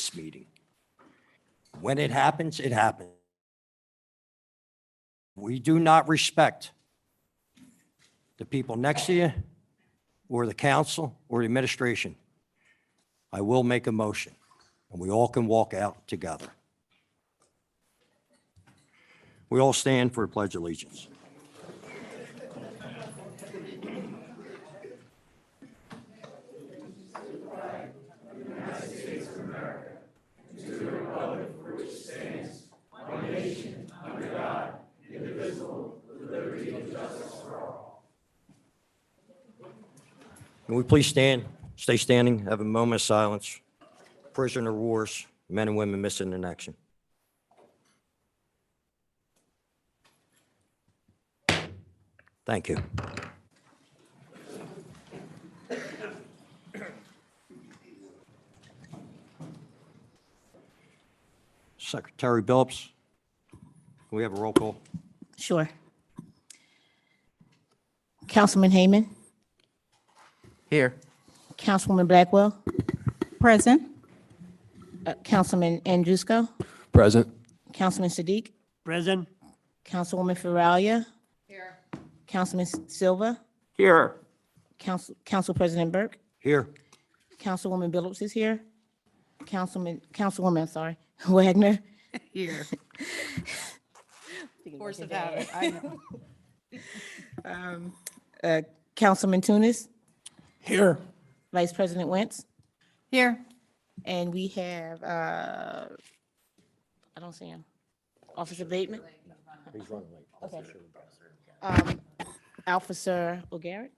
this meeting. When it happens, it happens. We do not respect the people next to you or the council or the administration. I will make a motion, and we all can walk out together. We all stand for the Pledge of Allegiance. Can we please stand, stay standing, have a moment of silence? Prisoner of wars, men and women missing in action. Thank you. Secretary Billups, can we have a roll call? Sure. Councilman Heyman, Here. Councilwoman Blackwell, Present. Councilman Andrusko, Present. Councilman Sadiq, Present. Councilwoman Feralia. Here. Councilman Silva, Here. Council President Burke, Here. Councilwoman Billups is here. Councilwoman, sorry, Wagner. Here. Force of habit, I know. Councilman Tunis, Here. Vice President Wentz, Here. and we have, I don't see him. Officer Bateman? He's running late. Okay. Officer O'Garrett?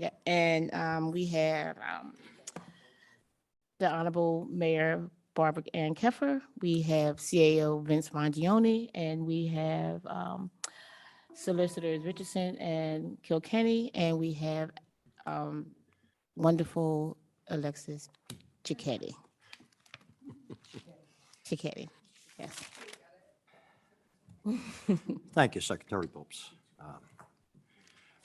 Yeah, and we have the Honorable Mayor Barbara Ann Keffer, we have CAO Vince Mangione, and we have Solicitors Richardson and Kilkenny, and we have wonderful Alexis Cicchetti. Cicchetti, yes. Thank you, Secretary Billups.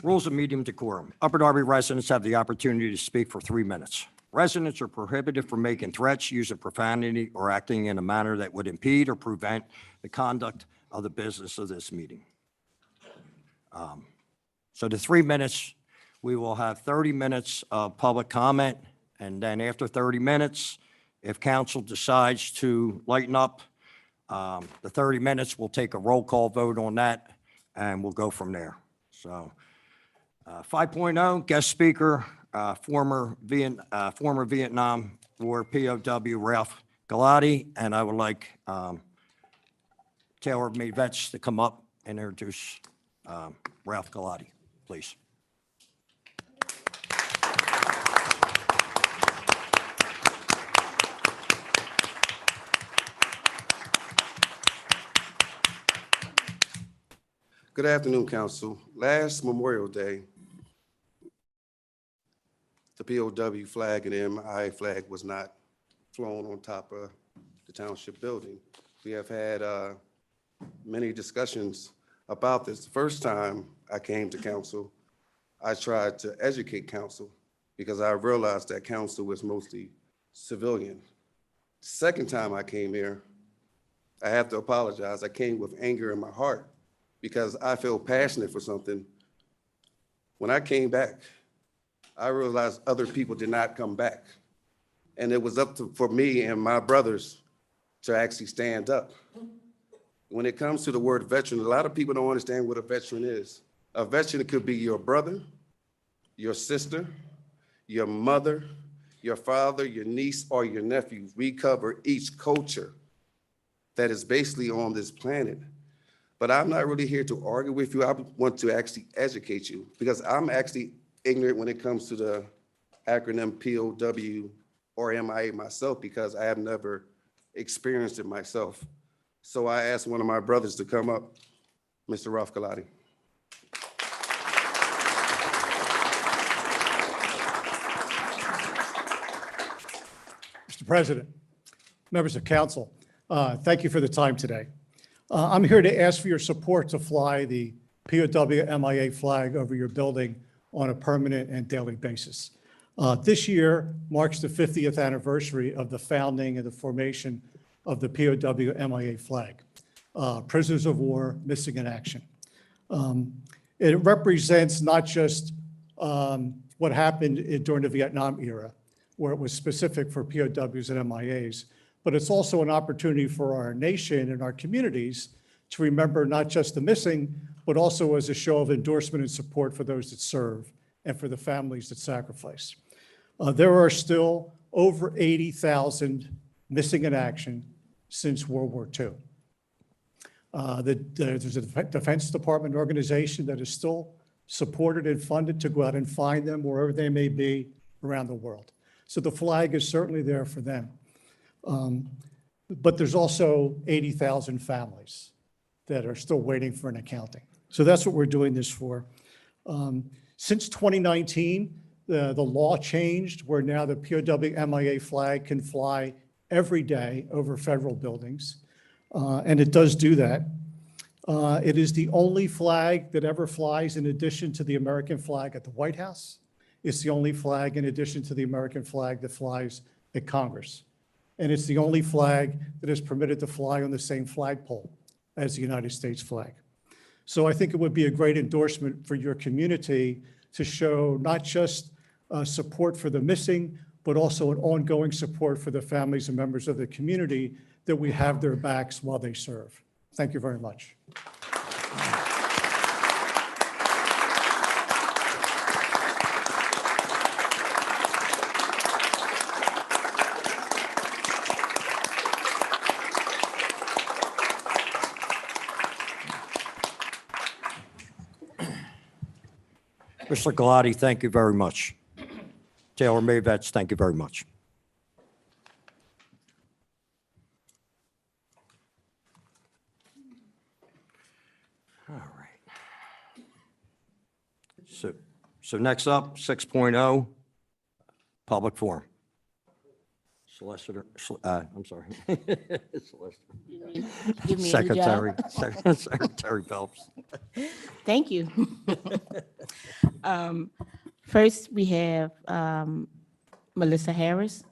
Rules of medium decorum. Upper Darby residents have the opportunity to speak for 3 minutes. Residents are prohibited from making threats, using profanity, or acting in a manner that would impede or prevent the conduct of the business of this meeting. So the 3 minutes, we will have 30 minutes of public comment, and then after 30 minutes, if council decides to lighten up, the 30 minutes, we'll take a roll call vote on that, and we'll go from there. So 5.0, guest speaker, former Vietnam War POW Ralph Galati, and I would like tailor-made vets to come up and introduce Ralph Galati, please. Good afternoon, Council. Last Memorial Day, the POW flag and the MI flag was not flown on top of the township building. We have had many discussions about this. The first time I came to council, I tried to educate council because I realized that council was mostly civilian. Second time I came here, I have to apologize. I came with anger in my heart because I feel passionate for something. When I came back, I realized other people did not come back. And it was up for me and my brothers to actually stand up. When it comes to the word veteran, a lot of people don't understand what a veteran is. A veteran could be your brother, your sister, your mother, your father, your niece, or your nephew. We cover each culture that is basically on this planet. But I'm not really here to argue with you. I want to actually educate you because I'm actually ignorant when it comes to the acronym POW or MIA myself because I have never experienced it myself. So I asked one of my brothers to come up, Mr. Ralph Galati. Mr. President, members of council, thank you for the time today. I'm here to ask for your support to fly the POW MIA flag over your building on a permanent and daily basis. This year marks the 50th anniversary of the founding and the formation of the POW MIA flag, Prisoners of War Missing in Action. It represents not just what happened during the Vietnam era, where it was specific for POWs and MIAs, but it's also an opportunity for our nation and our communities to remember not just the missing, but also as a show of endorsement and support for those that serve and for the families that sacrifice. There are still over 80,000 missing in action since World War II. There's a Defense Department organization that is still supported and funded to go out and find them wherever they may be around the world. So the flag is certainly there for them. But there's also 80,000 families that are still waiting for an accounting. So that's what we're doing this for. Since 2019, the law changed where now the POW MIA flag can fly every day over federal buildings. And it does that. It is the only flag that ever flies in addition to the American flag at the White House. It's the only flag in addition to the American flag that flies at Congress. And it's the only flag that is permitted to fly on the same flagpole as the United States flag. So I think it would be a great endorsement for your community to show not just support for the missing, but also an ongoing support for the families and members of the community that we have their backs while they serve. Thank you very much. Mr. Galati, thank you very much. Taylor Mavets, thank you very much. All right. So next up, 6.0, public forum. Solicitor, I'm sorry. Solicitor. Give me a new job. Secretary Phelps. Thank you. First, we have Melissa Harris.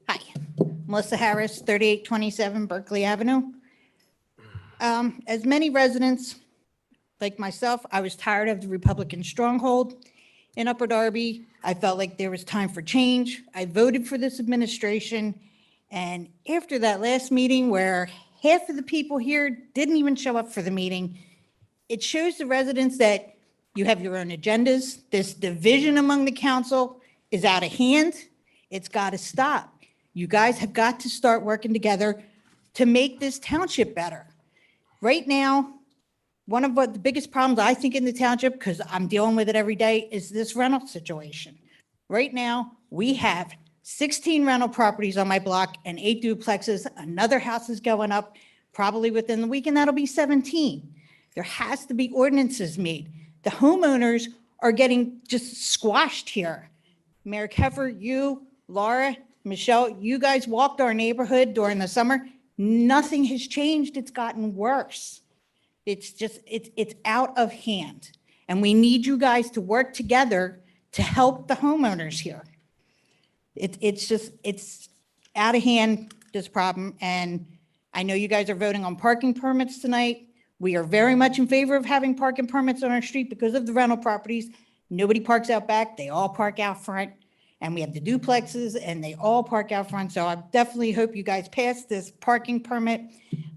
Hi, Melissa Harris, 3827 Berkeley Avenue. As many residents like myself, I was tired of the Republican stronghold in Upper Darby. I felt like there was time for change. I voted for this administration. And after that last meeting where half of the people here didn't even show up for the meeting, it shows the residents that you have your own agendas. This division among the council is out of hand. It's got to stop. You guys have got to start working together to make this township better. Right now, one of the biggest problems I think in the township, because I'm dealing with it every day, is this rental situation. Right now, we have 16 rental properties on my block and 8 duplexes. Another house is going up probably within the week, and that'll be 17. There has to be ordinances made. The homeowners are getting just squashed here. Mayor Keffer, you, Laura, Michelle, you guys walked our neighborhood during the summer. Nothing has changed. It's gotten worse. It's just, it's out of hand. And we need you guys to work together to help the homeowners here. It's out of hand, this problem. And I know you guys are voting on parking permits tonight. We are very much in favor of having parking permits on our street because of the rental properties. Nobody parks out back. They all park out front. And we have the duplexes and they all park out front. So I definitely hope you guys pass this parking permit.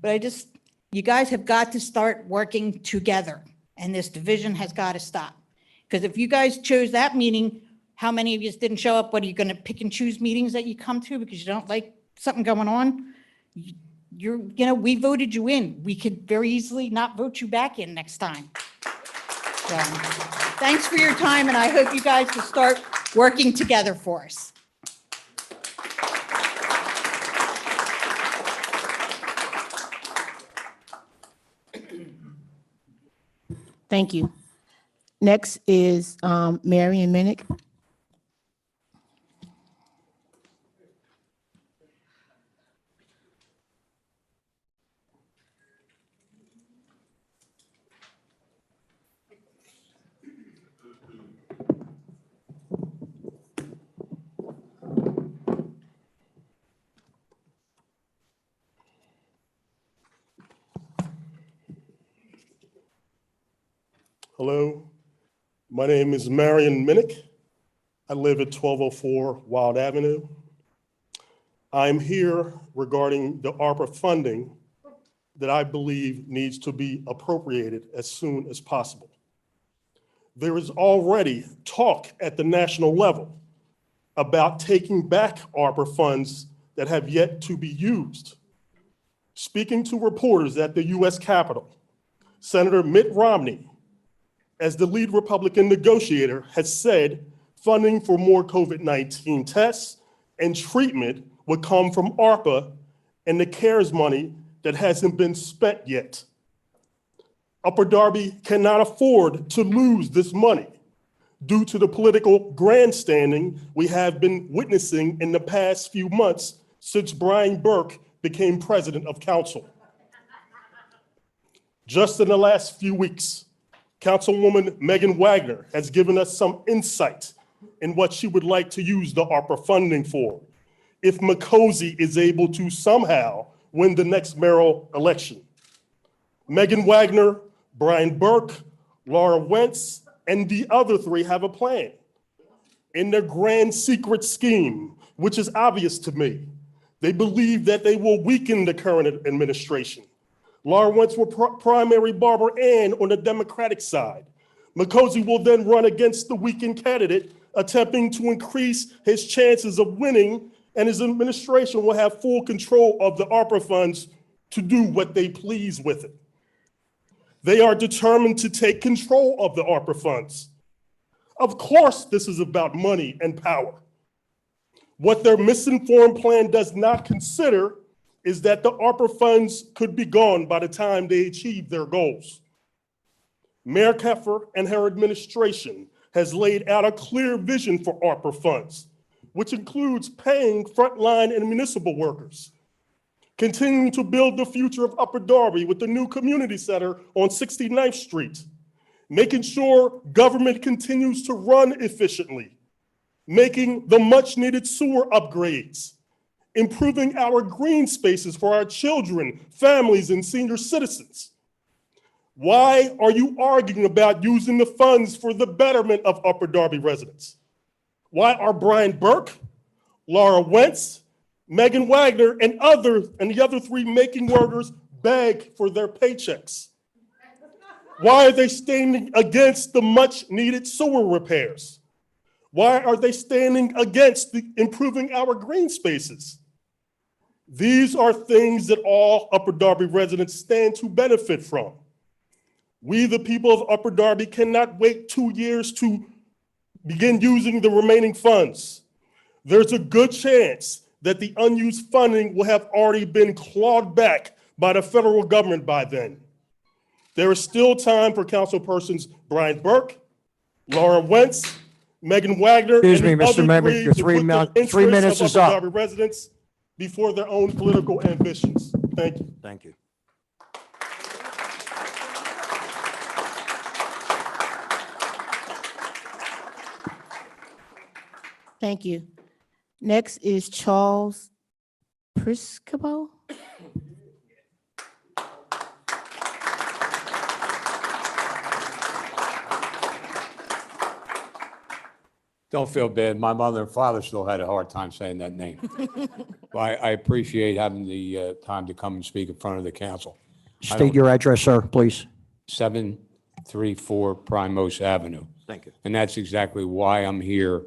But you guys have got to start working together and this division has got to stop. Because if you guys chose that meeting, how many of you didn't show up? What, are you going to pick and choose meetings that you come to because you don't like something going on? We voted you in. We could very easily not vote you back in next time. So, thanks for your time and I hope you guys will start working together for us. Thank you. Next is Marion Minnick. Hello, my name is Marion Minnick. I live at 1204 Wild Avenue. I'm here regarding the ARPA funding that I believe needs to be appropriated as soon as possible. There is already talk at the national level about taking back ARPA funds that have yet to be used. Speaking to reporters at the US Capitol, Senator Mitt Romney, as the lead Republican negotiator, has said funding for more COVID-19 tests and treatment would come from ARPA and the CARES money that hasn't been spent yet. Upper Darby cannot afford to lose this money due to the political grandstanding we have been witnessing in the past few months since Brian Burke became president of council. Just in the last few weeks, Councilwoman Megan Wagner has given us some insight in what she would like to use the ARPA funding for if McCosey is able to somehow win the next mayoral election. Megan Wagner, Brian Burke, Laura Wentz, and the other three have a plan. In their grand secret scheme, which is obvious to me, they believe that they will weaken the current administration. Laura Wentz will primary Barbara Ann on the Democratic side. McCosey will then run against the weakened candidate, attempting to increase his chances of winning, and his administration will have full control of the ARPA funds to do what they please with it. They are determined to take control of the ARPA funds. Of course, this is about money and power. What their misinformed plan does not consider is that the ARPA funds could be gone by the time they achieve their goals. Mayor Keffer and her administration has laid out a clear vision for ARPA funds, which includes paying frontline and municipal workers, continuing to build the future of Upper Darby with the new community center on 69th Street, making sure government continues to run efficiently, making the much needed sewer upgrades, improving our green spaces for our children, families, and senior citizens. Why are you arguing about using the funds for the betterment of Upper Darby residents? Why are Brian Burke, Laura Wentz, Megan Wagner, and the other three making workers beg for their paychecks? Why are they standing against the much needed sewer repairs? Why are they standing against improving our green spaces? These are things that all Upper Darby residents stand to benefit from. We, the people of Upper Darby, cannot wait 2 years to begin using the remaining funds. There's a good chance that the unused funding will have already been clawed back by the federal government by then. There is still time for councilpersons Brian Burke, Laura Wentz, Megan Wagner, Excuse me, and the Mr. other Member, three your to 3 put the minutes, 3 interests minutes of is Upper up. Darby residents before their own political ambitions. Thank you. Thank you. Thank you. Next is Charles Priscabo. Don't feel bad. My mother and father still had a hard time saying that name. But I appreciate having the time to come and speak in front of the council. State your address, sir, please. 734 Primos Avenue. Thank you. And that's exactly why I'm here.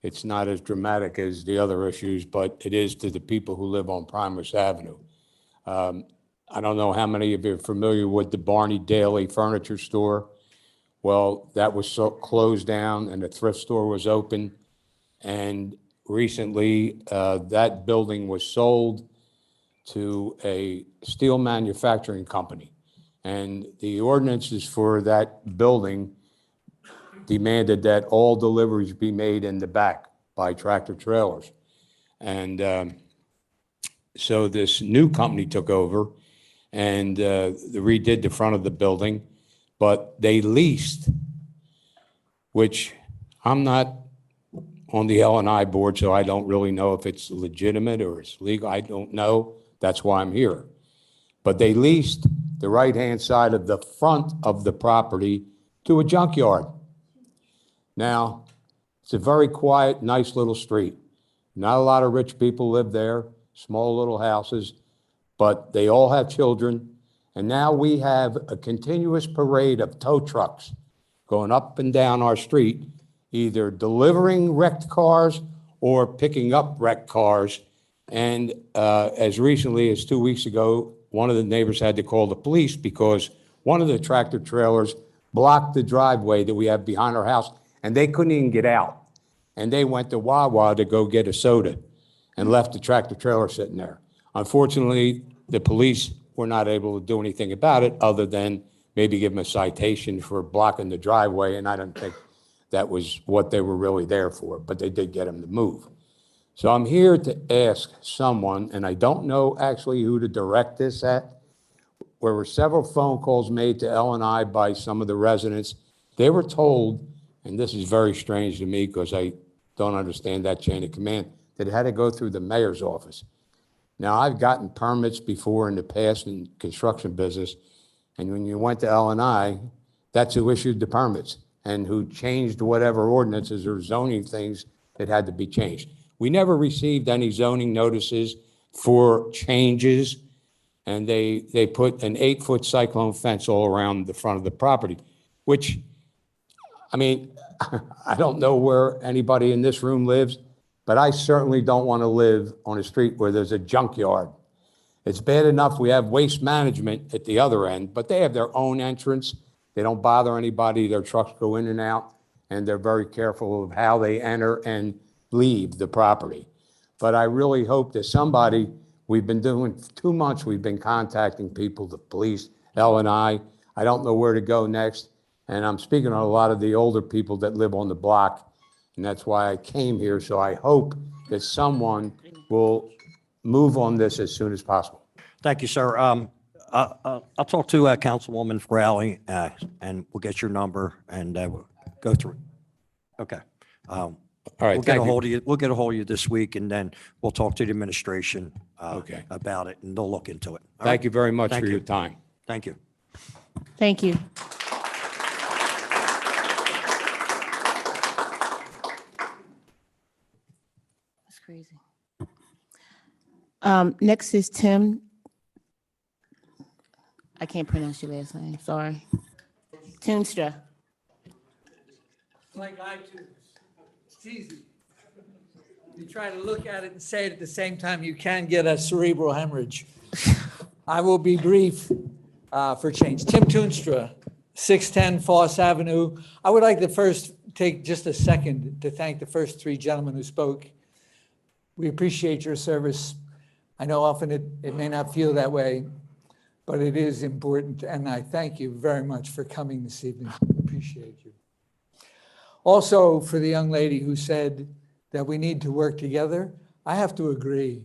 It's not as dramatic as the other issues, but it is to the people who live on Primos Avenue. I don't know how many of you are familiar with the Barney Daily Furniture Store. Well, that was closed down and the thrift store was open. And recently, that building was sold to a steel manufacturing company. And the ordinances for that building demanded that all deliveries be made in the back by tractor trailers. And so this new company took over and redid the front of the building, but they leased, which I'm not on the L&I board, so I don't really know if it's legitimate or it's legal. I don't know. That's why I'm here. But they leased the right-hand side of the front of the property to a junkyard. Now, it's a very quiet, nice little street. Not a lot of rich people live there, small little houses, but they all have children. And now we have a continuous parade of tow trucks going up and down our street, either delivering wrecked cars or picking up wrecked cars. And as recently as 2 weeks ago, one of the neighbors had to call the police because one of the tractor trailers blocked the driveway that we have behind our house, and they couldn't even get out. And they went to Wawa to go get a soda and left the tractor trailer sitting there. Unfortunately, the police were not able to do anything about it other than maybe give them a citation for blocking the driveway, and I don't think that was what they were really there for, but they did get them to move. So I'm here to ask someone, and I don't know actually who to direct this at. There were several phone calls made to L&I by some of the residents. They were told, and this is very strange to me because I don't understand that chain of command, that it had to go through the mayor's office. Now, I've gotten permits before in the past in construction business, and when you went to L&I, that's who issued the permits and who changed whatever ordinances or zoning things that had to be changed. We never received any zoning notices for changes, and they put an 8-foot cyclone fence all around the front of the property, which, I mean, I don't know where anybody in this room lives, but I certainly don't want to live on a street where there's a junkyard. It's bad enough we have waste management at the other end, but they have their own entrance. They don't bother anybody. Their trucks go in and out, and they're very careful of how they enter and leave the property. But I really hope that somebody, we've been doing 2 months, we've been contacting people, the police, L&I. I don't know where to go next. And I'm speaking to a lot of the older people that live on the block, and that's why I came here. So I hope that someone will move on this as soon as possible. Thank you, sir. I'll talk to Councilwoman Fraley, and we'll get your number and we'll go through it. Okay. All right, We'll get thank a you. hold of you. We'll get a hold of you this week, and then we'll talk to the administration Okay. about it, and they'll look into it. All Thank right? you very much Thank for you. your time. Thank you. Thank you. That's crazy. Next is Tim. I can't pronounce your last name, sorry. Toonstra. Like iTunes. It's easy. You try to look at it and say it at the same time, you can get a cerebral hemorrhage. I will be brief for change. Tim Toonstra, 610 Foss Avenue. I would like to first take just a second to thank the first 3 gentlemen who spoke. We appreciate your service. I know often it may not feel that way, but it is important, and I thank you very much for coming this evening. Appreciate you. Also, for the young lady who said that we need to work together, I have to agree.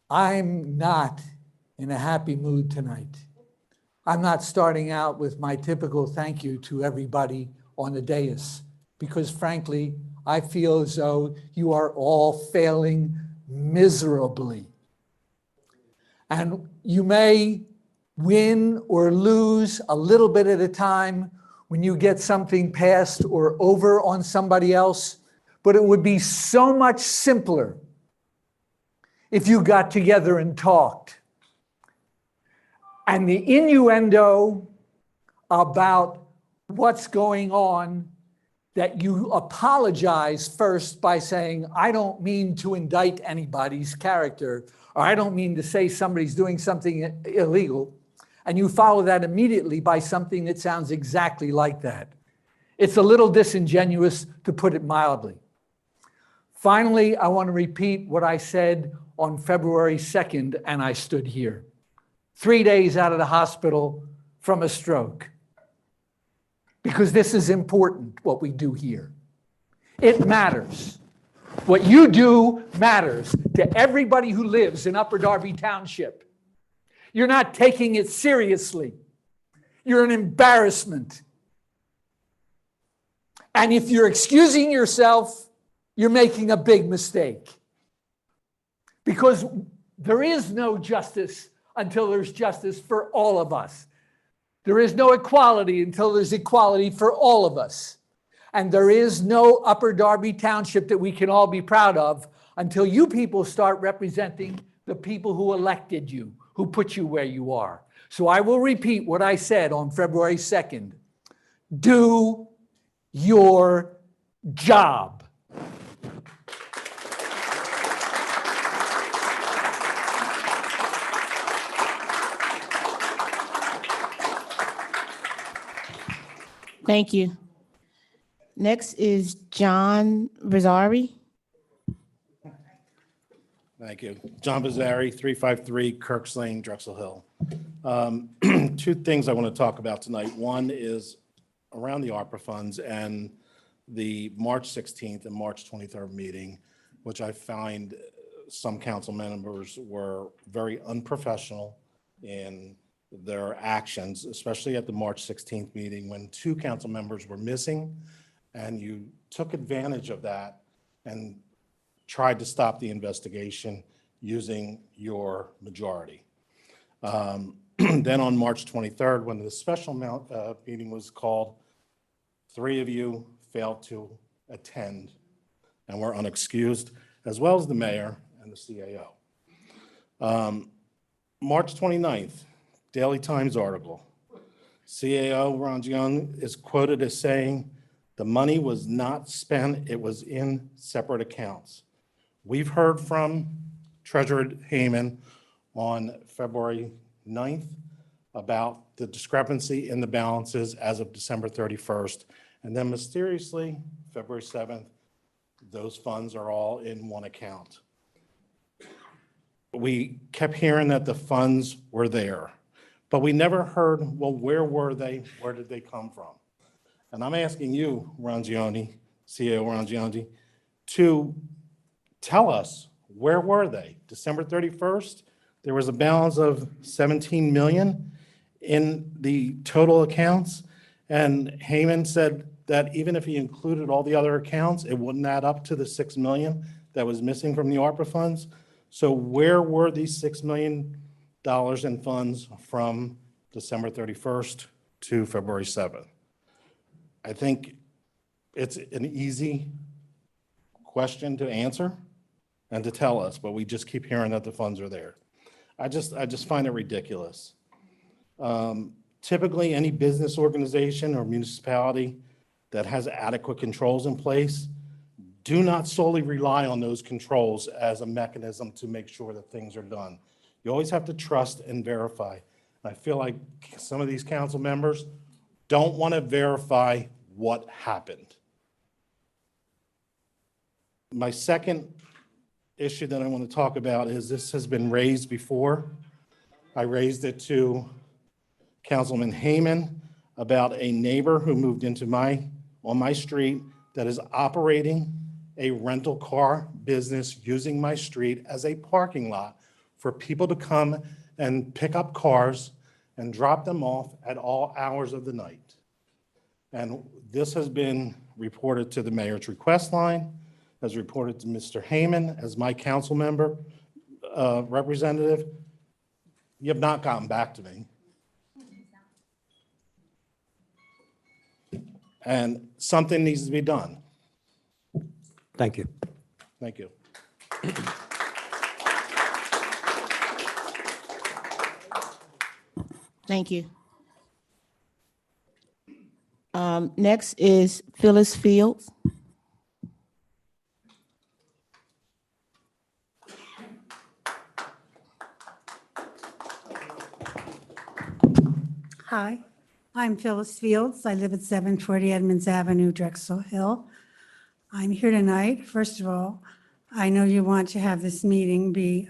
I'm not in a happy mood tonight. I'm not starting out with my typical thank you to everybody on the dais, because frankly, I feel as though you are all failing miserably. And you may win or lose a little bit at a time when you get something passed or over on somebody else, but it would be so much simpler if you got together and talked. And the innuendo about what's going on, that you apologize first by saying, I don't mean to indict anybody's character, or I don't mean to say somebody's doing something illegal, and you follow that immediately by something that sounds exactly like that. It's a little disingenuous, to put it mildly. Finally, I want to repeat what I said on February 2nd, and I stood here. 3 days out of the hospital from a stroke. Because this is important, what we do here. It matters. What you do matters to everybody who lives in Upper Darby Township. You're not taking it seriously. You're an embarrassment. And if you're excusing yourself, you're making a big mistake. Because there is no justice until there's justice for all of us. There is no equality until there's equality for all of us. And there is no Upper Darby Township that we can all be proud of until you people start representing the people who elected you, who put you where you are. So I will repeat what I said on February 2nd. Do your job. Thank you. Next is John Rosari. Thank you. John Bazzari, 353 Kirks Lane, Drexel Hill. Two things I want to talk about tonight. One is around the Arpa funds and the March 16th and March 23rd meeting, which I find some council members were very unprofessional in their actions, especially at the March 16th meeting when two council members were missing, and you took advantage of that and tried to stop the investigation using your majority. Then on March 23rd, when the special meeting was called, three of you failed to attend and were unexcused, as well as the mayor and the CAO. March 29th, Daily Times article. CAO Rangione is quoted as saying, "The money was not spent, it was in separate accounts." We've heard from Treasurer Heyman on February 9th about the discrepancy in the balances as of December 31st. And then mysteriously, February 7th, those funds are all in one account. We kept hearing that the funds were there, but we never heard, well, where were they? Where did they come from? And I'm asking you, Rangione, CEO Rangione, to tell us, where were they? December 31st, there was a balance of 17 million in the total accounts. And Heyman said that even if he included all the other accounts, it wouldn't add up to the 6 million that was missing from the ARPA funds. So where were these $6 million in funds from December 31st to February 7th? I think it's an easy question to answer and to tell us, but we just keep hearing that the funds are there. I just find it ridiculous. Typically, any business organization or municipality that has adequate controls in place do not solely rely on those controls as a mechanism to make sure that things are done. You always have to trust and verify. And I feel like some of these council members don't want to verify what happened. My second issue that I want to talk about is this has been raised before. I raised it to Councilman Heyman about a neighbor who moved into on my street that is operating a rental car business using my street as a parking lot for people to come and pick up cars and drop them off at all hours of the night. And this has been reported to the mayor's request line, has reported to Mr. Heyman as my council member representative. You have not gotten back to me. And something needs to be done. Thank you. Thank you. Thank you. Next is Phyllis Fields. Hi, I'm Phyllis Fields. I live at 740 Edmonds Avenue, Drexel Hill. I'm here tonight. First of all, I know you want to have this meeting be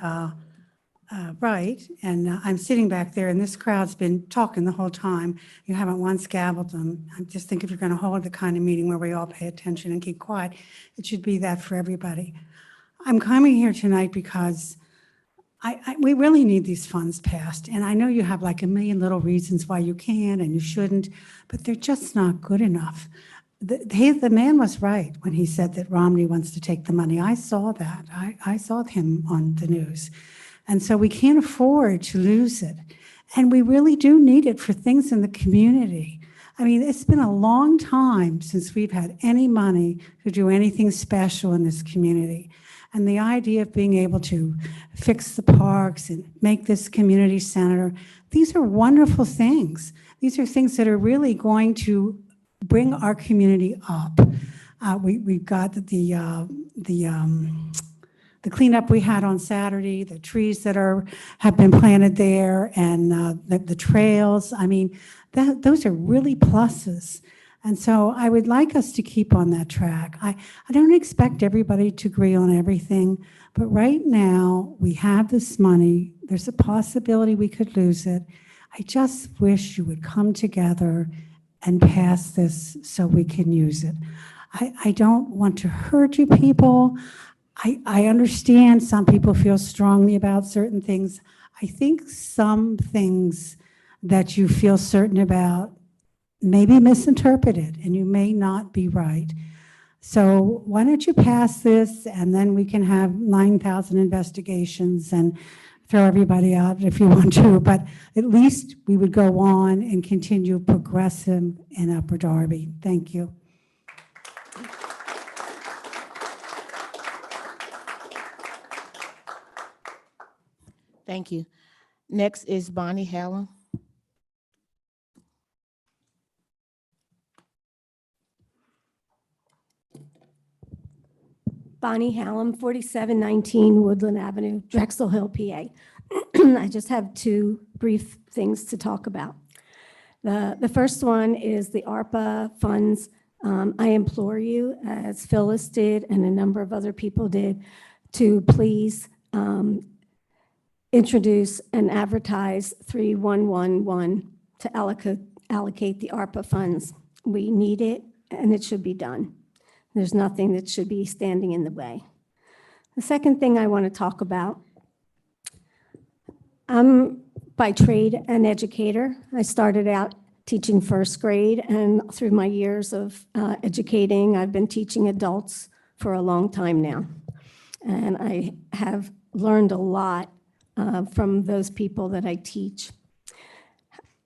right, and I'm sitting back there, and this crowd's been talking the whole time. You haven't once gabbled them. I just think if you're going to hold the kind of meeting where we all pay attention and keep quiet, it should be that for everybody. I'm coming here tonight because we really need these funds passed, and I know you have like a million little reasons why you can and you shouldn't, but they're just not good enough. The man was right when he said that Romney wants to take the money. I saw that. I saw him on the news. And so we can't afford to lose it. And we really do need it for things in the community. I mean, it's been a long time since we've had any money to do anything special in this community. And the idea of being able to fix the parks and make this community center, these are wonderful things. These are things that are really going to bring our community up. We've got the cleanup we had on Saturday, the trees that have been planted there, and the trails. I mean, those are really pluses. And so I would like us to keep on that track. I don't expect everybody to agree on everything, but right now we have this money. There's a possibility we could lose it. I just wish you would come together and pass this so we can use it. I don't want to hurt you people. I understand some people feel strongly about certain things. I think some things that you feel certain about may be misinterpreted and you may not be right. So why don't you pass this, and then we can have 9,000 investigations and throw everybody out if you want to, but at least we would go on and continue progressive in Upper Darby. Thank you. Thank you. Next is Bonnie Hallam. Bonnie Hallam, 4719 Woodland Avenue, Drexel Hill, PA. I just have two brief things to talk about. The first one is the ARPA funds. I implore you, as Phyllis did and a number of other people did, to please introduce and advertise 3111 to allocate the ARPA funds. We need it, and it should be done. There's nothing that should be standing in the way. The second thing I want to talk about, I'm by trade an educator. I started out teaching first grade, and through my years of educating, I've been teaching adults for a long time now. And I have learned a lot from those people that I teach.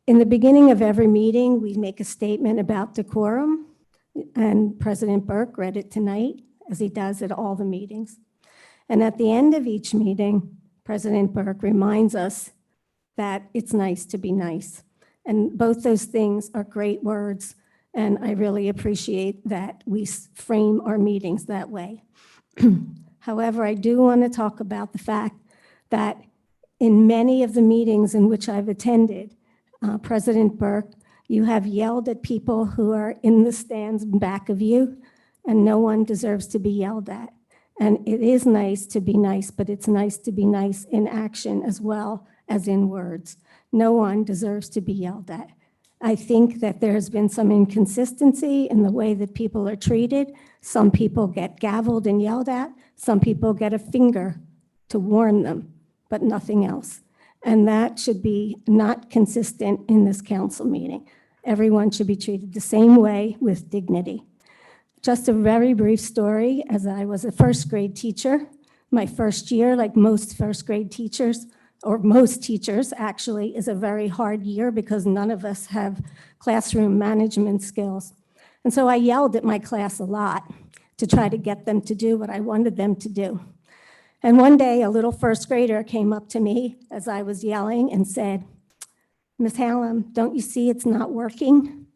In the beginning of every meeting, we make a statement about decorum, and President Burke read it tonight, as he does at all the meetings. And at the end of each meeting, President Burke reminds us that it's nice to be nice. And both those things are great words, and I really appreciate that we frame our meetings that way. However, I do want to talk about the fact that in many of the meetings in which I've attended, President Burke, you have yelled at people who are in the stands in back of you, and no one deserves to be yelled at. And it is nice to be nice, but it's nice to be nice in action as well as in words. No one deserves to be yelled at. I think that there has been some inconsistency in the way that people are treated. Some people get gavelled and yelled at. Some people get a finger to warn them, but nothing else. And that should be not consistent in this council meeting. Everyone should be treated the same way with dignity. Just a very brief story, as I was a first grade teacher, my first year, like most first grade teachers, or most teachers actually, is a very hard year because none of us have classroom management skills. And so I yelled at my class a lot to try to get them to do what I wanted them to do. And one day, a little first grader came up to me as I was yelling and said, "Ms. Hallam, don't you see it's not working?"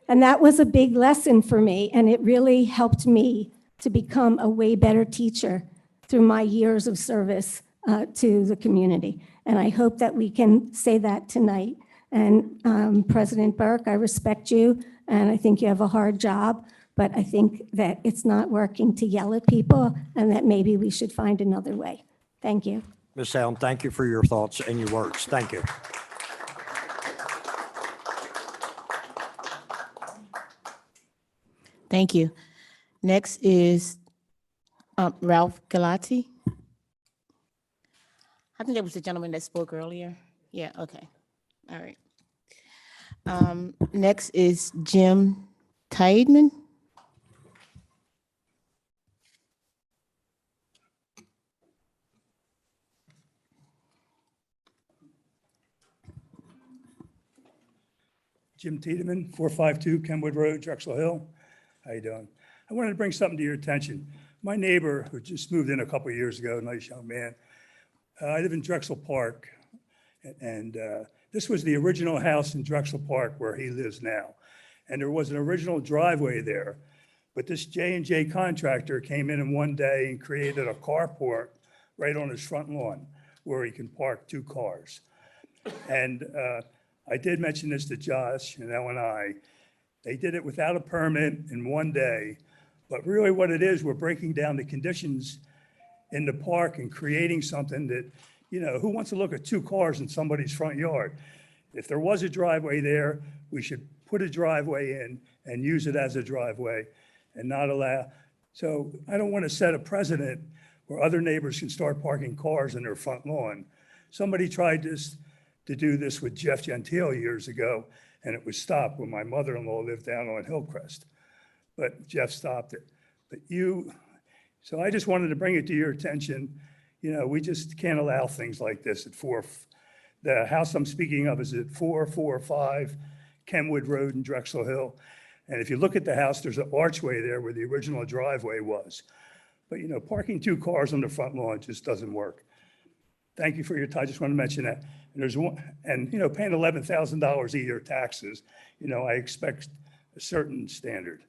And that was a big lesson for me, and it really helped me to become a way better teacher through my years of service to the community. And I hope that we can say that tonight. And President Burke, I respect you, and I think you have a hard job, but I think that it's not working to yell at people, and that maybe we should find another way. Thank you. Ms. Helm, thank you for your thoughts and your words. Thank you. Thank you. Next is Ralph Galati. I think that was the gentleman that spoke earlier. Yeah, okay. All right. Next is Jim Tideman. Jim Tiedemann, 452 Kenwood Road, Drexel Hill. How you doing? I wanted to bring something to your attention. My neighbor, who just moved in a couple of years ago, nice young man, I live in Drexel Park, and this was the original house in Drexel Park where he lives now. And there was an original driveway there, but this J&J contractor came in one day and created a carport right on his front lawn where he can park 2 cars. And I did mention this to Josh and Ellen and I. They did it without a permit in one day, but really what it is, we're breaking down the conditions in the park and creating something that, you know, who wants to look at 2 cars in somebody's front yard? If there was a driveway there, we should put a driveway in and use it as a driveway and not allow. So I don't want to set a precedent where other neighbors can start parking cars in their front lawn. Somebody tried to do this with Jeff Gentile years ago, and it was stopped when my mother-in-law lived down on Hillcrest. But Jeff stopped it. So I just wanted to bring it to your attention. You know, we just can't allow things like this at the house I'm speaking of is at 445 Kenwood Road in Drexel Hill. And if you look at the house, there's an archway there where the original driveway was. But, you know, parking 2 cars on the front lawn just doesn't work. Thank you for your time. I just want to mention that. And there's one, and, you know, paying $11,000 a year taxes, you know, I expect a certain standard.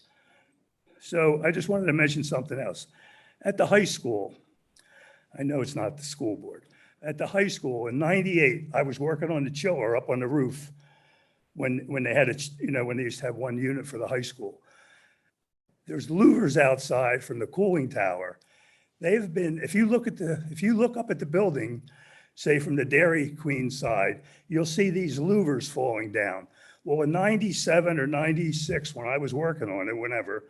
So I just wanted to mention something else. At the high school, I know it's not the school board. At the high school in '98, I was working on the chiller up on the roof when they had when they used to have 1 unit for the high school. There's louvers outside from the cooling tower. They've been, if you look up at the building, say from the Dairy Queen side, you'll see these louvers falling down. Well, in '97 or '96, when I was working on it, whenever,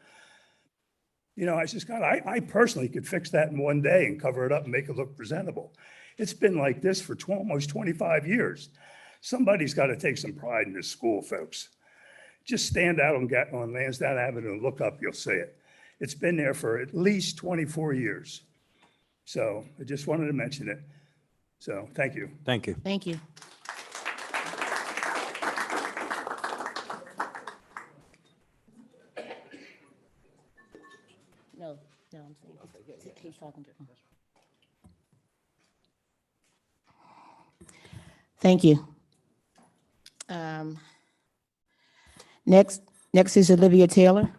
you know, I just I personally could fix that in one day and cover it up and make it look presentable. It's been like this for almost 25 years. Somebody's got to take some pride in this school, folks. Just stand out on Lansdowne Avenue and look up, you'll see it. It's been there for at least 24 years. So I just wanted to mention it. So thank you. Thank you. Thank you. No, I'm saying, he's talking to him. Thank you. Next is Olivia Taylor.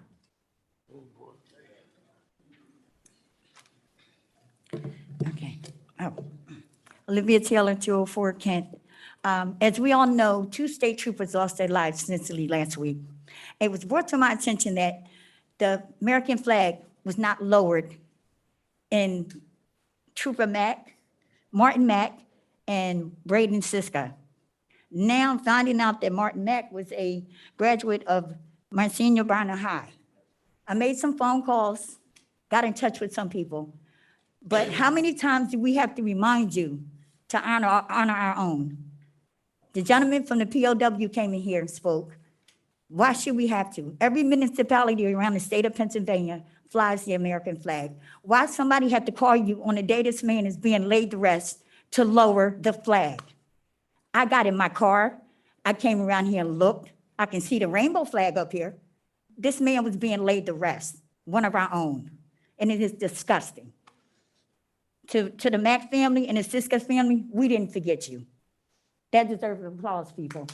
Okay. Oh. Olivia Taylor, 204 Kent. As we all know, 2 state troopers lost their lives since last week. It was brought to my attention that the American flag was not lowered in Trooper Martin Mack, and Braden Siska. Now I'm finding out that Martin Mack was a graduate of Monsignor Barnard High. I made some phone calls, got in touch with some people, but how many times do we have to remind you to honor our own? The gentleman from the POW came in here and spoke. Why should we have to? Every municipality around the state of Pennsylvania flies the American flag. Why somebody had to call you on the day this man is being laid to rest to lower the flag? I got in my car. I came around here and looked. I can see the rainbow flag up here. This man was being laid to rest, one of our own. And it is disgusting. To the Mack family and the Siska family, we didn't forget you. That deserves applause, people.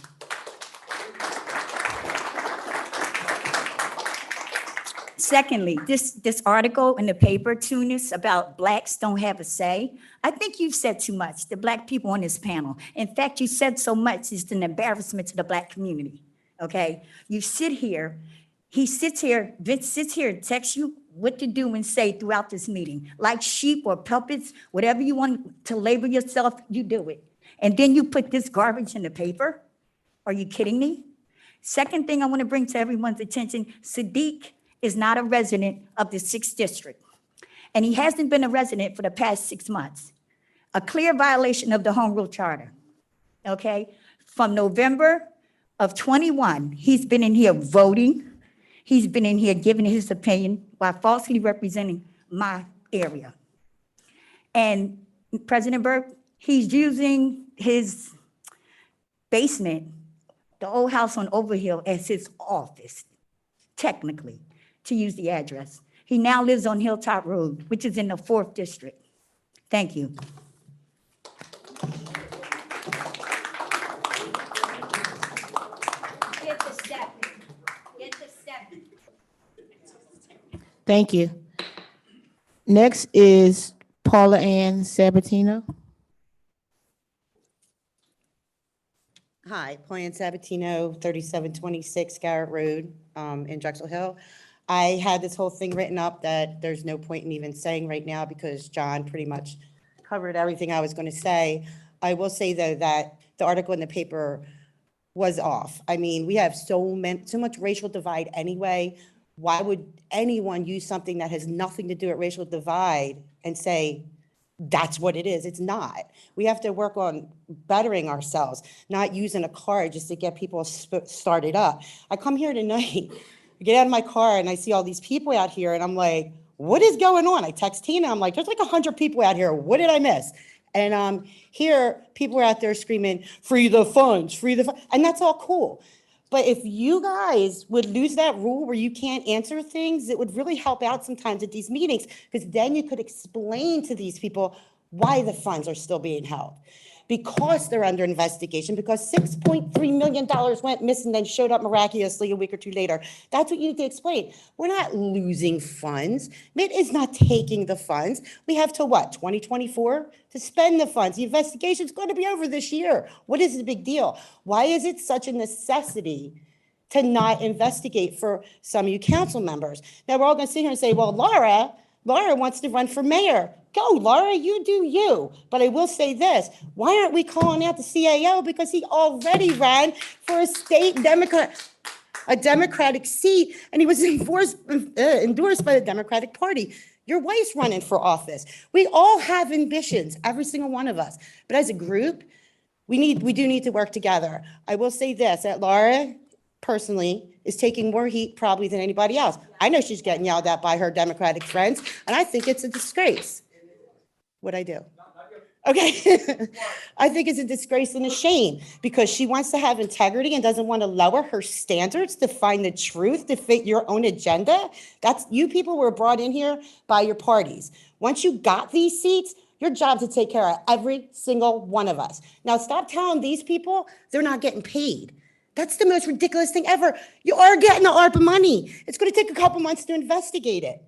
Secondly, this article in the paper, Tunis, about Blacks don't have a say. I think you've said too much, the Black people on this panel. In fact, you said so much, it's an embarrassment to the Black community, okay? You sit here, Vince sits here and texts you what to do and say throughout this meeting. Like sheep or puppets, whatever you want to label yourself, you do it. And then you put this garbage in the paper? Are you kidding me? Second thing I want to bring to everyone's attention, Sadiq is not a resident of the 6th district. And he hasn't been a resident for the past 6 months. A clear violation of the Home Rule Charter, okay? From November of 21, he's been in here voting. He's been in here giving his opinion while falsely representing my area. And President Burke, he's using his basement the old house on Overhill as his office, technically, to use the address. He now lives on Hilltop Road, which is in the 4th District. Thank you. Get to step. Get to step. Thank you. Next is Paula Ann Sabatino. Hi, Pauline Sabatino, 3726 Garrett Road in Drexel Hill. I had this whole thing written up that there's no point in even saying right now because John pretty much covered everything I was going to say. I will say, though, that the article in the paper was off. I mean, we have so much racial divide anyway. Why would anyone use something that has nothing to do with racial divide and say, that's what it is? It's not. We have to work on bettering ourselves, not using a card just to get people started up. I come here tonight, I get out of my car and I see all these people out here and I'm like, what is going on? I text Tina, I'm like, there's like 100 people out here. What did I miss? And here, people are out there screaming, free the funds, free the funds. And that's all cool. But if you guys would lose that rule where you can't answer things, it would really help out sometimes at these meetings, because then you could explain to these people why the funds are still being held. Because they're under investigation, because $6.3 million went missing, then showed up miraculously a week or two later. That's what you need to explain. We're not losing funds. MIT is not taking the funds. We have to what, 2024 to spend the funds? The investigation is going to be over this year. What is the big deal? Why is it such a necessity to not investigate for some of you council members? Now we're all going to sit here and say, well, Laura wants to run for mayor. Go, Laura, you do you. But I will say this, why aren't we calling out the CAO? Because he already ran for a state a Democratic seat, and he was endorsed by the Democratic Party. Your wife's running for office. We all have ambitions, every single one of us. But as a group, we do need to work together. I will say this, that Laura, personally, is taking more heat probably than anybody else. I know she's getting yelled at by her Democratic friends, and I think it's a disgrace. What'd I do? Okay. I think it's a disgrace and a shame, because she wants to have integrity and doesn't want to lower her standards to find the truth to fit your own agenda. That's, you people were brought in here by your parties. Once you got these seats, your job to take care of every single one of us. Now stop telling these people they're not getting paid. That's the most ridiculous thing ever. You are getting the ARPA money. It's going to take a couple months to investigate it.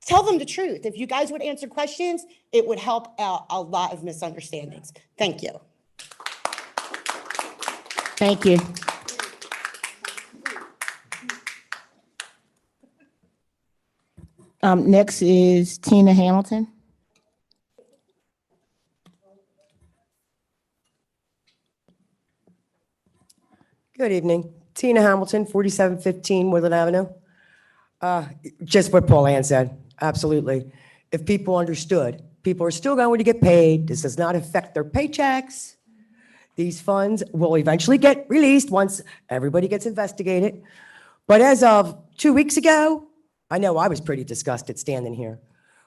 Tell them the truth. If you guys would answer questions, it would help out a lot of misunderstandings. Thank you. Thank you. Next is Tina Hamilton. Good evening. Tina Hamilton, 4715 Woodland Avenue. Just what Paul Ann said, absolutely. If people understood, people are still going to get paid. This does not affect their paychecks. These funds will eventually get released once everybody gets investigated. But as of 2 weeks ago, I know I was pretty disgusted standing here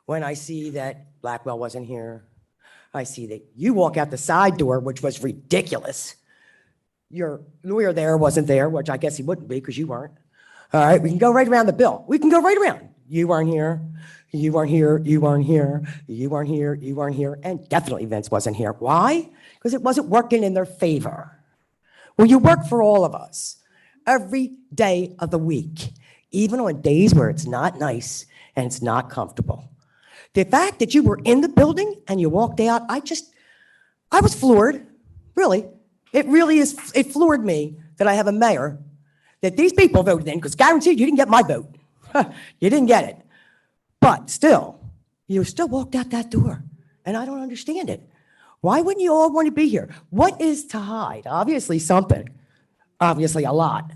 when I see that Blackwell wasn't here. I see that you walk out the side door, which was ridiculous. Your lawyer there wasn't there, which I guess he wouldn't be because you weren't. All right, we can go right around the bill. We can go right around. You weren't here, you weren't here, you weren't here, you weren't here, you weren't here, and definitely Vince wasn't here. Why? Because it wasn't working in their favor. Well, you work for all of us every day of the week, even on days where it's not nice and it's not comfortable. The fact that you were in the building and you walked out, I was floored, really. It really is, it floored me that I have a mayor that these people voted in, because guaranteed you didn't get my vote. You didn't get it. But still, you still walked out that door, and I don't understand it. Why wouldn't you all want to be here? What is to hide? Obviously something, obviously a lot.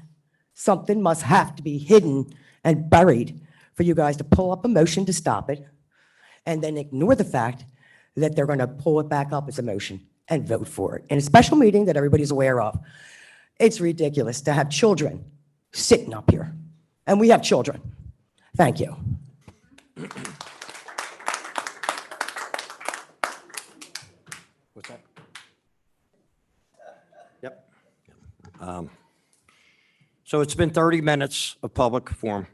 Something must have to be hidden and buried for you guys to pull up a motion to stop it, and then ignore the fact that they're going to pull it back up as a motion and vote for it in a special meeting that everybody's aware of. It's ridiculous to have children sitting up here, and we have children. Thank you. What's that? Yep. So it's been 30 minutes of public forum.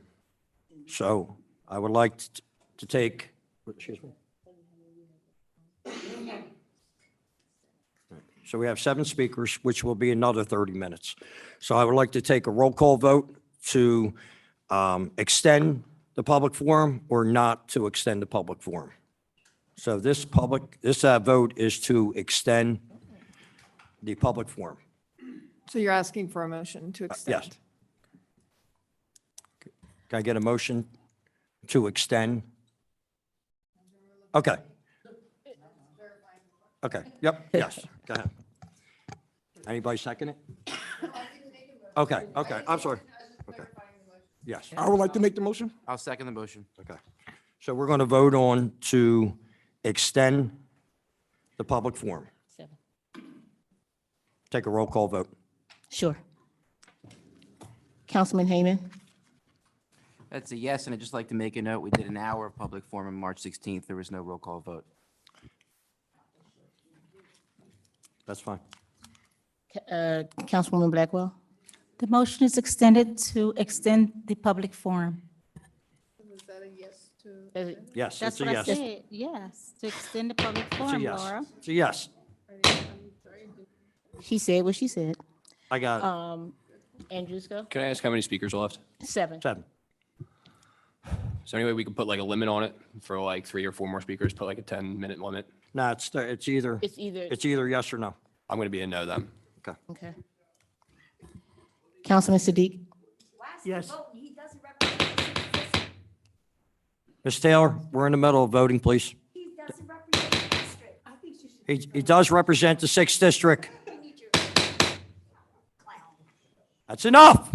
So I would like to take, excuse me. So we have 7 speakers, which will be another 30 minutes. So I would like to take a roll call vote to extend the public forum or not to extend the public forum. So this vote is to extend the public forum. So you're asking for a motion to extend? Yes. Can I get a motion to extend? Okay. Okay, yep, yes, go ahead. Anybody second it? Okay, I'm sorry. Okay. Yes, I would like to make the motion. I'll second the motion. okay. So we're going to vote on to extend the public forum. 7. Take a roll call vote. Sure. Councilman Heyman? That's a yes, and I'd just like to make a note, we did an hour of public forum on March 16th. There was no roll call vote. That's fine. Councilwoman Blackwell? The motion is extended to extend the public forum. Yes, That's it's a what I yes. said, yes, to extend the public It's a forum, yes. Laura. It's a yes. She said what she said. I got Andrewsco? Can I ask how many speakers are left? 7. 7. Is there any way we could put like a limit on it for like 3 or 4 more speakers, put like a 10-minute limit? No, it's either It's either, yes or no. I'm going to be a no then. okay. Councilman Siddiq? Yes. Ms. Taylor, we're in the middle of voting, please. He does represent the 6th district. That's enough.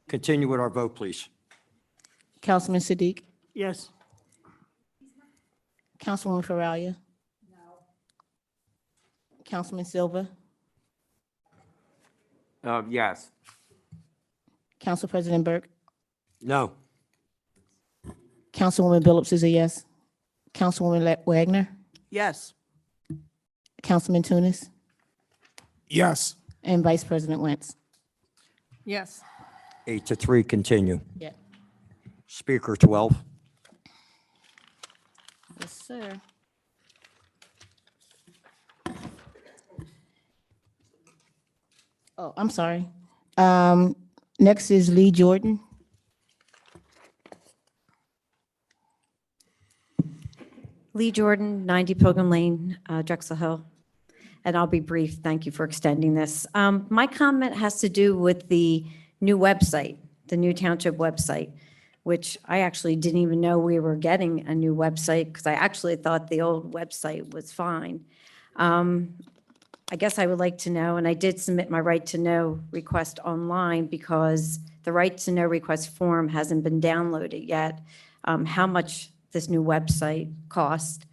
Continue with our vote, please. Councilman Siddiq? Yes. Councilwoman Faralia? No. Councilman Silva? Yes. Council President Burke? No. Councilwoman Billups is a yes. Councilwoman Wagner? Yes. Councilman Tunis? Yes. And Vice President Wentz? Yes. 8-3, continue. Yeah. Speaker 12. Yes, sir. Oh, I'm sorry. Next is Lee Jordan. Lee Jordan, 90 Pilgrim Lane, Drexel Hill. And I'll be brief. Thank you for extending this. My comment has to do with the new website, the new township website, which I actually didn't even know we were getting a new website because I actually thought the old website was fine. I guess I would like to know, and I did submit my right to know request online because the right to know request form hasn't been downloaded yet, how much this new website cost.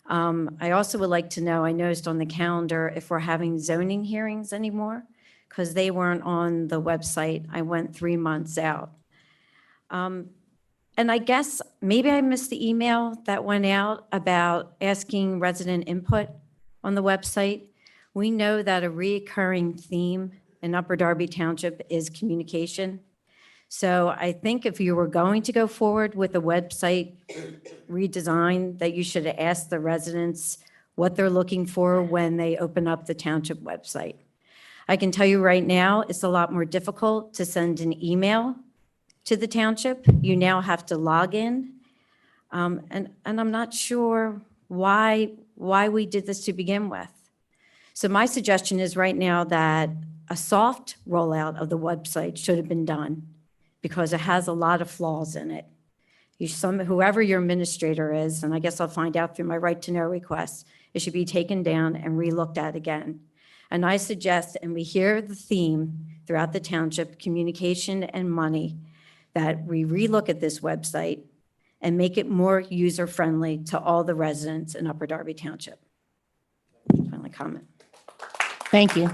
I also would like to know, I noticed on the calendar, if we're having zoning hearings anymore, because they weren't on the website. I went 3 months out. And I guess maybe I missed the email that went out about asking resident input on the website. We know that a reoccurring theme in Upper Darby Township is communication. So I think if you were going to go forward with a website redesign, that you should ask the residents what they're looking for when they open up the township website. I can tell you right now, it's a lot more difficult to send an email to the township. You now have to log in. And I'm not sure why we did this to begin with. So my suggestion is right now that a soft rollout of the website should have been done because it has a lot of flaws in it. Whoever your administrator is, and I guess I'll find out through my right to know request, it should be taken down and relooked at again. And I suggest, and we hear the theme throughout the township, communication and money, that we relook at this website and make it more user-friendly to all the residents in Upper Darby Township. Final comment. Thank you.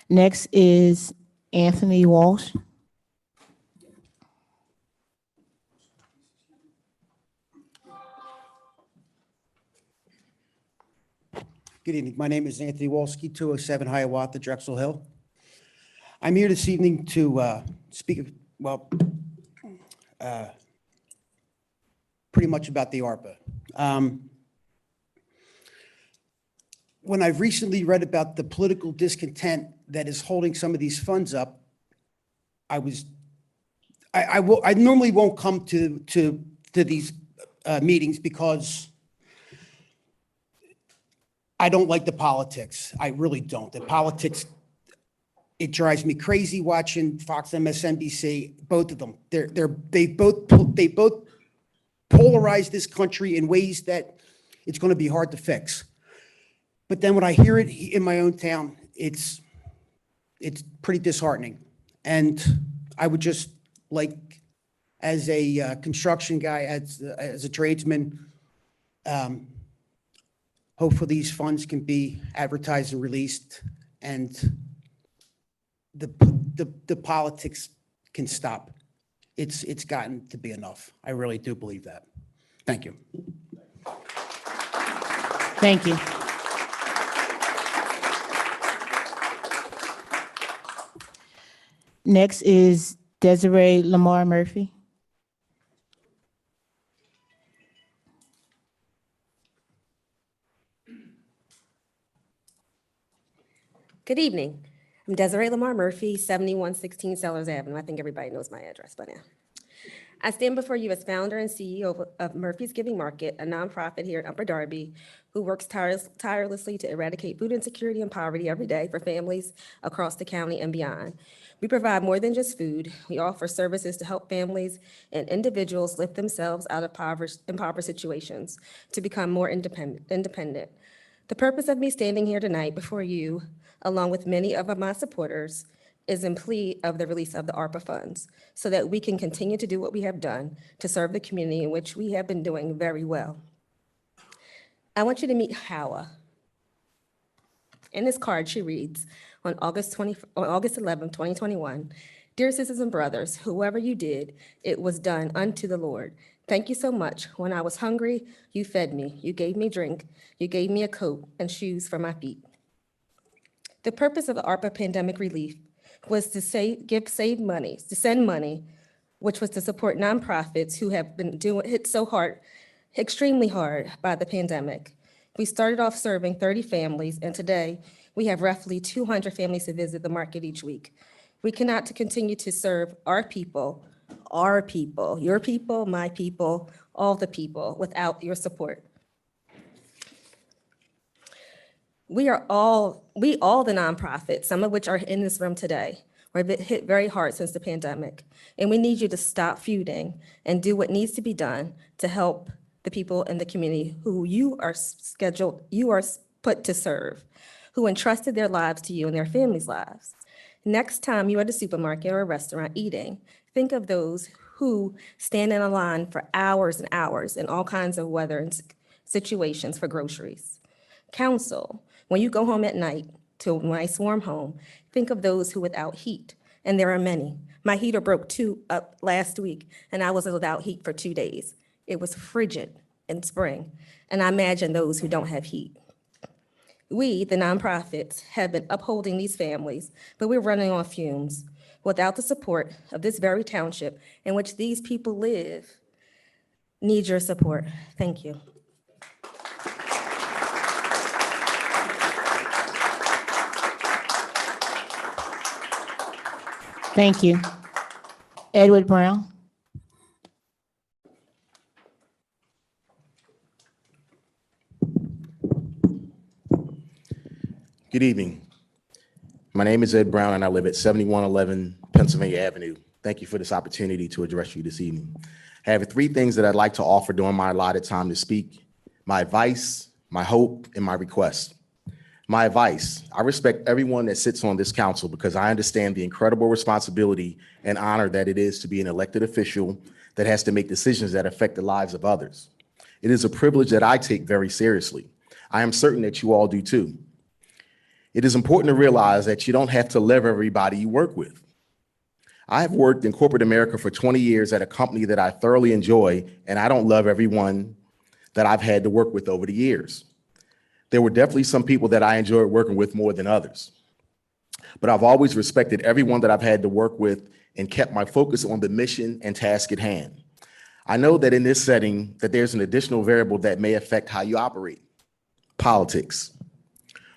Next is Anthony Walsh. Good evening. My name is Anthony Wolski, 207 Hiawatha, Drexel Hill. I'm here this evening to speak, pretty much about the ARPA. When I've recently read about the political discontent that is holding some of these funds up, I normally won't come to these meetings because I don't like the politics. I really don't. The politics, it drives me crazy watching Fox, MSNBC, both of them. They both polarize this country in ways that it's going to be hard to fix. But then when I hear it in my own town, it's pretty disheartening. And I would just like, as a construction guy, as a tradesman, hopefully these funds can be advertised and released, and the politics can stop. It's gotten to be enough. I really do believe that. Thank you. Thank you. Next is Desiree Lamar Murphy. Good evening. I'm Desiree Lamar Murphy, 7116 Sellers Avenue. I think everybody knows my address by now. I stand before you as founder and CEO of Murphy's Giving Market, a nonprofit here in Upper Darby who works tirelessly to eradicate food insecurity and poverty every day for families across the county and beyond. We provide more than just food. We offer services to help families and individuals lift themselves out of impoverished situations to become more independent. The purpose of me standing here tonight before you, along with many of my supporters, is in plea of the release of the ARPA funds so that we can continue to do what we have done to serve the community in which we have been doing very well. I want you to meet Hawa. In this card, she reads, on August 11, 2021, "Dear sisters and brothers, whoever you did, it was done unto the Lord. Thank you so much. When I was hungry, you fed me. You gave me drink. You gave me a coat and shoes for my feet." The purpose of the ARPA pandemic relief was to send money, which was to support nonprofits who have been hit so hard, extremely hard by the pandemic. We started off serving 30 families, and today we have roughly 200 families to visit the market each week. We cannot continue to serve our people, your people, my people, all the people, without your support. We all the nonprofits, some of which are in this room today, were hit very hard since the pandemic. And we need you to stop feuding and do what needs to be done to help the people in the community who you are put to serve, who entrusted their lives to you and their families' lives. Next time you're at a supermarket or a restaurant eating, think of those who stand in a line for hours and hours in all kinds of weather and situations for groceries. Counsel, when you go home at night to a nice warm home, think of those who without heat, and there are many. My heater broke last week, and I was without heat for 2 days. It was frigid in spring, and I imagine those who don't have heat. We, the nonprofits, have been upholding these families, but we're running on fumes. Without the support of this very township in which these people live, need your support. Thank you. Thank you. Edward Brown. Good evening. My name is Ed Brown, and I live at 7111 Pennsylvania Avenue. Thank you for this opportunity to address you this evening. I have 3 things that I'd like to offer during my allotted time to speak: my advice, my hope, and my request. My advice: I respect everyone that sits on this council because I understand the incredible responsibility and honor that it is to be an elected official that has to make decisions that affect the lives of others. It is a privilege that I take very seriously. I am certain that you all do too. It is important to realize that you don't have to love everybody you work with. I have worked in corporate America for 20 years at a company that I thoroughly enjoy, and I don't love everyone that I've had to work with over the years. There were definitely some people that I enjoyed working with more than others. But I've always respected everyone that I've had to work with and kept my focus on the mission and task at hand. I know that in this setting that there's an additional variable that may affect how you operate: politics.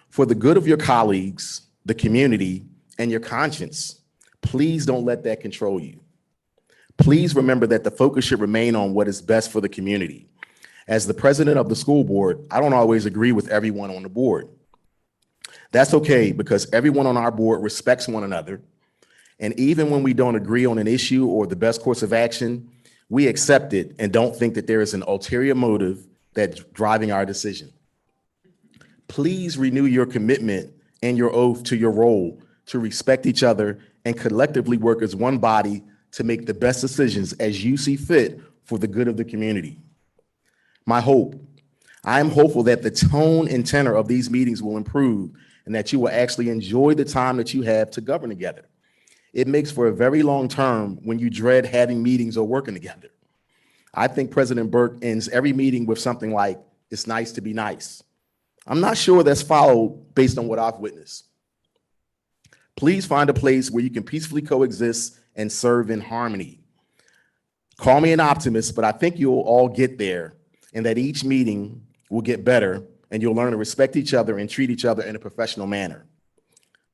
For the good of your colleagues, the community, and your conscience, please don't let that control you. Please remember that the focus should remain on what is best for the community. As the president of the school board, I don't always agree with everyone on the board. That's okay, because everyone on our board respects one another. And even when we don't agree on an issue or the best course of action, we accept it and don't think that there is an ulterior motive that's driving our decision. Please renew your commitment and your oath to your role to respect each other and collectively work as one body to make the best decisions as you see fit for the good of the community. I am hopeful that the tone and tenor of these meetings will improve and that you will actually enjoy the time that you have to govern together. It makes for a very long term when you dread having meetings or working together. I think President Burke ends every meeting with something like, "It's nice to be nice." I'm not sure that's followed based on what I've witnessed. Please find a place where you can peacefully coexist and serve in harmony. Call me an optimist, but I think you'll all get there, and that each meeting will get better, and you'll learn to respect each other and treat each other in a professional manner.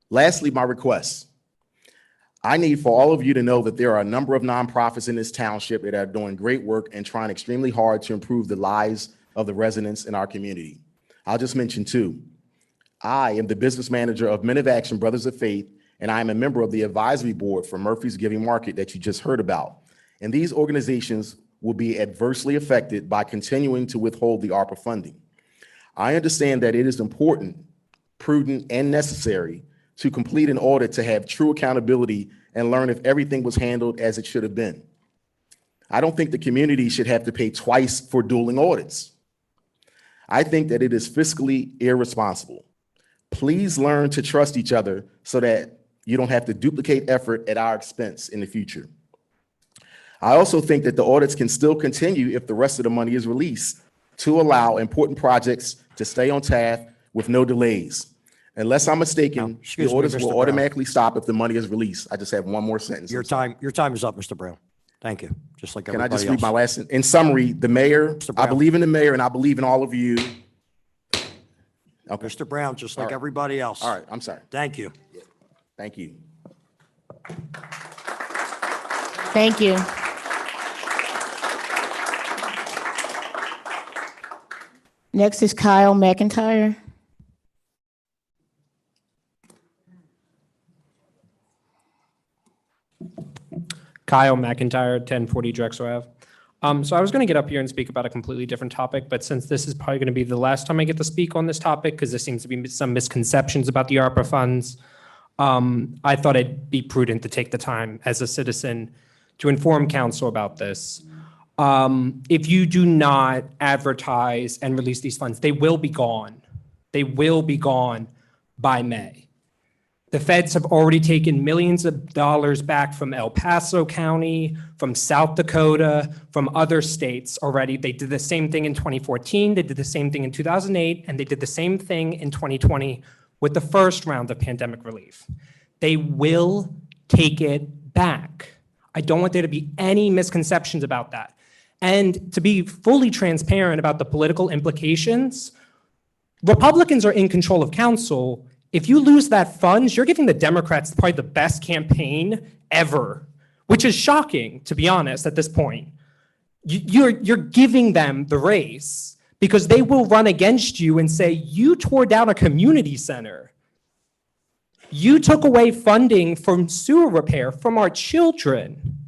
Lastly, my request. I need for all of you to know that there are a number of nonprofits in this township that are doing great work and trying extremely hard to improve the lives of the residents in our community. I'll just mention two. I am the business manager of Men of Action Brothers of Faith, and I am a member of the advisory board for Murphy's Giving Market that you just heard about. And these organizations will be adversely affected by continuing to withhold the Arpa funding. I understand that it is important, prudent, and necessary to complete an audit to have true accountability and learn if everything was handled as it should have been. I don't think the community should have to pay twice for dueling audits. I think that it is fiscally irresponsible. Please learn to trust each other so that you don't have to duplicate effort at our expense in the future. I also think that the audits can still continue if the rest of the money is released to allow important projects to stay on task with no delays. Unless I'm mistaken, the Excuse me, audits Mr. will Brown. automatically stop if the money is released. I just have one more sentence. Your time is up, Mr. Brown. Thank you. Just like Can I everybody just read else. my last? In summary, the mayor, I Brown. believe in the mayor and I believe in all of you. Okay. Mr. Brown, just like All right. everybody else. All right, I'm sorry. Thank you. Thank you. Thank you. Next is Kyle McIntyre. Kyle McIntyre, 1040 Drexel Ave. So I was going to get up here and speak about a completely different topic, but since this is probably going to be the last time I get to speak on this topic, because there seems to be some misconceptions about the ARPA funds, I thought it'd be prudent to take the time as a citizen to inform council about this. If you do not advertise and release these funds, they will be gone. They will be gone by May. The feds have already taken millions of dollars back from El Paso County, from South Dakota, from other states already. They did the same thing in 2014, they did the same thing in 2008, and they did the same thing in 2020 with the first round of pandemic relief. They will take it back. I don't want there to be any misconceptions about that. And to be fully transparent about the political implications, Republicans are in control of council. If you lose that funds, you're giving the Democrats probably the best campaign ever, which is shocking, to be honest, at this point. You're giving them the race because they will run against you and say, you tore down a community center. You took away funding from sewer repair from our children.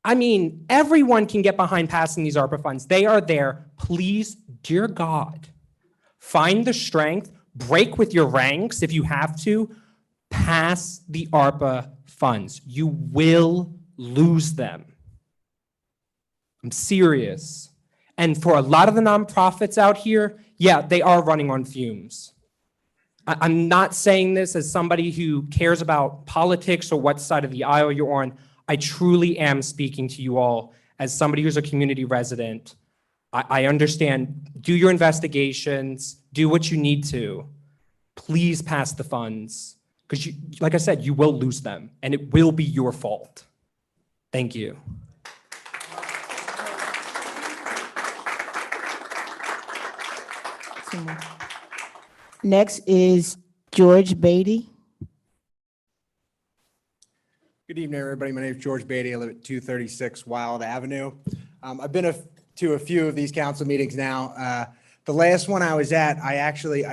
I mean, everyone can get behind passing these ARPA funds. They are there. Please, dear God, find the strength, break with your ranks if you have to, pass the ARPA funds. You will lose them. I'm serious. And for a lot of the nonprofits out here, yeah, they are running on fumes. I'm not saying this as somebody who cares about politics or what side of the aisle you're on. I truly am speaking to you all as somebody who's a community resident. I understand, do your investigations, do what you need to. Please pass the funds, because like I said, you will lose them, and it will be your fault. Thank you. Next is George Beatty. Good evening, everybody. My name is George Beatty. I live at 236 Wild Avenue. I've been to a few of these council meetings now. The last one I was at, I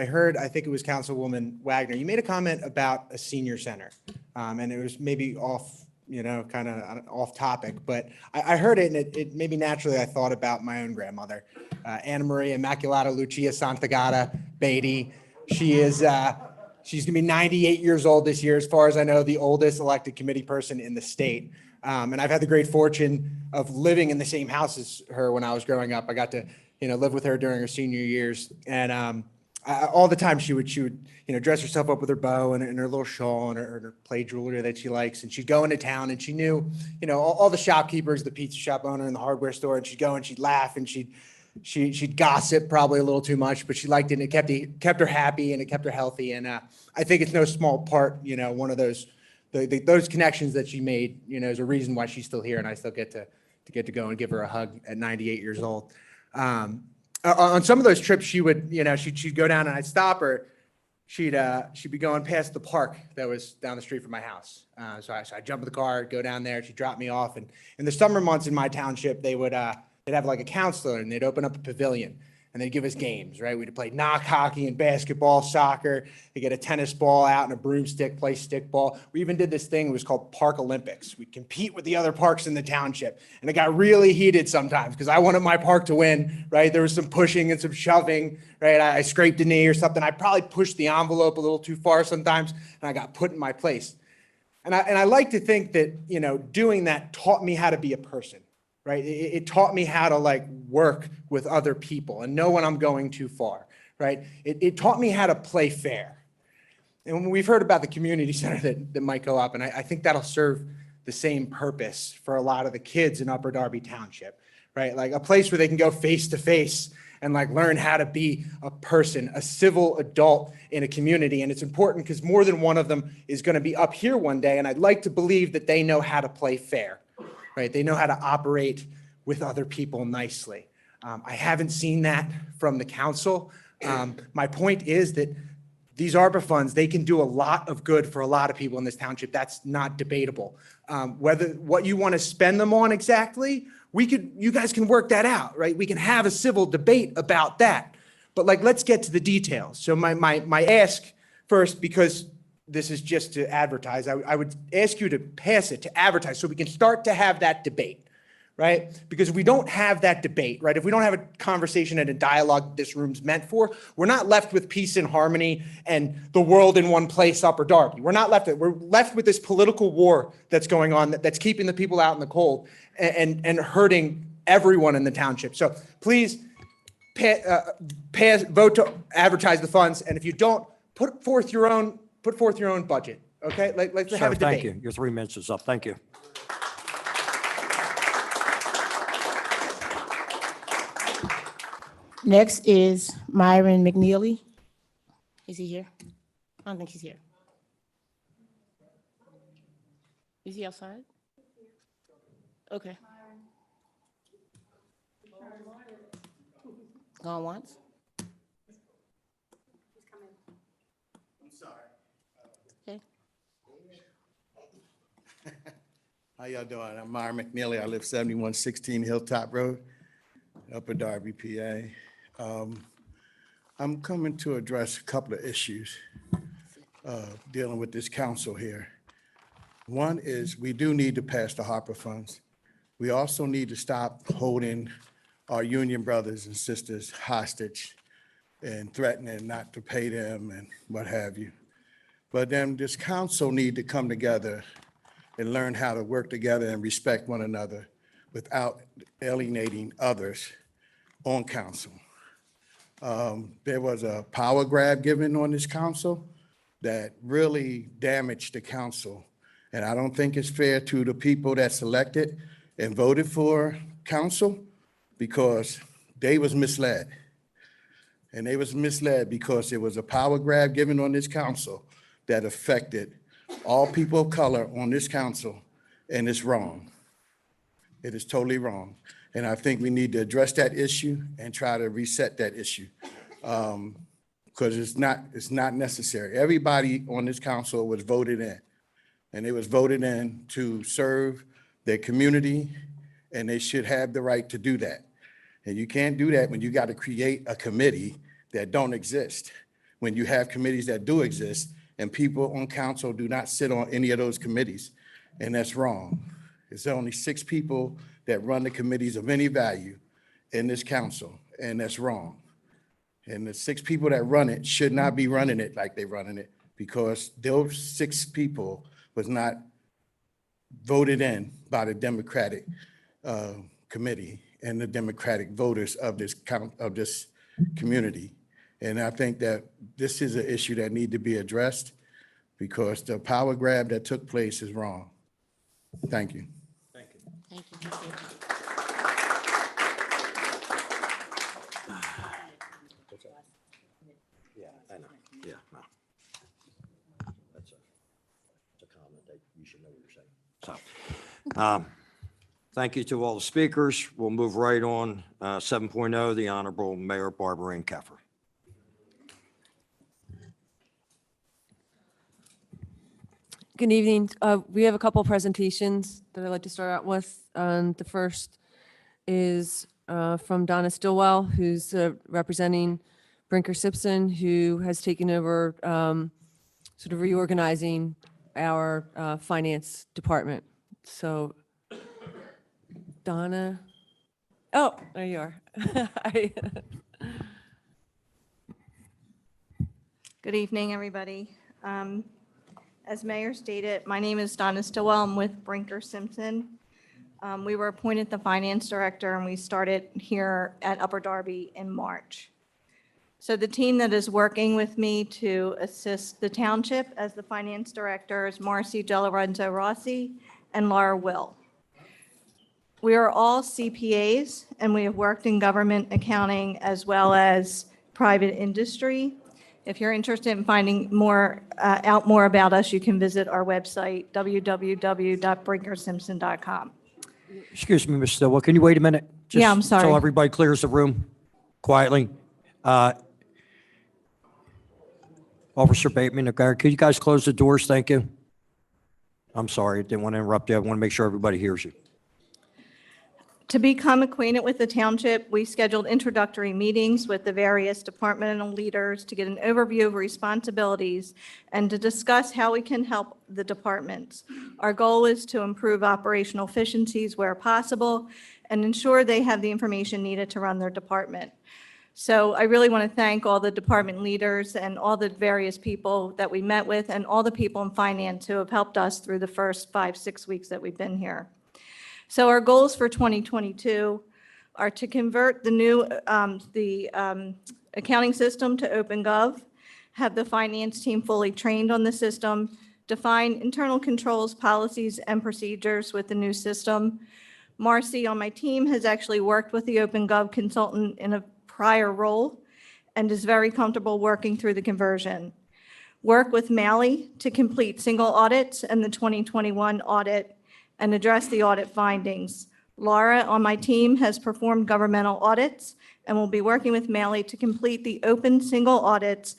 heard, I think it was Councilwoman Wagner, you made a comment about a senior center. And it was maybe off, kind of off topic, but I heard it, and it maybe naturally I thought about my own grandmother, Anna Maria Immaculata Lucia Santagata Beatty. She's gonna be 98 years old this year, as far as I know, the oldest elected committee person in the state. And I've had the great fortune of living in the same house as her when I was growing up. I got to, live with her during her senior years. And all the time she would, dress herself up with her bow and her little shawl and her play jewelry that she likes. And she'd go into town and she knew, all the shopkeepers, the pizza shop owner and the hardware store, and she'd go and she'd laugh and she'd gossip probably a little too much, but she liked it, and it kept her happy and it kept her healthy. And I think it's no small part, one of those connections that she made, is a reason why she's still here, and I still get to go and give her a hug at 98 years old. On some of those trips, she would, she'd go down and I'd stop her. She'd be going past the park that was down the street from my house. So I'd jump in the car, go down there. She'd drop me off, and in the summer months in my township, they'd have like a counselor, and they'd open up a pavilion and they'd give us games, right? We'd play knock hockey and basketball, soccer. They get a tennis ball out and a broomstick, play stickball. We even did this thing, it was called Park Olympics. We'd compete with the other parks in the township. And it got really heated sometimes because I wanted my park to win, right? There was some pushing and some shoving, right? I scraped a knee or something. I probably pushed the envelope a little too far sometimes, and I got put in my place. And I like to think that, doing that taught me how to be a person. Right? It taught me how to work with other people and know when I'm going too far, right? It taught me how to play fair. And we've heard about the community center that might go up, and I think that'll serve the same purpose for a lot of the kids in Upper Darby Township, right? Like a place where they can go face to face and learn how to be a person, a civil adult in a community. And it's important because more than one of them is going to be up here one day, and I'd like to believe that they know how to play fair. Right? They know how to operate with other people nicely. I haven't seen that from the council. My point is that these Arpa funds, they can do a lot of good for a lot of people in this township. That's not debatable. What you want to spend them on exactly, you guys can work that out, right? We can have a civil debate about that. But let's get to the details. So my ask first, because this is just to advertise, I would ask you to pass it to advertise so we can start to have that debate, right? Because if we don't have that debate, right, if we don't have a conversation and a dialogue this room's meant for, we're not left with peace and harmony and the world in one place, Upper Darby. We're left with this political war that's going on that's keeping the people out in the cold and hurting everyone in the township. So please vote to advertise the funds, and if you don't, put forth your own budget, okay? Let's have a debate. Thank you. Your 3 minutes is up. Thank you. Next is Myron McNeely. Is he here? I don't think he's here. Is he outside? Okay. Gone once? Okay. How y'all doing? I'm Myron McNeely. I live 7116 Hilltop Road, Upper Darby, PA. I'm coming to address a couple of issues dealing with this council here. One is we do need to pass the Arpa funds. We also need to stop holding our union brothers and sisters hostage and threatening not to pay them and what have you. But then this council need to come together and learn how to work together and respect one another without alienating others on council. There was a power grab given on this council that really damaged the council. And I don't think it's fair to the people that selected and voted for council, because they was misled. And they was misled because it was a power grab given on this council that affected all people of color on this council, and it's wrong. It is totally wrong. And I think we need to address that issue and try to reset that issue. Because it's not necessary. Everybody on this council was voted in. And they was voted in to serve their community, and they should have the right to do that. And you can't do that when you got to create a committee that don't exist. When you have committees that do exist, and people on council do not sit on any of those committees, and that's wrong. It's only 6 people that run the committees of any value in this council, and that's wrong. And the 6 people that run it should not be running it like they're running it, because those 6 people was not voted in by the Democratic committee and the Democratic voters of this community. And I think that this is an issue that need to be addressed, because the power grab that took place is wrong. Thank you. Thank you. Yeah, I know. Yeah, no. That's a comment that you should know what you're saying. So, thank you to all the speakers. We'll move right on. 7.0, the Honorable Mayor Barbara Ann Keffer. Good evening. We have a couple presentations that I'd like to start out with. The first is from Donna Stillwell, who's representing Brinker Simpson, who has taken over sort of reorganizing our finance department. So Donna, oh, there you are. Good evening, everybody. As Mayor stated, my name is Donna Stillwell. I'm with Brinker Simpson. We were appointed the finance director, and we started here at Upper Darby in March. So the team that is working with me to assist the township as the finance director is Marcy Delarenzo Rossi and Laura Will. We are all CPAs, and we have worked in government accounting as well as private industry. If you're interested in finding out more about us, you can visit our website, www.brinkersimpson.com. Excuse me, Ms. Stillwell, can you wait a minute? Yeah, I'm sorry. So everybody clears the room quietly. Officer Bateman, okay, could you guys close the doors? Thank you. I'm sorry, didn't want to interrupt you. I want to make sure everybody hears you. To become acquainted with the township, we scheduled introductory meetings with the various departmental leaders to get an overview of responsibilities and to discuss how we can help the departments. Our goal is to improve operational efficiencies where possible and ensure they have the information needed to run their department. So I really want to thank all the department leaders and all the various people that we met with and all the people in finance who have helped us through the first 5-6 weeks that we've been here. So our goals for 2022 are to convert the new accounting system to OpenGov, have the finance team fully trained on the system, define internal controls, policies, and procedures with the new system. Marcy on my team has actually worked with the OpenGov consultant in a prior role and is very comfortable working through the conversion. Work with Mally to complete single audits and the 2021 audit and address the audit findings. Laura on my team has performed governmental audits and will be working with Mally to complete the open single audits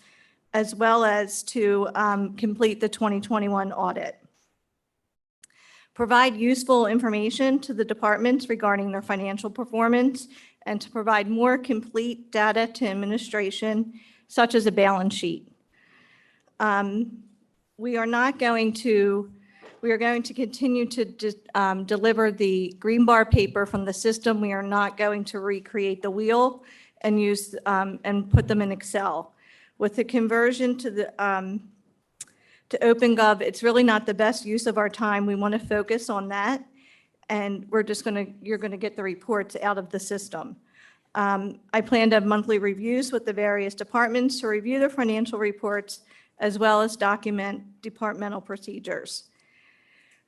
as well as to complete the 2021 audit. Provide useful information to the departments regarding their financial performance and to provide more complete data to administration, such as a balance sheet. We are going to continue to deliver the green bar paper from the system. We are not going to recreate the wheel and use and put them in Excel. With the conversion to OpenGov, it's really not the best use of our time. We want to focus on that, and you're going to get the reports out of the system. I plan to have monthly reviews with the various departments to review their financial reports as well as document departmental procedures.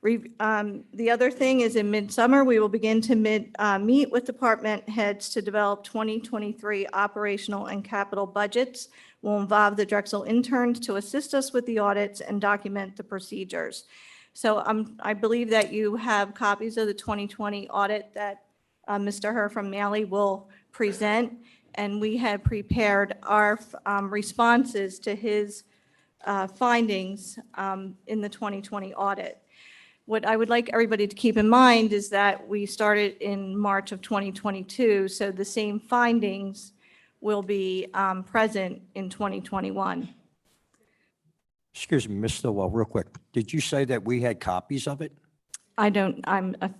The other thing is in midsummer, we will begin to meet with department heads to develop 2023 operational and capital budgets. Will involve the Drexel interns to assist us with the audits and document the procedures. So I believe that you have copies of the 2020 audit that Mr. Herr from Malley will present, and we had prepared our responses to his findings in the 2020 audit. What I would like everybody to keep in mind is that we started in March of 2022, so the same findings will be present in 2021. Excuse me, Ms. Stillwell, real quick. Did you say that we had copies of it? I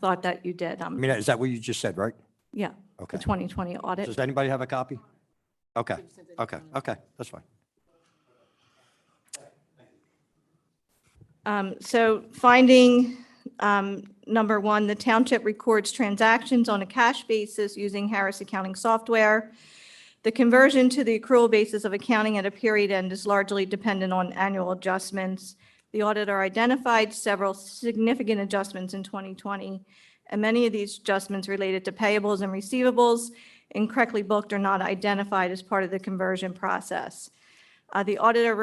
thought that you did. I mean, is that what you just said, right? Yeah, Okay. the 2020 audit. Does anybody have a copy? Okay, okay, that's fine. So finding number one, the township records transactions on a cash basis using Harris accounting software. The conversion to the accrual basis of accounting at a period end is largely dependent on annual adjustments. The auditor identified several significant adjustments in 2020, and many of these adjustments related to payables and receivables incorrectly booked or not identified as part of the conversion process. The auditor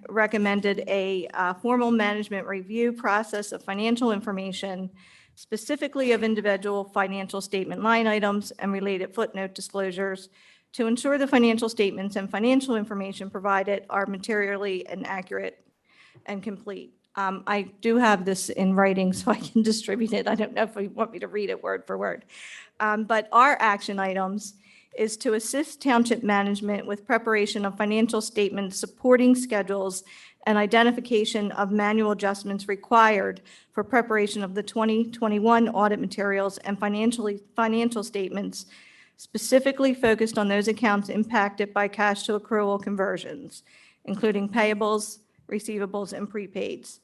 recommended a formal management review process of financial information, specifically of individual financial statement line items and related footnote disclosures, to ensure the financial statements and financial information provided are materially and accurate and complete. I do have this in writing, so I can distribute it. I don't know if you want me to read it word for word. But our action items is to assist township management with preparation of financial statements, supporting schedules, and identification of manual adjustments required for preparation of the 2021 audit materials and financial statements, specifically focused on those accounts impacted by cash to accrual conversions, including payables, receivables, and prepaids.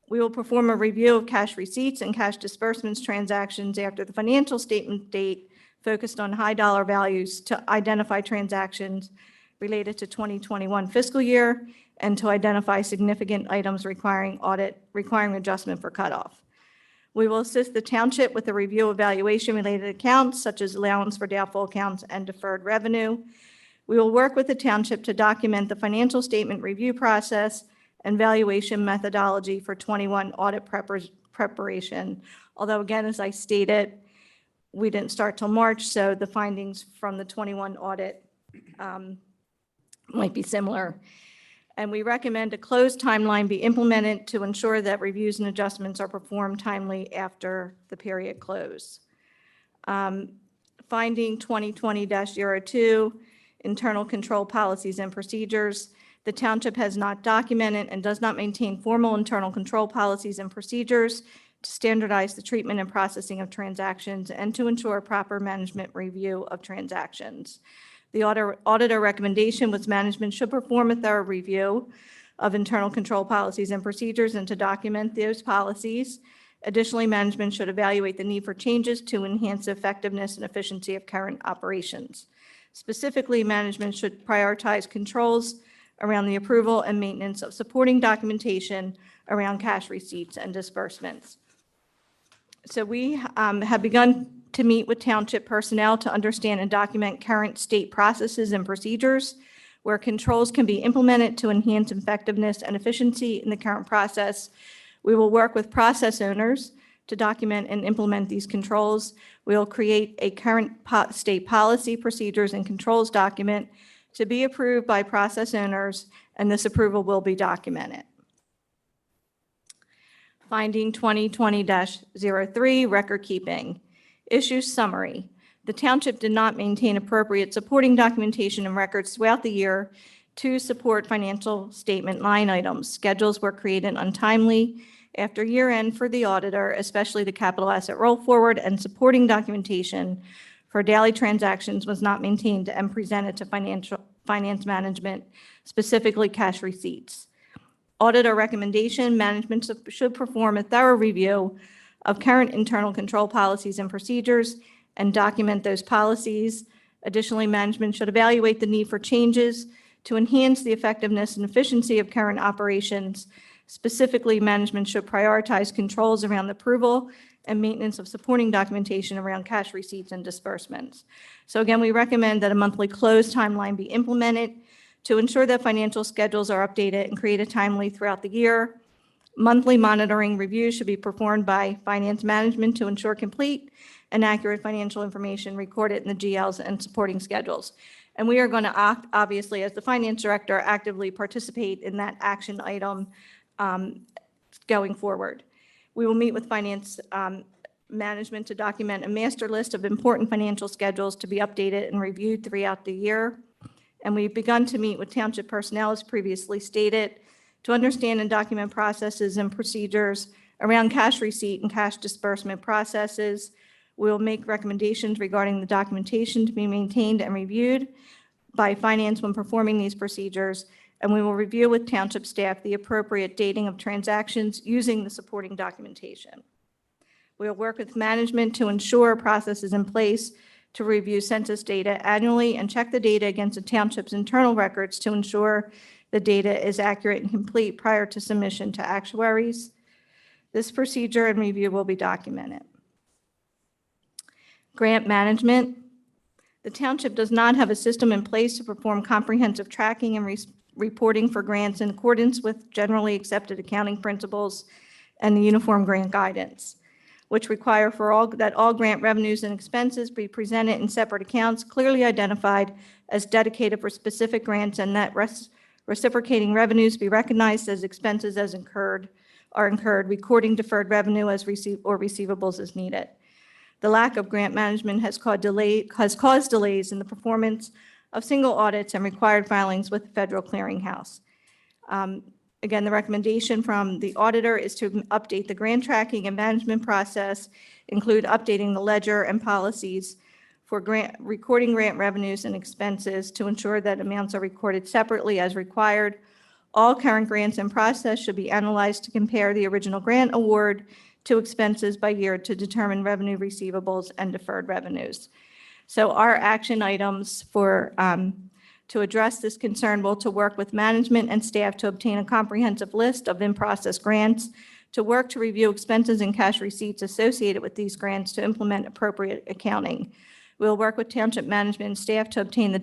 We will perform a review of cash receipts and cash disbursements transactions after the financial statement date, focused on high dollar values to identify transactions related to 2021 fiscal year and to identify significant items requiring adjustment for cutoff. We will assist the township with a review of valuation related accounts such as allowance for doubtful accounts and deferred revenue. We will work with the township to document the financial statement review process and valuation methodology for 21 audit preparation. Although again, as I stated, we didn't start till March, so the findings from the 21 audit might be similar. And we recommend a closed timeline be implemented to ensure that reviews and adjustments are performed timely after the period close. Finding 2020-02, internal control policies and procedures. The township has not documented and does not maintain formal internal control policies and procedures to standardize the treatment and processing of transactions and to ensure proper management review of transactions. The auditor recommendation was management should perform a thorough review of internal control policies and procedures and to document those policies. Additionally, management should evaluate the need for changes to enhance the effectiveness and efficiency of current operations. Specifically, management should prioritize controls around the approval and maintenance of supporting documentation around cash receipts and disbursements. So we have begun to meet with township personnel to understand and document current state processes and procedures where controls can be implemented to enhance effectiveness and efficiency in the current process. We will work with process owners to document and implement these controls. We will create a current state policy, procedures, and controls document to be approved by process owners, and this approval will be documented. Finding 2020-03, record keeping. Issue summary. The township did not maintain appropriate supporting documentation and records throughout the year to support financial statement line items. Schedules were created untimely after year end for the auditor, especially the capital asset roll forward, and supporting documentation for daily transactions was not maintained and presented to finance management, specifically cash receipts. Auditor recommendation, management should perform a thorough review of current internal control policies and procedures and document those policies. Additionally, management should evaluate the need for changes to enhance the effectiveness and efficiency of current operations, Specifically, management should prioritize controls around the approval and maintenance of supporting documentation around cash receipts and disbursements. So again, we recommend that a monthly close timeline be implemented to ensure that financial schedules are updated and created timely throughout the year. Monthly monitoring reviews should be performed by finance management to ensure complete and accurate financial information recorded in the GLs and supporting schedules. And we are going to obviously, as the finance director, actively participate in that action item going forward. We will meet with finance management to document a master list of important financial schedules to be updated and reviewed throughout the year. And we've begun to meet with township personnel, as previously stated, to understand and document processes and procedures around cash receipt and cash disbursement processes. We will make recommendations regarding the documentation to be maintained and reviewed by finance when performing these procedures, and we will review with township staff the appropriate dating of transactions using the supporting documentation. We will work with management to ensure a process is in place to review census data annually and check the data against the township's internal records to ensure the data is accurate and complete prior to submission to actuaries. This procedure and review will be documented. Grant management. The township does not have a system in place to perform comprehensive tracking and reporting for grants in accordance with generally accepted accounting principles and the Uniform Grant Guidance, which require that all grant revenues and expenses be presented in separate accounts clearly identified as dedicated for specific grants, and that reciprocating revenues be recognized as expenses as incurred, recording deferred revenue as receivables as needed. The lack of grant management has caused delays in the performance of single audits and required filings with the Federal Clearinghouse. Again, the recommendation from the auditor is to update the grant tracking and management process, include updating the ledger and policies for recording grant revenues and expenses to ensure that amounts are recorded separately as required. All current grants in process should be analyzed to compare the original grant award to expenses by year to determine revenue receivables and deferred revenues. So our action items to address this concern will to work with management and staff to obtain a comprehensive list of in-process grants, to work to review expenses and cash receipts associated with these grants to implement appropriate accounting. We'll work with township management and staff to obtain the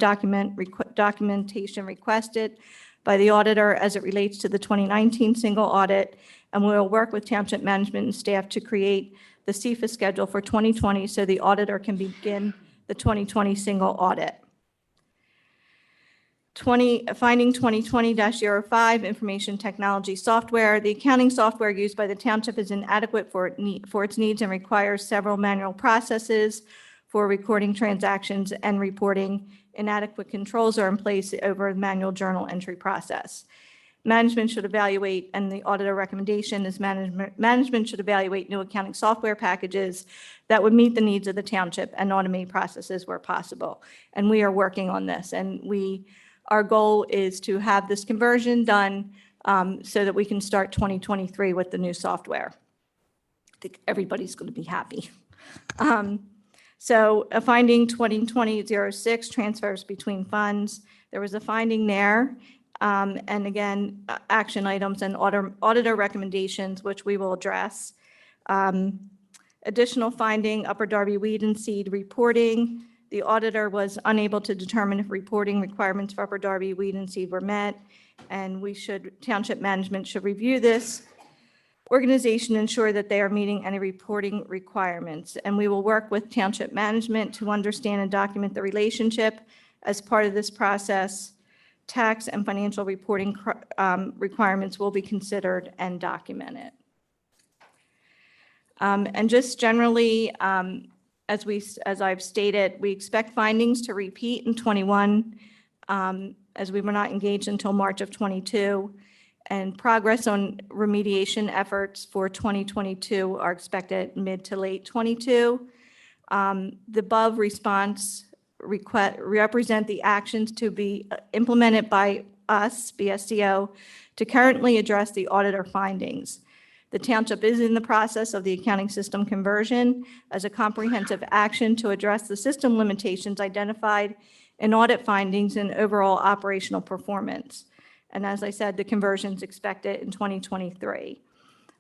documentation requested by the auditor as it relates to the 2019 single audit, and we'll work with township management and staff to create the CFA schedule for 2020 so the auditor can begin the 2020 single audit. Finding 2020-05, information technology software. The accounting software used by the township is inadequate for its needs and requires several manual processes for recording transactions and reporting. Inadequate controls are in place over the manual journal entry process. Management should evaluate, and the auditor recommendation is management should evaluate new accounting software packages that would meet the needs of the township and automate processes where possible. And we are working on this, and our goal is to have this conversion done so that we can start 2023 with the new software. I think everybody's going to be happy. So a finding 2020-06, transfers between funds. There was a finding there. And again, action items and auditor recommendations, which we will address. Additional finding, Upper Darby weed and seed reporting. The auditor was unable to determine if reporting requirements for Upper Darby weed and seed were met, and township management should review this organization, ensure that they are meeting any reporting requirements. And we will work with township management to understand and document the relationship as part of this process. Tax and financial reporting requirements will be considered and documented. And just generally, as I've stated, we expect findings to repeat in 21, as we were not engaged until March of 22, and progress on remediation efforts for 2022 are expected mid to late 22. The above response represent the actions to be implemented by us, BSCO, to currently address the auditor findings. The township is in the process of the accounting system conversion as a comprehensive action to address the system limitations identified in audit findings and overall operational performance. And as I said, the conversion's expected in 2023.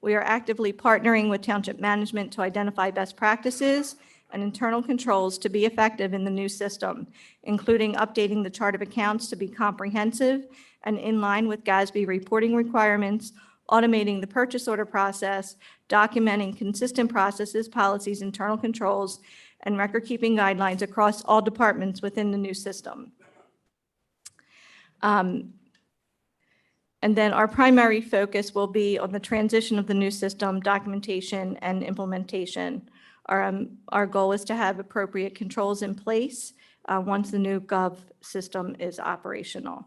We are actively partnering with township management to identify best practices and internal controls to be effective in the new system, including updating the chart of accounts to be comprehensive and in line with GASB reporting requirements, automating the purchase order process, documenting consistent processes, policies, internal controls, and record-keeping guidelines across all departments within the new system. And then our primary focus will be on the transition of the new system, documentation, and implementation. Our goal is to have appropriate controls in place once the new Gov system is operational.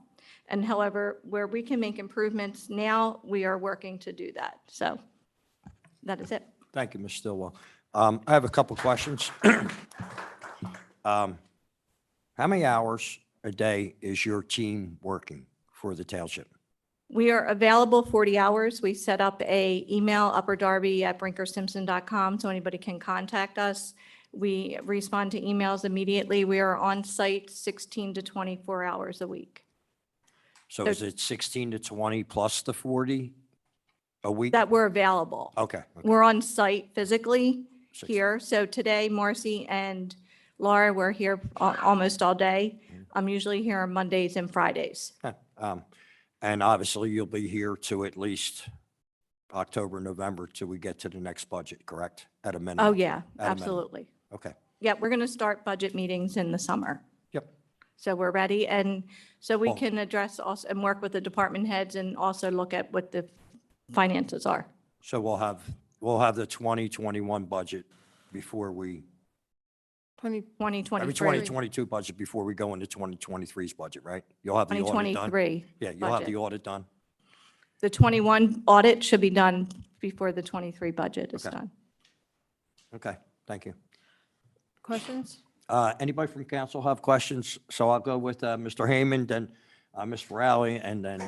And however, where we can make improvements now, we are working to do that. So that is it. Thank you, Ms. Stillwell. I have a couple questions. How many hours a day is your team working for the township? We are available 40 hours. We set up a email, upperdarby@brinkersimpson.com, so anybody can contact us. We respond to emails immediately. We are on site 16 to 24 hours a week. So is it 16 to 20 plus the 40 a week? That we're available. Okay. We're on site physically here. So today, Marcy and Laura, we're here almost all day. I'm usually here on Mondays and Fridays. And obviously, you'll be here to at least October, November, till we get to the next budget, correct? At a minimum? Oh, yeah, At a minimum. absolutely. Okay. Yeah, we're going to start budget meetings in the summer. Yep. So we're ready. And so we Well- can address also and work with the department heads and also look at what the finances are. So we'll have the 2021 budget before we, 2023. 2022 budget before we go into 2023's budget, right? You'll have the audit done? 2023 Yeah, you'll have the budget. audit done? The 21 audit should be done before the 23 budget is Okay. done. Okay, thank you. Questions? Anybody from council have questions? So I'll go with Mr. Heyman, then Ms. Farrelly, and then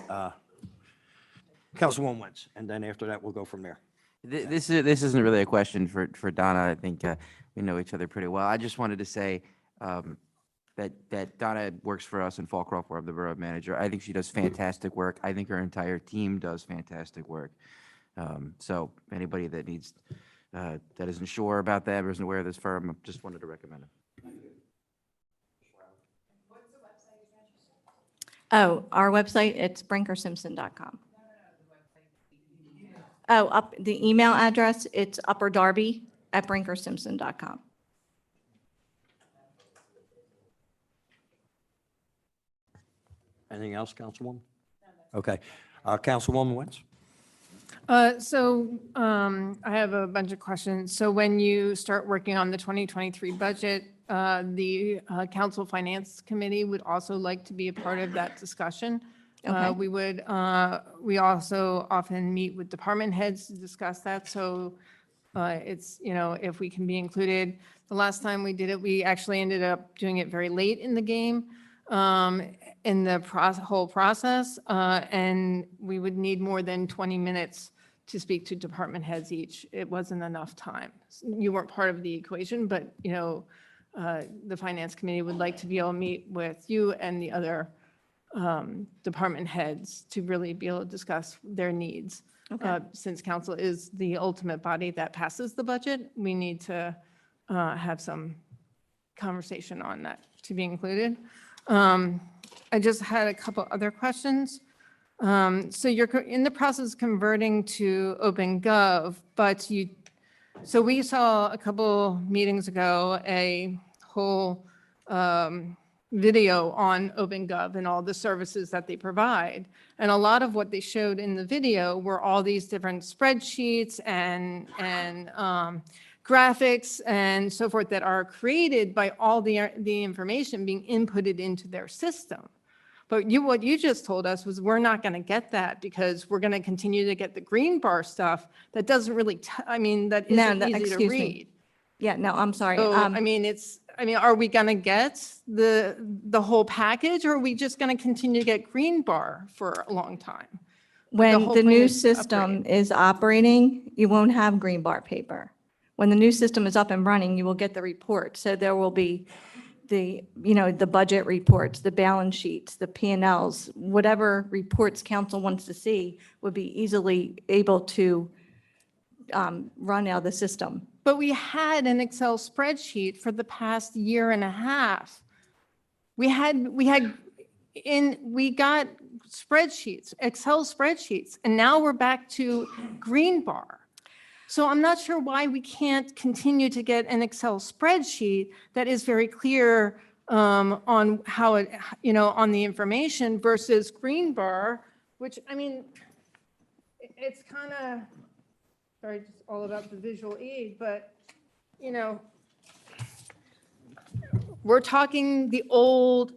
Councilwoman Wentz. And then after that, we'll go from there. This isn't really a question for Donna. I think we know each other pretty well. I just wanted to say that Donna works for us in Fallcroft, where I'm the borough manager. I think she does fantastic work. I think her entire team does fantastic work. So anybody that needs, that isn't sure about that or isn't aware of this firm, I just wanted to recommend it. Oh, our website, it's brinkersimpson.com. Oh, the email address, it's upperdarby@brinkersimpson.com. Anything else, Councilwoman? Okay. Councilwoman Wentz? I have a bunch of questions. So when you start working on the 2023 budget, the Council Finance Committee would also like to be a part of that discussion. Okay. We also often meet with department heads to discuss that. So it's, if we can be included. The last time we did it, we actually ended up doing it very late in the game, in the whole process. And we would need more than 20 minutes to speak to department heads each. It wasn't enough time. You weren't part of the equation, but, the Finance Committee would like to be able to meet with you and the other department heads to really be able to discuss their needs. Okay. Since council is the ultimate body that passes the budget, we need to have some conversation on that to be included. I just had a couple other questions. So you're in the process of converting to OpenGov, but so we saw a couple meetings ago a whole video on OpenGov and all the services that they provide. And a lot of what they showed in the video were all these different spreadsheets and graphics and so forth that are created by all the information being inputted into their system. But what you just told us was we're not going to get that because we're going to continue to get the green bar stuff that doesn't really, that isn't easy to excuse me. read. Yeah, no, I'm sorry. So, are we going to get the whole package, or are we just going to continue to get green bar for a long time? When whole the point new is system is operating, you won't have green bar paper. When the new system is up and running, you will get the report. So there will be the, the budget reports, the balance sheets, the P&Ls, whatever reports council wants to see would be easily able to run out of the system. But we had an Excel spreadsheet for the past year and a half. We got spreadsheets, Excel spreadsheets, and now we're back to green bar. So I'm not sure why we can't continue to get an Excel spreadsheet that is very clear on how it, on the information versus green bar, which, I mean, it's kind of, sorry, just all about the visual aid, but, we're talking the old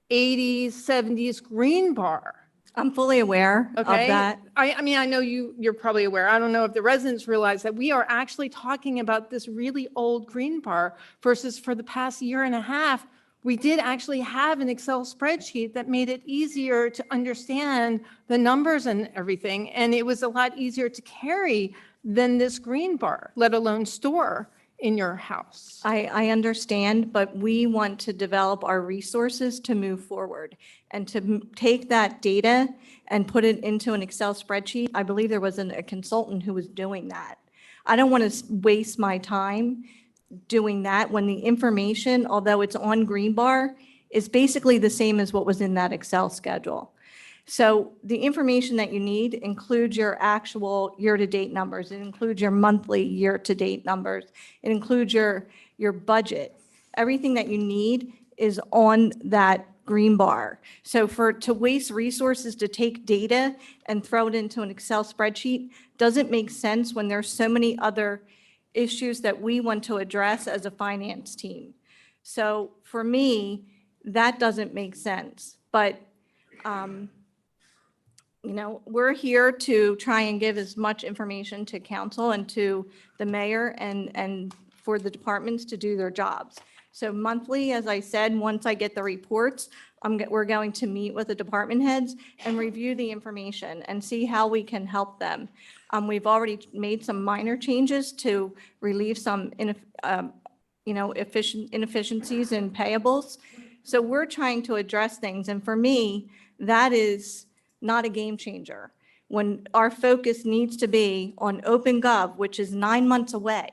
80s, 70s green bar. I'm fully aware of Okay. that. I mean, I know you're probably aware. I don't know if the residents realize that we are actually talking about this really old green bar versus for the past year and a half, we did actually have an Excel spreadsheet that made it easier to understand the numbers and everything. And it was a lot easier to carry than this green bar, let alone store in your house. I understand, but we want to develop our resources to move forward and to take that data and put it into an Excel spreadsheet. I believe there was a consultant who was doing that. I don't want to waste my time doing that when the information, although it's on Greenbar, is basically the same as what was in that Excel schedule. So the information that you need includes your actual year-to-date numbers. It includes your monthly year-to-date numbers. It includes your budget. Everything that you need is on that green bar. So to waste resources to take data and throw it into an Excel spreadsheet doesn't make sense when there's so many other issues that we want to address as a finance team. So for me, that doesn't make sense. But we're here to try and give as much information to council and to the mayor and for the departments to do their jobs. So monthly, as I said, once I get the reports, we're going to meet with the department heads and review the information and see how we can help them. We've already made some minor changes to relieve some inefficiencies in payables. So we're trying to address things. And for me, that is not a game changer. When our focus needs to be on OpenGov, which is 9 months away.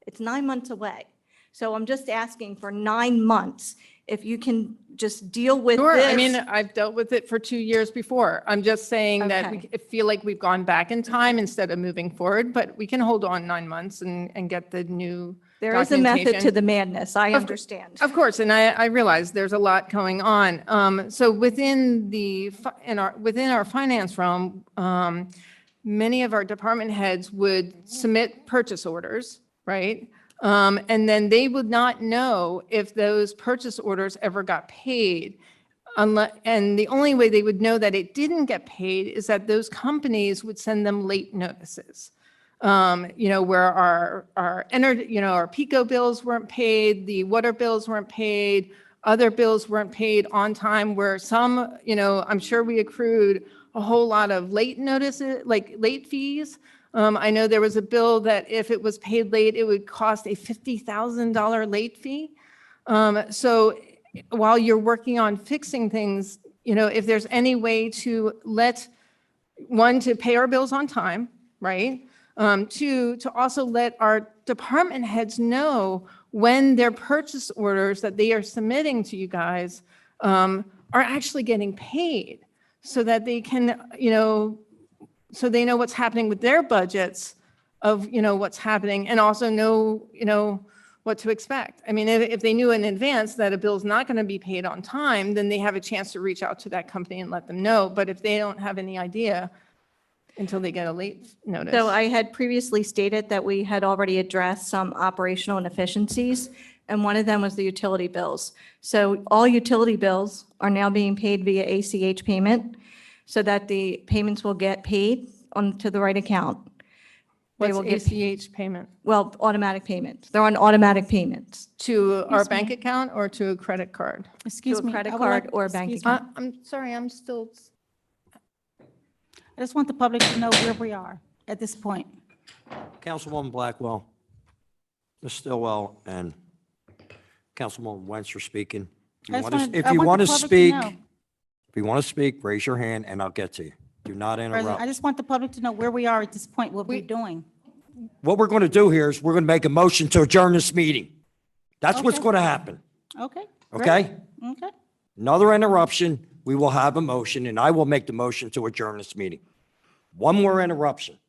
It's 9 months away. So I'm just asking for 9 months, if you can just deal with Sure, this. I mean, I've dealt with it for 2 years before. I'm just saying that Okay. I feel like we've gone back in time instead of moving forward, but we can hold on 9 months and get the new There is a method to documentation. the madness, I understand. Of course, and I realize there's a lot going on. So within within our finance realm, many of our department heads would submit purchase orders, right? And then they would not know if those purchase orders ever got paid. And the only way they would know that it didn't get paid is that those companies would send them late notices. Where our PICO bills weren't paid, the water bills weren't paid, other bills weren't paid on time, where some, I'm sure we accrued a whole lot of late notices, like late fees. I know there was a bill that if it was paid late, it would cost a $50,000 late fee. So while you're working on fixing things, if there's any way to to pay our bills on time, right? To also let our department heads know when their purchase orders that they are submitting to you guys are actually getting paid, so that they can, so they know what's happening with their budgets of, what's happening, and also know, what to expect. I mean, if they knew in advance that a bill's not going to be paid on time, then they have a chance to reach out to that company and let them know. But if they don't have any idea until they get a late notice. So I had previously stated that we had already addressed some operational inefficiencies, and one of them was the utility bills. So all utility bills are now being paid via ACH payment, so that the payments will get paid onto the right account. They What's will get ACH payment? Well, automatic payments. They're on automatic payments. To our Excuse bank me. account or to a credit card? Excuse To a me. credit I would card like- or a bank excuse account. I'm sorry, I'm still. I just want the public to know where we are at this point. Councilwoman Blackwell, Ms. Stillwell, and Councilwoman Wentz, you're speaking. I just wanted- If I you want want the to public to speak, know. if you want to speak, raise your hand and I'll get to you. Do not President, I interrupt. just want the public to know where we are at this point, what we're doing. What we're going to do here is we're going to make a motion to adjourn this meeting. That's what's Okay. going to happen, Okay. okay? great. Okay. Another interruption, we will have a motion, and I will make the motion to adjourn this meeting. One more interruption.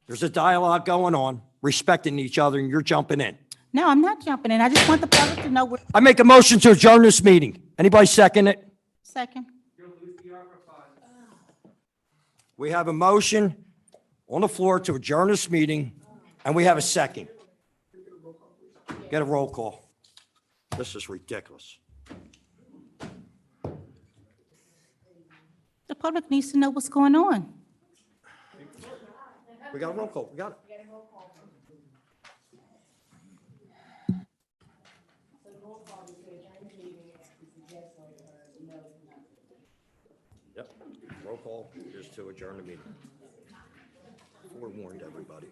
There's a dialogue going on, respecting each other, and you're jumping in. No, I'm not jumping in. I just want the public to know where. I make a motion to adjourn this meeting. Anybody second it? Second. We have a motion on the floor to adjourn this meeting, and we have a second. Get a roll call. This is ridiculous. The public needs to know what's going on. We got a roll call. We got it. Yep. Roll call is to adjourn the meeting. Forewarned everybody.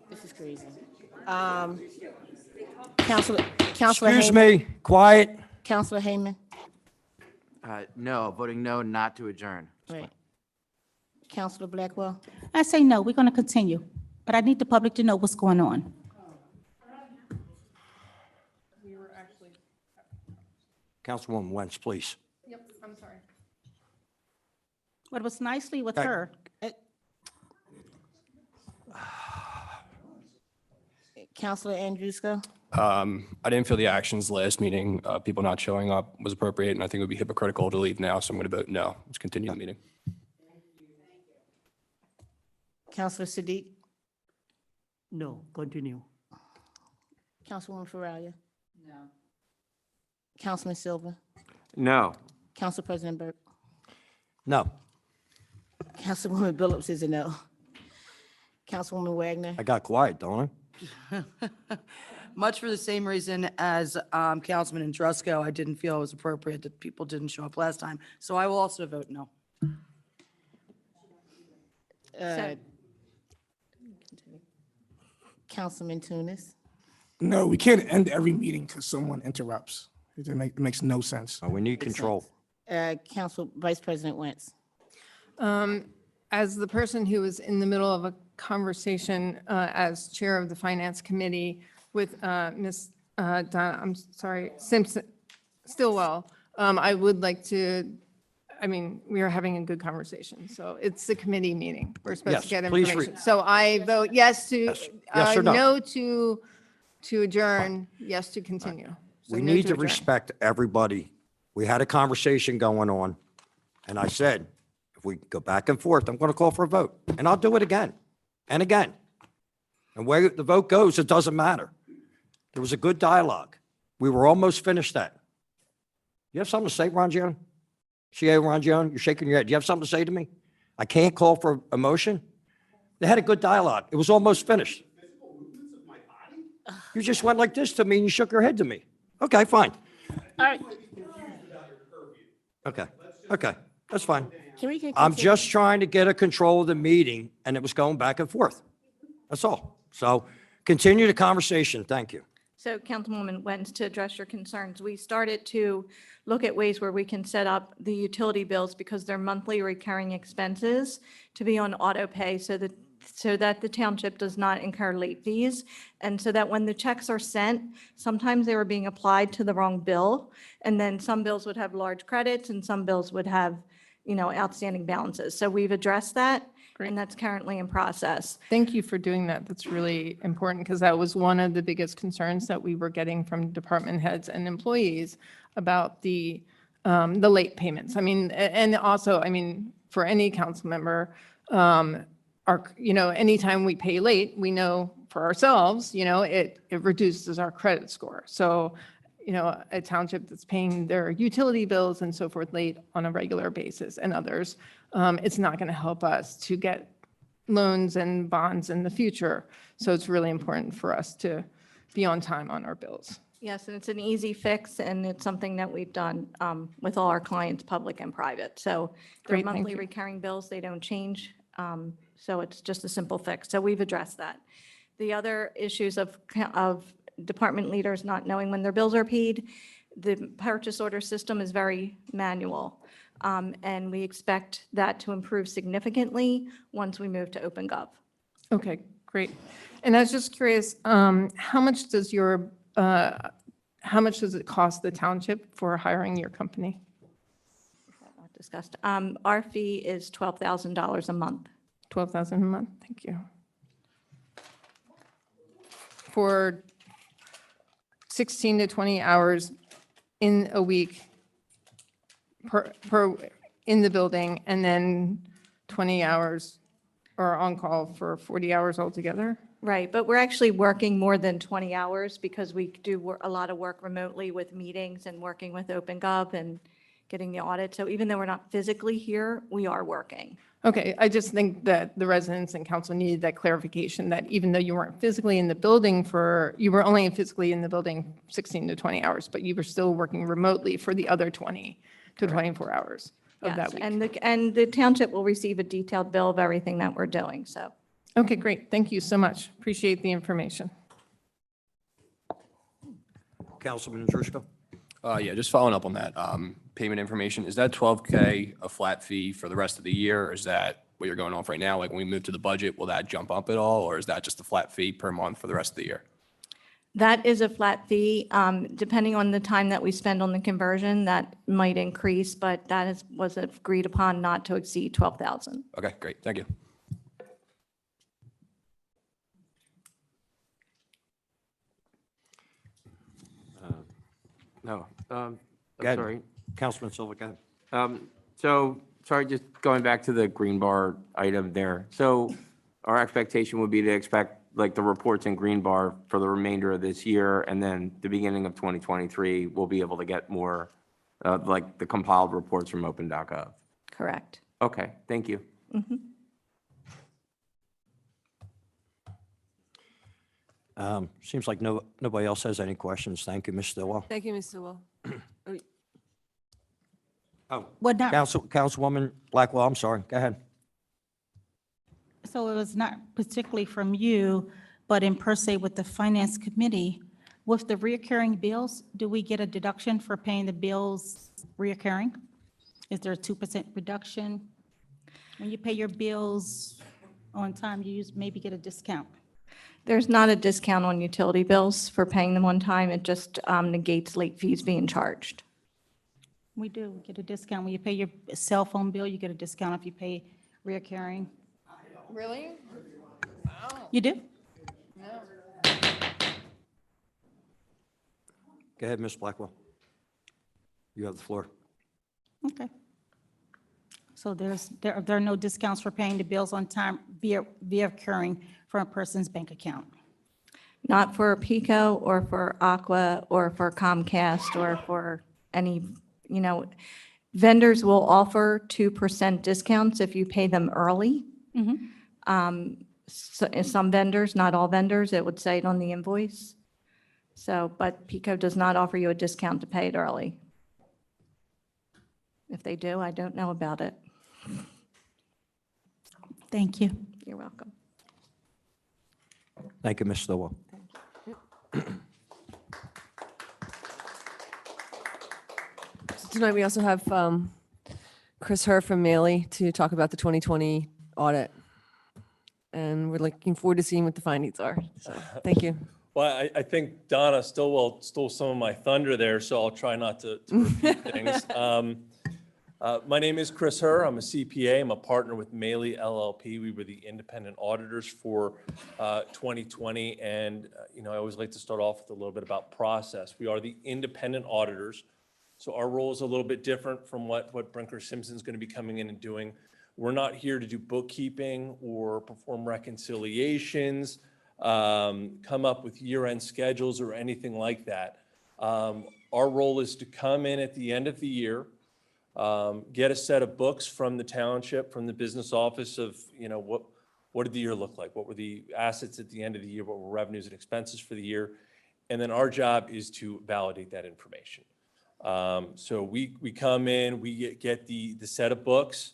This is crazy. Counselor Excuse Heyman. me, quiet. Counselor Heyman. No, voting no, not to adjourn. Right. Counselor Blackwell. I say no, we're going to continue, but I need the public to know what's going on. Councilwoman Wentz, please. Yep, I'm sorry. What was nicely with Okay. her. Counselor Andrewsko. I didn't feel the actions last meeting, people not showing up was appropriate, and I think it would be hypocritical to leave now, so I'm going to vote no. Let's continue the meeting. Counselor Siddiq. No, continue. Councilwoman Faralia. No. Councilman Silver. No. Council President Burke. No, Councilwoman Billups is a no. Councilwoman Wagner. I got quiet, don't I? Much for the same reason as Councilman Andrusco, I didn't feel it was appropriate that people didn't show up last time. So I will also vote no. Councilman Tunis. No, we can't end every meeting because someone interrupts. It makes no sense. We need control. Council Vice President Wentz. As the person who was in the middle of a conversation as Chair of the Finance Committee with Ms. Simpson, Stillwell, I would like to, we are having a good conversation. So it's a committee meeting. We're supposed to Yes, get please information. So I vote yes to, Yes or no? no to adjourn, yes to continue. So We no need to adjourn. respect everybody. We had a conversation going on, and I said, if we go back and forth, I'm going to call for a vote, and I'll do it again and again. And where the vote goes, it doesn't matter. There was a good dialogue. We were almost finished that. You have something to say, Ronjion? CA Ronjion, you're shaking your head. Do you have something to say to me? I can't call for a motion? They had a good dialogue. It was almost finished. You just went like this to me and you shook your head to me. Okay, fine. All right. Okay, that's fine. Can we get? I'm just trying to get a control of the meeting, and it was going back and forth. That's all. So continue the conversation. Thank you. So Councilwoman Wentz, to address your concerns, we started to look at ways where we can set up the utility bills because they're monthly recurring expenses to be on auto pay so that the township does not incur late fees. And so that when the checks are sent, sometimes they were being applied to the wrong bill. And then some bills would have large credits and some bills would have, outstanding balances. So we've addressed that and that's currently in process. Thank you for doing that. That's really important because that was one of the biggest concerns that we were getting from department heads and employees about the late payments. And also, for any council member, anytime we pay late, we know for ourselves, it reduces our credit score. So, a township that's paying their utility bills and so forth late on a regular basis and others, it's not going to help us to get loans and bonds in the future. So it's really important for us to be on time on our bills. Yes, and it's an easy fix and it's something that we've done with all our clients, public and private. So they're Great, thank monthly you. recurring bills, they don't change. So it's just a simple fix. So we've addressed that. The other issues of department leaders not knowing when their bills are paid, the purchase order system is very manual. And we expect that to improve significantly once we move to OpenGov. Okay, great. And I was just curious, how much does it cost the township for hiring your company? Not discussed. Our fee is $12,000 a month. $12,000 a month, thank you. For 16 to 20 hours in a week in the building, and then 20 hours or on call for 40 hours altogether? Right, but we're actually working more than 20 hours because we do a lot of work remotely with meetings and working with OpenGov and getting the audit. So even though we're not physically here, we are working. Okay, I just think that the residents and council needed that clarification that even though you weren't physically in the building you were only physically in the building 16 to 20 hours, but you were still working remotely for the other 20 to 24 hours of that Yes, week. and the township will receive a detailed bill of everything that we're doing, so. Okay, great. Thank you so much. Appreciate the information. Councilman Andrushko? Yeah, just following up on that, payment information, is that 12K a flat fee for the rest of the year? Or is that what you're going off right now? Like when we move to the budget, will that jump up at all? Or is that just a flat fee per month for the rest of the year? That is a flat fee. Depending on the time that we spend on the conversion, that might increase, but that was agreed upon not to exceed 12,000. Okay, great. Thank you. No, I'm Go ahead. sorry. Councilman Silva, go ahead. So, sorry, just going back to the green bar item there. So our expectation would be to expect like the reports in green bar for the remainder of this year, and then the beginning of 2023, we'll be able to get more like the compiled reports from open.gov. Correct. Okay, thank you. Mhm. Seems like nobody else has any questions. Thank you, Ms. Stillwell. Thank you, Ms. Sewell. Oh, Well, not- Councilwoman Blackwell, I'm sorry. Go ahead. So it was not particularly from you, but in per se with the finance committee. With the reoccurring bills, do we get a deduction for paying the bills reoccurring? Is there a 2% reduction? When you pay your bills on time, you maybe get a discount. There's not a discount on utility bills for paying them on time. It just negates late fees being charged. We do, we get a discount. When you pay your cell phone bill, you get a discount if you pay reoccurring. Really? You do? Go ahead, Ms. Blackwell. You have the floor. Okay. So there are no discounts for paying the bills on time via occurring from a person's bank account. Not for Pico or for Aqua or for Comcast or for any, vendors will offer 2% discounts if you pay them early. So some vendors, not all vendors, it would say it on the invoice. So, but Pico does not offer you a discount to pay it early. If they do, I don't know about it. Thank you. You're welcome. Thank you, Ms. Stillwell. Tonight, we also have Chris Herr from Maley to talk about the 2020 audit. And we're looking forward to seeing what the findings are. So, thank you. Well, I think Donna Stillwell stole some of my thunder there, so I'll try not to repeat things. My name is Chris Herr. I'm a CPA. I'm a partner with Maley LLP. We were the independent auditors for 2020. And, I always like to start off with a little bit about process. We are the independent auditors. So our role is a little bit different from what Brinker Simpson's going to be coming in and doing. We're not here to do bookkeeping or perform reconciliations, come up with year-end schedules or anything like that. Our role is to come in at the end of the year, get a set of books from the township, from the business office of, what did the year look like? What were the assets at the end of the year? What were revenues and expenses for the year? And then our job is to validate that information. So we come in, we get the set of books.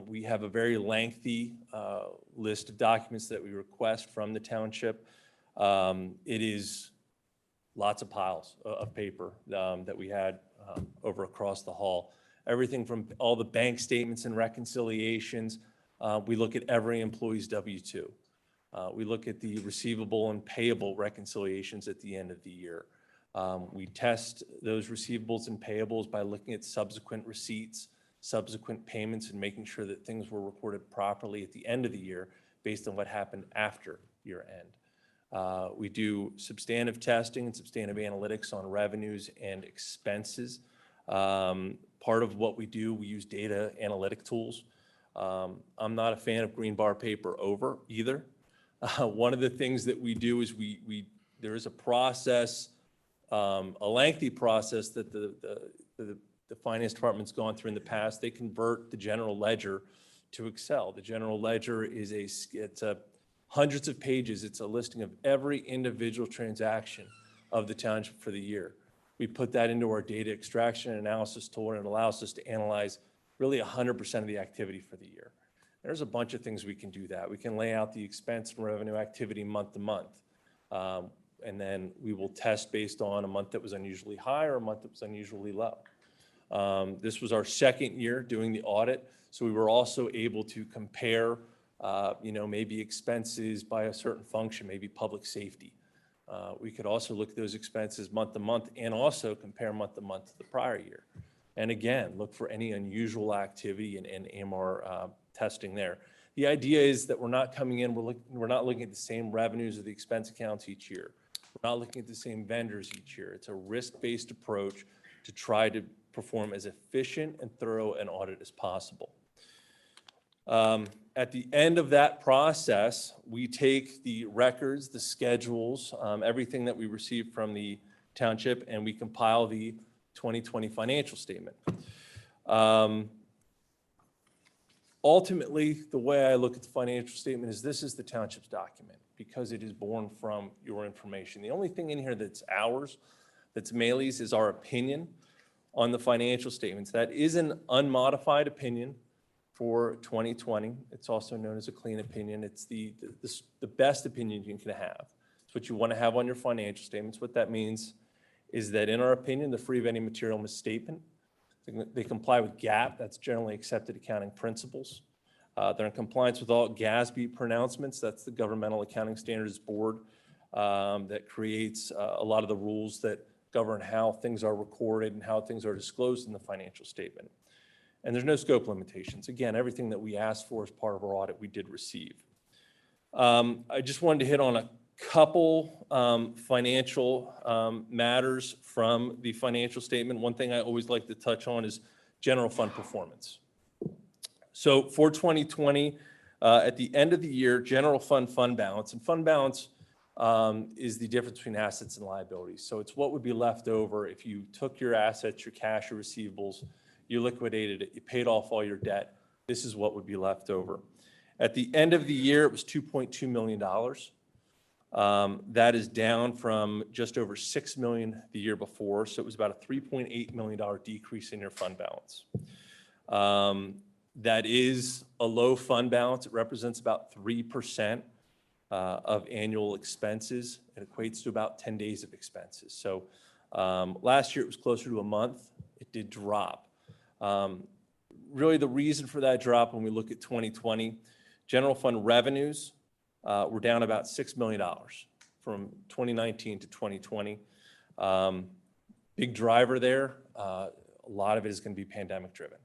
We have a very lengthy list of documents that we request from the township. It is lots of piles of paper that we had over across the hall. Everything from all the bank statements and reconciliations. We look at every employee's W-2. We look at the receivable and payable reconciliations at the end of the year. We test those receivables and payables by looking at subsequent receipts, subsequent payments, and making sure that things were recorded properly at the end of the year based on what happened after year end. We do substantive testing and substantive analytics on revenues and expenses. Part of what we do, we use data analytic tools. I'm not a fan of green bar paper over either. One of the things that we do is there is a process, a lengthy process that the finance department's gone through in the past. They convert the general ledger to Excel. The general ledger is it's hundreds of pages. It's a listing of every individual transaction of the township for the year. We put that into our data extraction and analysis tool, and it allows us to analyze really 100% of the activity for the year. There's a bunch of things we can do that. We can lay out the expense and revenue activity month to month. And then we will test based on a month that was unusually high or a month that was unusually low. This was our second year doing the audit, so we were also able to compare, maybe expenses by a certain function, maybe public safety. We could also look at those expenses month to month and also compare month to month to the prior year. And again, look for any unusual activity and AMR testing there. The idea is that we're not coming in, we're not looking at the same revenues or the expense accounts each year. We're not looking at the same vendors each year. It's a risk-based approach to try to perform as efficient and thorough an audit as possible. At the end of that process, we take the records, the schedules, everything that we receive from the township, and we compile the 2020 financial statement. Ultimately, the way I look at the financial statement is this is the township's document because it is born from your information. The only thing in here that's ours, that's Maylee's, is our opinion on the financial statements. That is an unmodified opinion for 2020. It's also known as a clean opinion. It's the best opinion you can have. It's what you want to have on your financial statements. What that means is that in our opinion, they're free of any material misstatement. They comply with GAAP, that's generally accepted accounting principles. They're in compliance with all GASB pronouncements. That's the Governmental Accounting Standards Board that creates a lot of the rules that govern how things are recorded and how things are disclosed in the financial statement. And there's no scope limitations. Again, everything that we asked for as part of our audit, we did receive. I just wanted to hit on a couple financial matters from the financial statement. One thing I always like to touch on is general fund performance. So for 2020, at the end of the year, general fund balance, and fund balance is the difference between assets and liabilities. So it's what would be left over if you took your assets, your cash, your receivables, you liquidated it, you paid off all your debt. This is what would be left over. At the end of the year, it was $2.2 million. That is down from just over $6 million the year before. So it was about a $3.8 million decrease in your fund balance. That is a low fund balance. It represents about 3% of annual expenses. It equates to about 10 days of expenses. So last year it was closer to a month. It did drop. Really the reason for that drop when we look at 2020, general fund revenues were down about $6 million from 2019 to 2020. Big driver there, a lot of it is going to be pandemic driven.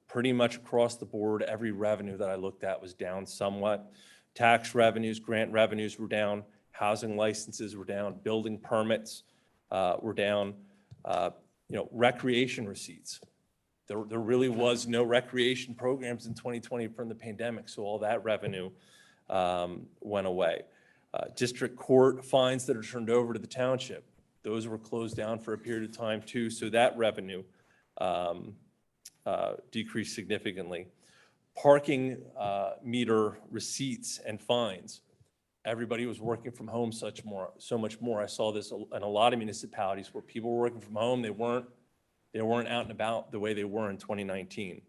Pretty much across the board, every revenue that I looked at was down somewhat. Tax revenues, grant revenues were down, housing licenses were down, building permits were down, recreation receipts. There really was no recreation programs in 2020 from the pandemic, so all that revenue went away. District court fines that are turned over to the township, those were closed down for a period of time too, so that revenue decreased significantly. Parking meter receipts and fines, everybody was working from home so much more. I saw this in a lot of municipalities where people were working from home, they weren't out and about the way they were in 2019.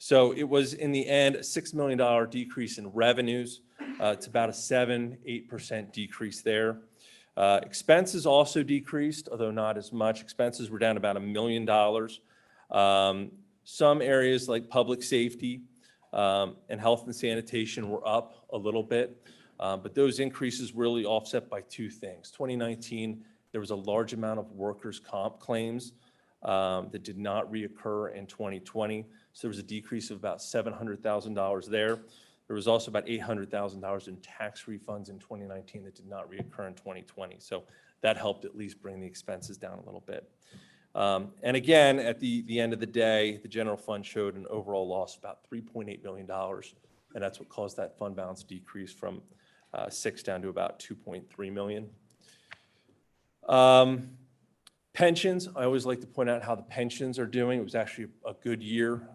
So it was, in the end, a $6 million decrease in revenues. It's about a 7-8% decrease there. Expenses also decreased, although not as much. Expenses were down about $1 million. Some areas like public safety and health and sanitation were up a little bit, but those increases really offset by two things. 2019, there was a large amount of workers' comp claims that did not reoccur in 2020. So there was a decrease of about $700,000 there. There was also about $800,000 in tax refunds in 2019 that did not reoccur in 2020. So that helped at least bring the expenses down a little bit. And again, at the end of the day, the general fund showed an overall loss of about $3.8 million. And that's what caused that fund balance decrease from 6 down to about 2.3 million. Pensions, I always like to point out how the pensions are doing. It was actually a good year,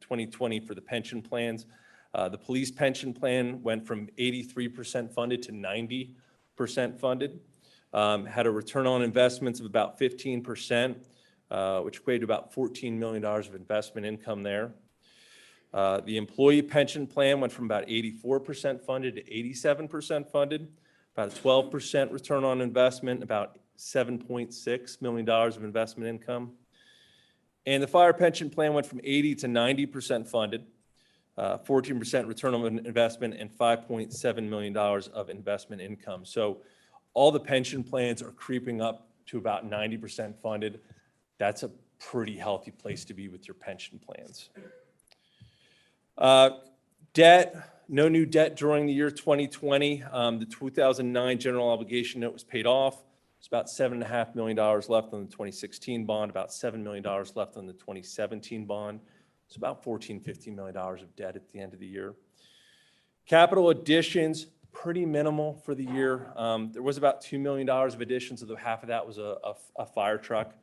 2020 for the pension plans. The police pension plan went from 83% funded to 90% funded. Had a return on investments of about 15%, which equated to about $14 million of investment income there. The employee pension plan went from about 84% funded to 87% funded, about a 12% return on investment, about $7.6 million of investment income. And the fire pension plan went from 80 to 90% funded, 14% return on investment, and $5.7 million of investment income. So all the pension plans are creeping up to about 90% funded. That's a pretty healthy place to be with your pension plans. Debt, no new debt during the year 2020. The 2009 general obligation note was paid off. It's about $7.5 million left on the 2016 bond, about $7 million left on the 2017 bond. It's about $14-15 million of debt at the end of the year. Capital additions, pretty minimal for the year. There was about $2 million of additions, although half of that was a fire truck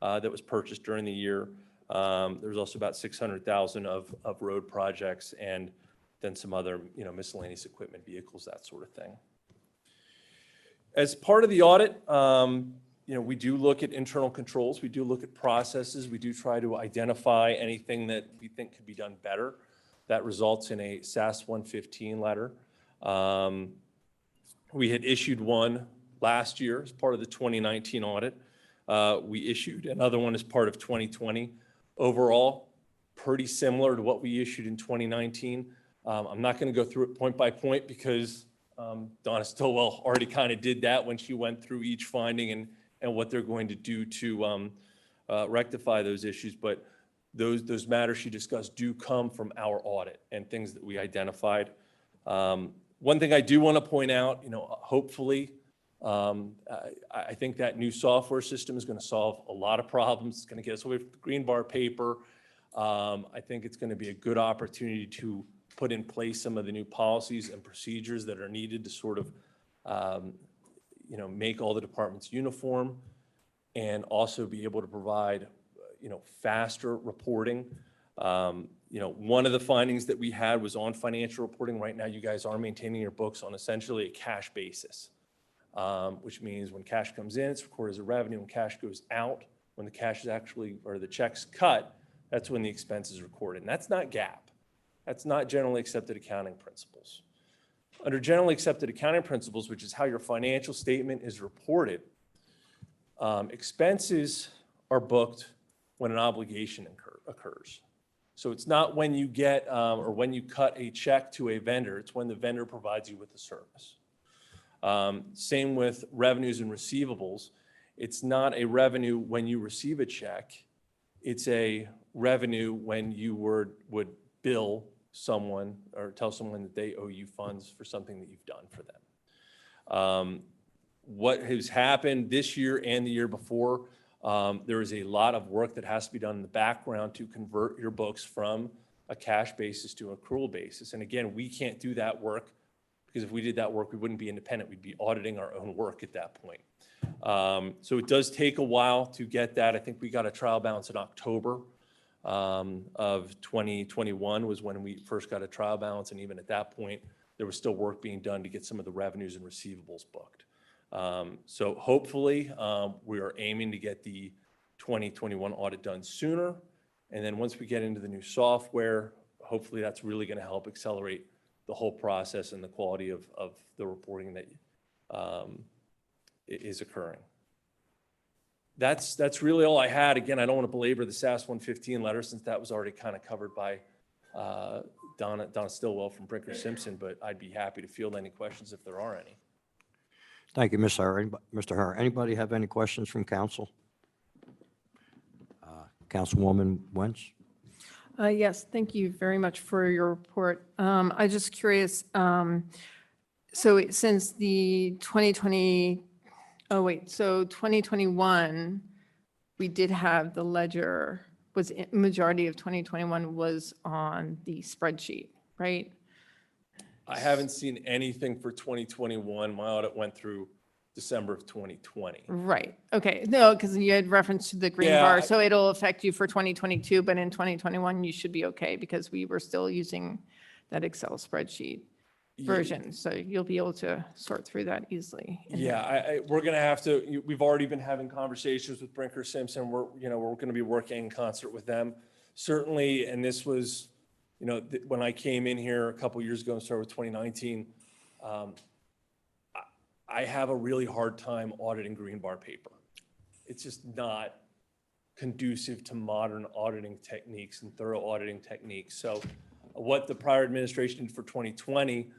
that was purchased during the year. There was also about $600,000 of road projects and then some other, miscellaneous equipment, vehicles, that sort of thing. As part of the audit, we do look at internal controls. We do look at processes. We do try to identify anything that we think could be done better. That results in a SAS 115 letter. We had issued one last year as part of the 2019 audit. We issued another one as part of 2020. Overall, pretty similar to what we issued in 2019. I'm not going to go through it point by point because Donna Stillwell already kind of did that when she went through each finding and what they're going to do to rectify those issues. But those matters she discussed do come from our audit and things that we identified. One thing I do want to point out, hopefully, I think that new software system is going to solve a lot of problems. It's going to get us away from the green bar paper. I think it's going to be a good opportunity to put in place some of the new policies and procedures that are needed to sort of, make all the departments uniform and also be able to provide, faster reporting. One of the findings that we had was on financial reporting. Right now, you guys are maintaining your books on essentially a cash basis, which means when cash comes in, it's recorded as a revenue. When cash goes out, when the cash is actually, or the check's cut, that's when the expense is recorded. And that's not GAAP. That's not generally accepted accounting principles. Under generally accepted accounting principles, which is how your financial statement is reported, expenses are booked when an obligation occurs. So it's not when you get or when you cut a check to a vendor, it's when the vendor provides you with the service. Same with revenues and receivables. It's not a revenue when you receive a check. It's a revenue when you would bill someone or tell someone that they owe you funds for something that you've done for them. What has happened this year and the year before, there is a lot of work that has to be done in the background to convert your books from a cash basis to an accrual basis. And again, we can't do that work because if we did that work, we wouldn't be independent. We'd be auditing our own work at that point. So it does take a while to get that. I think we got a trial balance in October of 2021 was when we first got a trial balance. And even at that point, there was still work being done to get some of the revenues and receivables booked. So hopefully we are aiming to get the 2021 audit done sooner And then once we get into the new software, hopefully that's really going to help accelerate the whole process and the quality of the reporting that is occurring. That's really all I had. Again, I don't want to belabor the SAS 115 letter since that was already kind of covered by Donna Stillwell from Brinker Simpson, but I'd be happy to field any questions if there are any. Thank you, Mr. Herr. Anybody have any questions from council? Councilwoman Wentz? Yes, thank you very much for your report. I'm just curious, so since the 2021, we did have the ledger, majority of 2021 was on the spreadsheet, right? I haven't seen anything for 2021. My audit went through December of 2020. Right, okay, no, because you had reference to the green Yeah, bar, so it'll affect you for 2022, but in 2021, you should be okay because we were still using that Excel spreadsheet version, so you'll be able to sort through that easily. Yeah, we're going to have to, we've already been having conversations with Brinker Simpson. We're going to be working in concert with them. Certainly, and this was, when I came in here a couple years ago and started with 2019, I have a really hard time auditing green bar paper. It's just not conducive to modern auditing techniques and thorough auditing techniques. So what the prior administration did for 2020,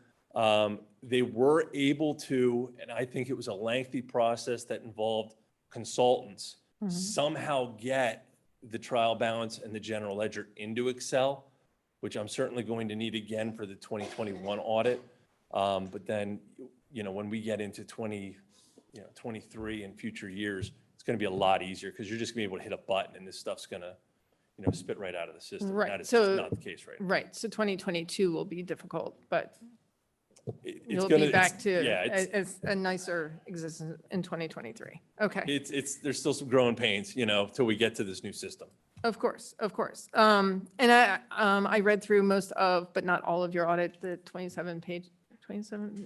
they were able to, and I think it was a lengthy process that involved consultants, somehow get the trial balance and the general ledger into Excel, which I'm certainly going to need again for the 2021 audit. But then, when we get into 23 and future years, it's going to be a lot easier because you're just going to be able to hit a button and this stuff's going to, spit right out of the system. Right, That is so- not the case right now. Right, so 2022 will be difficult, but It's you'll gonna- be back to yeah, a nicer existence in 2023. Okay, there's still some growing pains, till we get to this new system. of course, of course. And I read through most of, but not all of your audit, the 27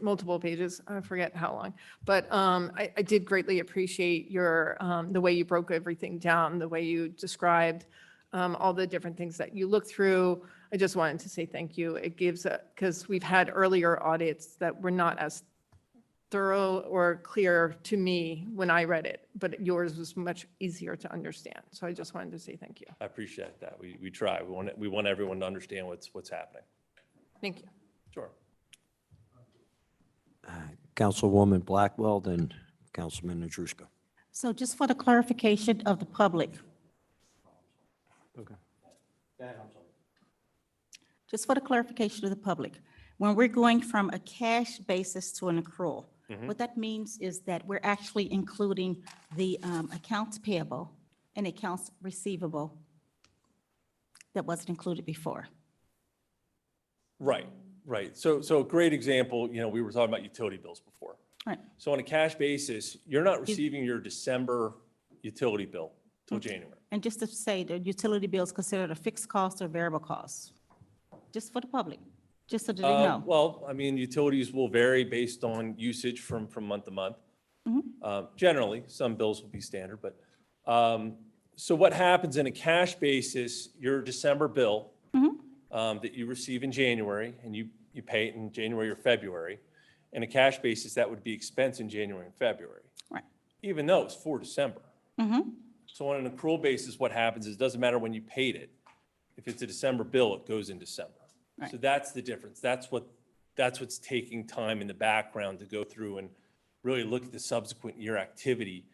multiple pages, I forget how long. But I did greatly appreciate the way you broke everything down, the way you described all the different things that you look through. I just wanted to say thank you. It gives, because we've had earlier audits that were not as thorough or clear to me when I read it, but yours was much easier to understand. So I just wanted to say thank you. I appreciate that. We try. We want everyone to understand what's happening. Thank you. Sure. Councilwoman Blackwell, then Councilman Nadruska. So just for the clarification of the public, Okay. just for the clarification of the public, when we're going from a cash basis to an accrual, what that means is that we're actually including the accounts payable and accounts receivable that wasn't included before. Right. So a great example, we were talking about utility bills before. Right. So on a cash basis, you're not receiving your December utility bill till January. And just to say, the utility bill is considered a fixed cost or variable cost, just for the public, just so that they know. Well, utilities will vary based on usage from month to month. Generally, some bills will be standard, but, so what happens in a cash basis, your December bill that you receive in January, and you pay it in January or February, in a cash basis, that would be expense in January and February. Right. Even though it's for December. So on an accrual basis, what happens is it doesn't matter when you paid it. If it's a December bill, it goes in December. Right. So that's the difference. That's what's taking time in the background to go through and really look at the subsequent year activity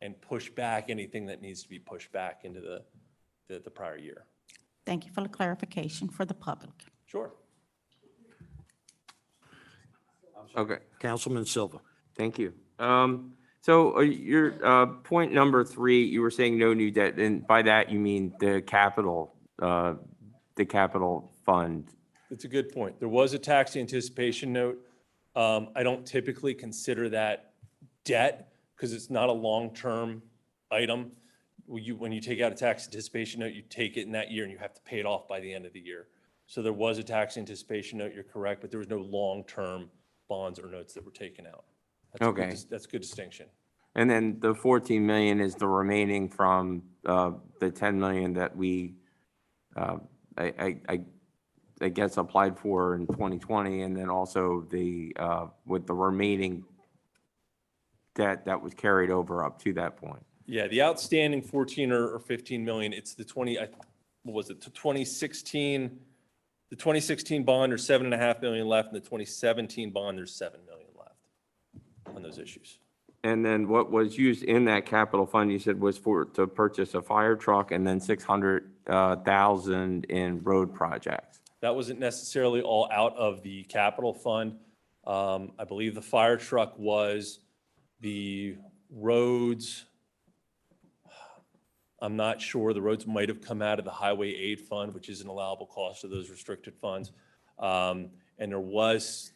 and push back anything that needs to be pushed back into the prior year. Thank you for the clarification for the public. Sure. Okay, Councilman Silva. thank you. So your point number 3, you were saying no new debt, and by that you mean the capital fund. It's a good point. There was a tax anticipation note. I don't typically consider that debt because it's not a long-term item. When you take out a tax anticipation note, you take it in that year and you have to pay it off by the end of the year. So there was a tax anticipation note, you're correct, but there was no long-term bonds or notes that were taken out. Okay. That's a good distinction. And then the 14 million is the remaining from the 10 million that we I guess applied for in 2020, and then also with the remaining debt that was carried over up to that point. Yeah, the outstanding 14 or 15 million, it's the what was it, the 2016 bond, there's 7.5 million left, and the 2017 bond, there's 7 million left on those issues. And then what was used in that capital fund, you said, was to purchase a fire truck and then 600,000 in road projects. That wasn't necessarily all out of the capital fund. I believe the fire truck was, the roads, I'm not sure. The roads might have come out of the highway aid fund, which is an allowable cost of those restricted funds. And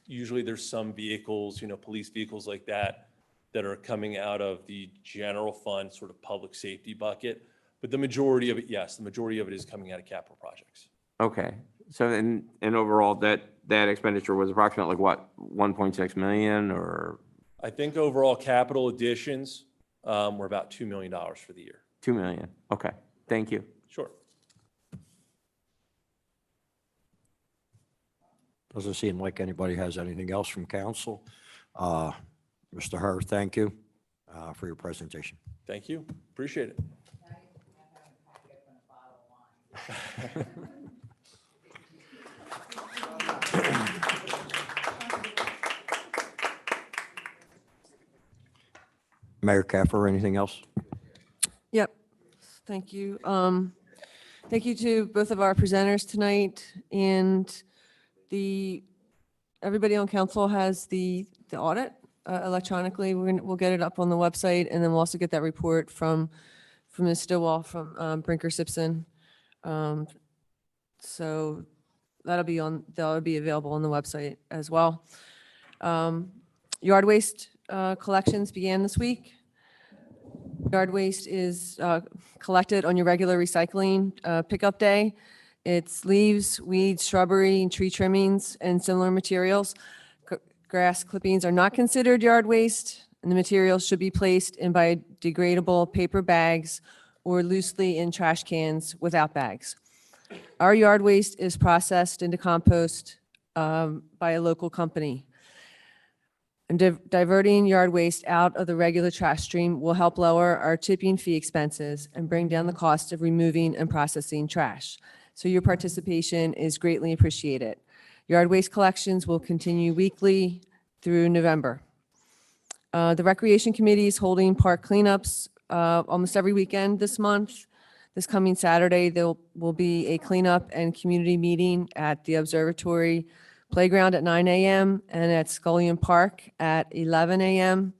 usually there's some vehicles, police vehicles like that are coming out of the general fund, sort of public safety bucket. But the majority of it, yes, the majority of it is coming out of capital projects. Okay. So and overall, that expenditure was approximately what, 1.6 million or? I think overall capital additions were about $2 million for the year. 2 million. Okay. Thank you. Sure. Doesn't seem like anybody has anything else from council. Mr. Herr, thank you for your presentation. Thank you. Appreciate it. Mayor Keffer, anything else? Yep. Thank you. Thank you to both of our presenters tonight, and everybody on council has the audit electronically. We'll get it up on the website, and then we'll also get that report from Ms. Stillwell from Brinker Simpson. So that'll be available on the website as well. Yard waste collections began this week. Yard waste is collected on your regular recycling pickup day. It's leaves, weeds, shrubbery, and tree trimmings, and similar materials. Grass clippings are not considered yard waste, and the materials should be placed in biodegradable paper bags or loosely in trash cans without bags. Our yard waste is processed into compost by a local company. And diverting yard waste out of the regular trash stream will help lower our tipping fee expenses and bring down the cost of removing and processing trash. So your participation is greatly appreciated. Yard waste collections will continue weekly through November. The Recreation Committee is holding park cleanups almost every weekend this month. This coming Saturday, there will be a cleanup and community meeting at the Observatory Playground at 9 a.m. and at Scullion Park at 11 a.m.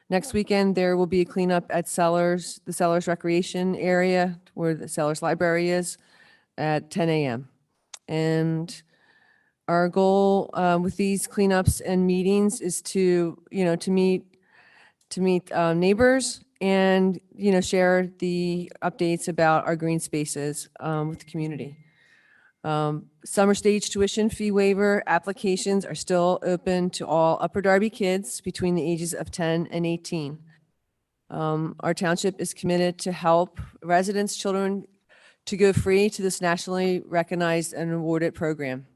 Next weekend, there will be a cleanup at the Sellers Recreation area where the Sellers Library is at 10 a.m. And our goal with these cleanups and meetings is to meet neighbors and, share the updates about our green spaces with the community. Summer stage tuition fee waiver applications are still open to all Upper Darby kids between the ages of 10 and 18. Our township is committed to help residents' children to go free to this nationally recognized and awarded program.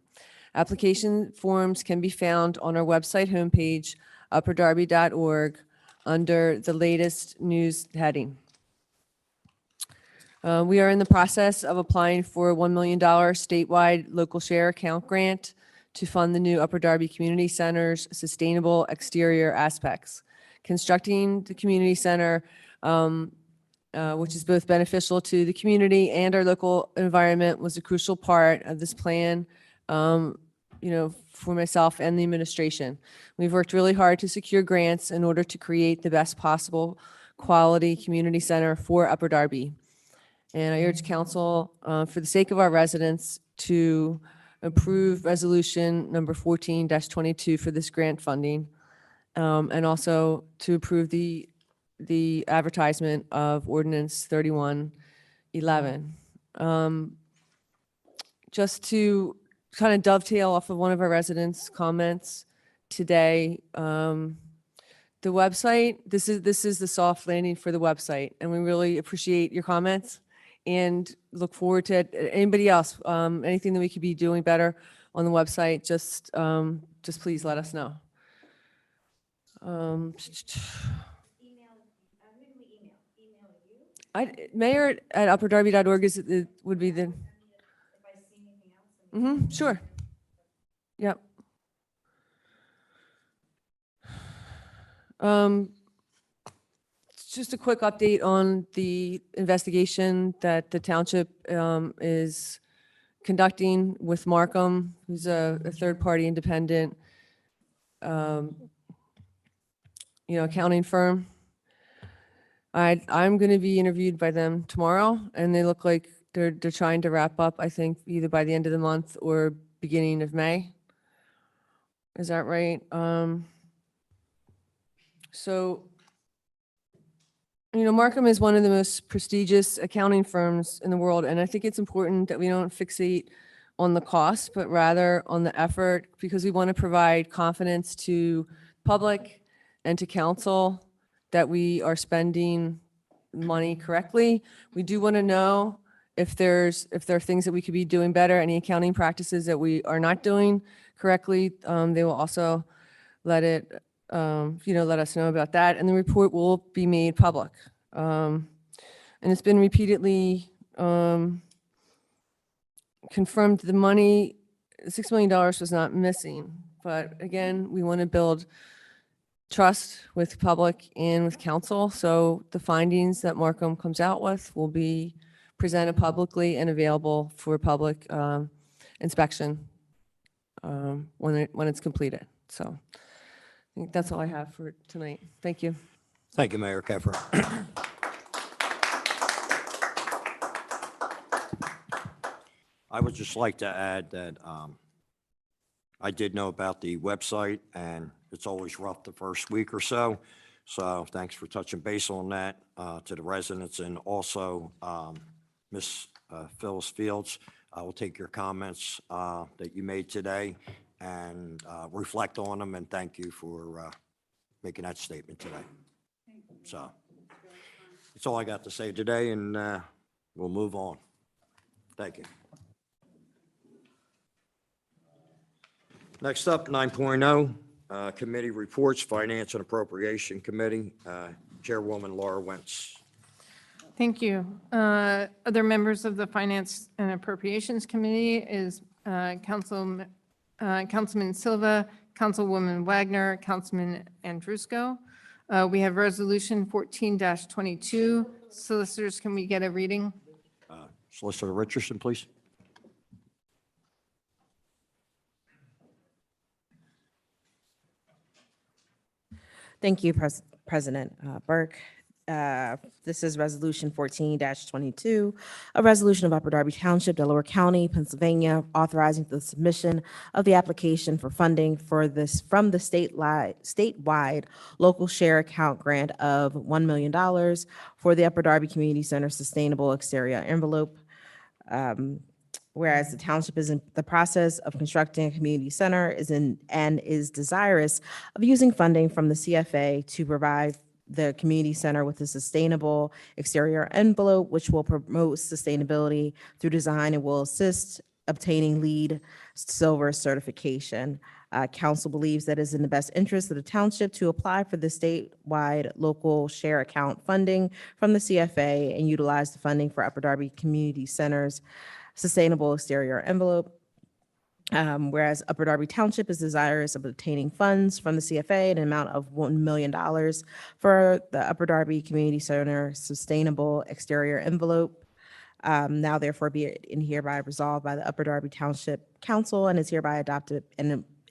Application forms can be found on our website homepage, upperdarby.org, under the latest news heading. We are in the process of applying for a $1 million statewide local share account grant to fund the new Upper Darby Community Center's sustainable exterior aspects. Constructing the community center, which is both beneficial to the community and our local environment, was a crucial part of this plan, for myself and the administration. We've worked really hard to secure grants in order to create the best possible quality community center for Upper Darby. And I urge council, for the sake of our residents, to approve resolution number 14-22 for this grant funding, and also to approve the advertisement of ordinance 3111. Just to kind of dovetail off of one of our residents' comments today, the website, this is the soft landing for the website, and we really appreciate your comments. And look forward to it. Anybody else, anything that we could be doing better on the website, just please let us know. Mayor@upperdarby.org would be the. Sure. Yep. Just a quick update on the investigation that the township is conducting with Markham, who's a third-party independent, accounting firm. I'm going to be interviewed by them tomorrow, and they look like they're trying to wrap up, I think, either by the end of the month or beginning of May. Is that right? Markham is one of the most prestigious accounting firms in the world, and I think it's important that we don't fixate on the cost, but rather on the effort, because we want to provide confidence to public and to council that we are spending money correctly. We do want to know if there are things that we could be doing better, any accounting practices that we are not doing correctly. They will also let us know about that, and the report will be made public. And it's been repeatedly confirmed the money, $6 million was not missing. But again, we want to build trust with public and with council. So the findings that Markham comes out with will be presented publicly and available for public inspection when it's completed. So I think that's all I have for tonight. Thank you. Thank you, Mayor Keffer. I would just like to add that I did know about the website, and it's always rough the first week or so. So thanks for touching base on that to the residents, and also Miss Phyllis Fields. I will take your comments that you made today and reflect on them, and thank you for making that statement today. So that's all I got to say today, and we'll move on. Thank you. Next up, 9.0, committee reports, Finance and Appropriation Committee, Chairwoman Laura Wentz. Thank you. Other members of the Finance and Appropriations Committee is Councilman Silva, Councilwoman Wagner, Councilman Andrusko. We have Resolution 14-22. Solicitors, can we get a reading? Solicitor Richardson, please. Thank you, President Burke. This is Resolution 14-22, a resolution of Upper Darby Township, Delaware County, Pennsylvania, authorizing the submission of the application for funding for this from the statewide local share account grant of $1 million for the Upper Darby Community Center Sustainable Exterior Envelope. Whereas the township is in the process of constructing a community center and is desirous of using funding from the CFA to provide the community center with a sustainable exterior envelope, which will promote sustainability through design and will assist obtaining LEED Silver certification. Council believes that it is in the best interest of the township to apply for the statewide local share account funding from the CFA and utilize the funding for Upper Darby Community Center's sustainable exterior envelope. Whereas Upper Darby Township is desirous of obtaining funds from the CFA in an amount of $1 million for the Upper Darby Community Center Sustainable Exterior Envelope. Now therefore be it and hereby resolved by the Upper Darby Township Council and is hereby adopted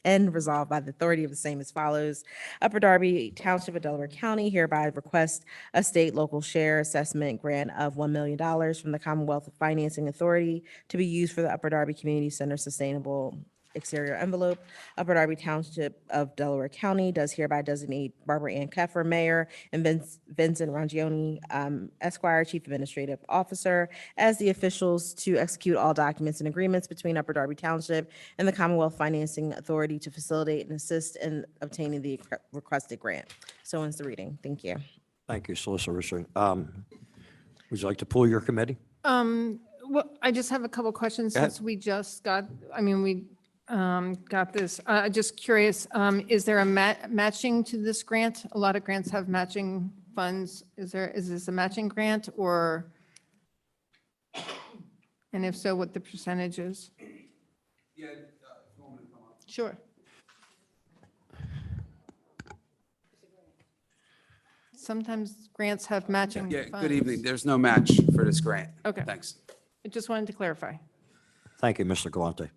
and resolved by the authority of the same as follows. Upper Darby Township of Delaware County hereby request a state local share assessment grant of $1 million from the Commonwealth Financing Authority to be used for the Upper Darby Community Center Sustainable Exterior Envelope. Upper Darby Township of Delaware County does hereby designate Barbara Ann Keffer, Mayor, and Vincent Rangione, Esquire, Chief Administrative Officer, as the officials to execute all documents and agreements between Upper Darby Township and the Commonwealth Financing Authority to facilitate and assist in obtaining the requested grant. So ends the reading. Thank you. Thank you, Solicitor Richardson. Would you like to pull your committee? Well, I just have a couple questions Go ahead. since we just got, we got this. Just curious, is there a matching to this grant? A lot of grants have matching funds. Is this a matching grant or? And if so, what the percentage is? Yeah. Sure. Sometimes grants have matching Yeah, funds. good evening. There's no match for this grant. Okay. Thanks. I just wanted to clarify. Thank you, Mr. Galante.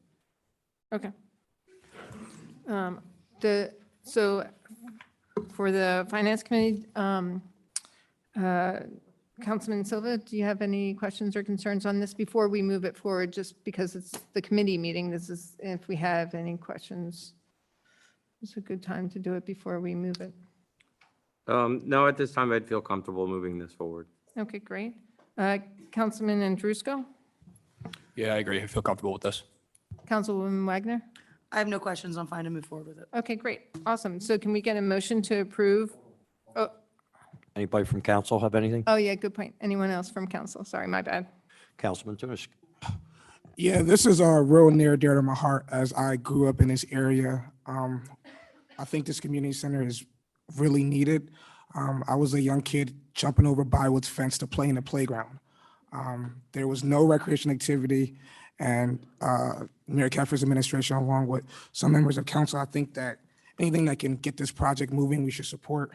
Okay. So for the Finance Committee, Councilman Silva, do you have any questions or concerns on this before we move it forward? Just because it's the committee meeting, this is, if we have any questions, it's a good time to do it before we move it. No, at this time, I'd feel comfortable moving this forward. Okay, great. Councilman Andrusko, Yeah, I agree. I feel comfortable with this. Councilwoman Wagner? I have no questions. I'm fine to move forward with it. Okay, great. Awesome. So can we get a motion to approve? Anybody from council have anything? Oh, yeah, good point. Anyone else from council? Sorry, my bad. Councilman Tunis? Yeah, this is real near and dear to my heart as I grew up in this area. I think this community center is really needed. I was a young kid jumping over Bywood's fence to play in the playground. There was no recreation activity, and Mayor Keffer's administration, along with some members of council, I think that anything that can get this project moving, we should support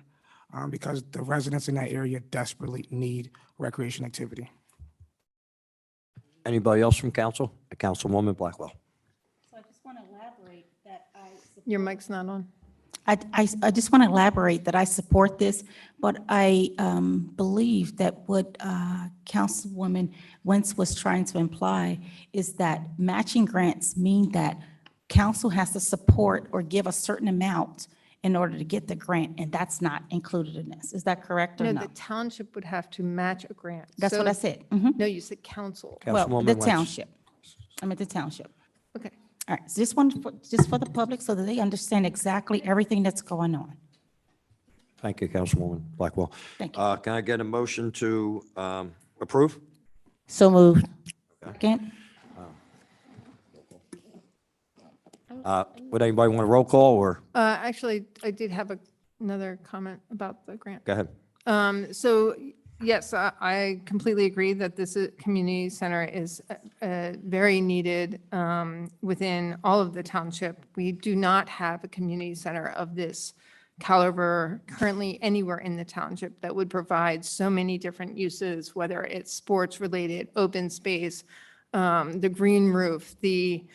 because the residents in that area desperately need recreation activity. Anybody else from council? Councilwoman Blackwell? So I just want to elaborate that Your mic's not on. I just want to elaborate that I support this, but I believe that what Councilwoman Wentz was trying to imply is that matching grants mean that council has to support or give a certain amount in order to get the grant, and that's not included in this. Is that correct or No, no? the township would have to match a grant. That's what So- I said. Mhm. No, you said council. Well, Councilwoman the Wentz. township. I'm at the township. Okay. All right, so just for the public so that they understand exactly everything that's going on. Thank you, Councilwoman Blackwell. Thank you. Can I get a motion to approve? So moved. Second. Would anybody want a roll call or Actually, I did have another comment about the grant. go ahead? So yes, I completely agree that this community center is very needed within all of the township. We do not have a community center of this caliber currently anywhere in the township that would provide so many different uses, whether it's sports related, open space, the green roof, the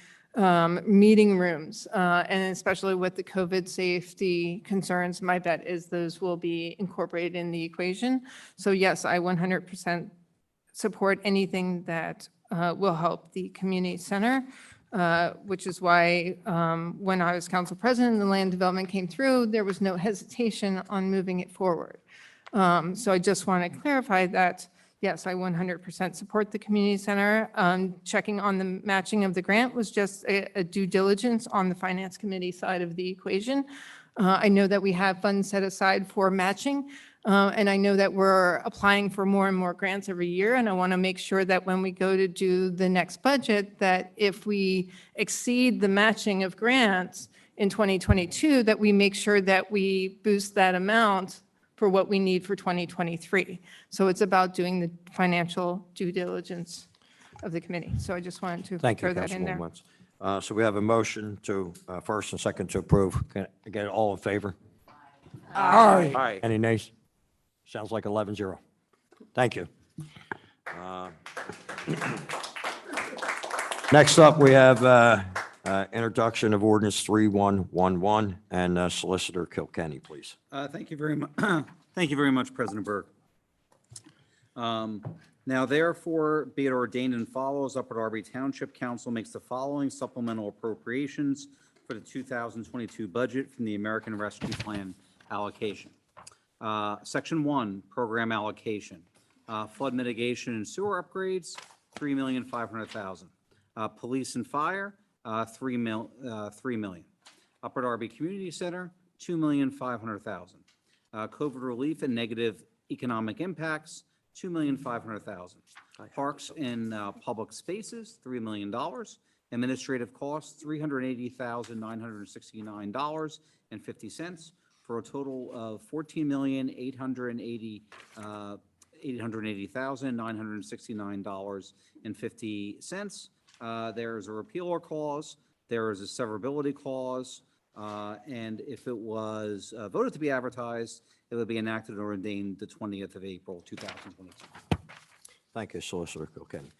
meeting rooms, and especially with the COVID safety concerns, my bet is those will be incorporated in the equation. So yes, I 100% support anything that will help the community center, which is why when I was council president and the land development came through, there was no hesitation on moving it forward. So I just want to clarify that yes, I 100% support the community center. Checking on the matching of the grant was just a due diligence on the finance committee side of the equation. I know that we have funds set aside for matching, and I know that we're applying for more and more grants every year, and I want to make sure that when we go to do the next budget, that if we exceed the matching of grants in 2022, that we make sure that we boost that amount for what we need for 2023. So it's about doing the financial due diligence of the committee. So I just wanted to Thank you, throw that in Councilwoman there. Wentz. So we have a motion to first and second to approve. Can I get all in favor? Aye. Aye. Any nays? Sounds like 11-0. Thank you. Next up, we have introduction of ordinance 3111 and Solicitor Kilkenny, please. Thank you very much. Thank you very much, President Berg. Now therefore, be it ordained and follows, Upper Darby Township Council makes the following supplemental appropriations for the 2022 budget from the American Rescue Plan allocation. Section 1, program allocation. Flood mitigation and sewer upgrades, $3,500,000. Police and fire, $3 million. Upper Darby Community Center, $2,500,000. COVID relief and negative economic impacts, $2,500,000. Parks and public spaces, $3 million. Administrative costs, $380,969.50 for a total of $14,880,969.50. There is a repealer clause, there is a severability clause, and if it was voted to be advertised, it would be enacted and ordained the 20th of April, 2022. Thank you, Solicitor Kilkenny.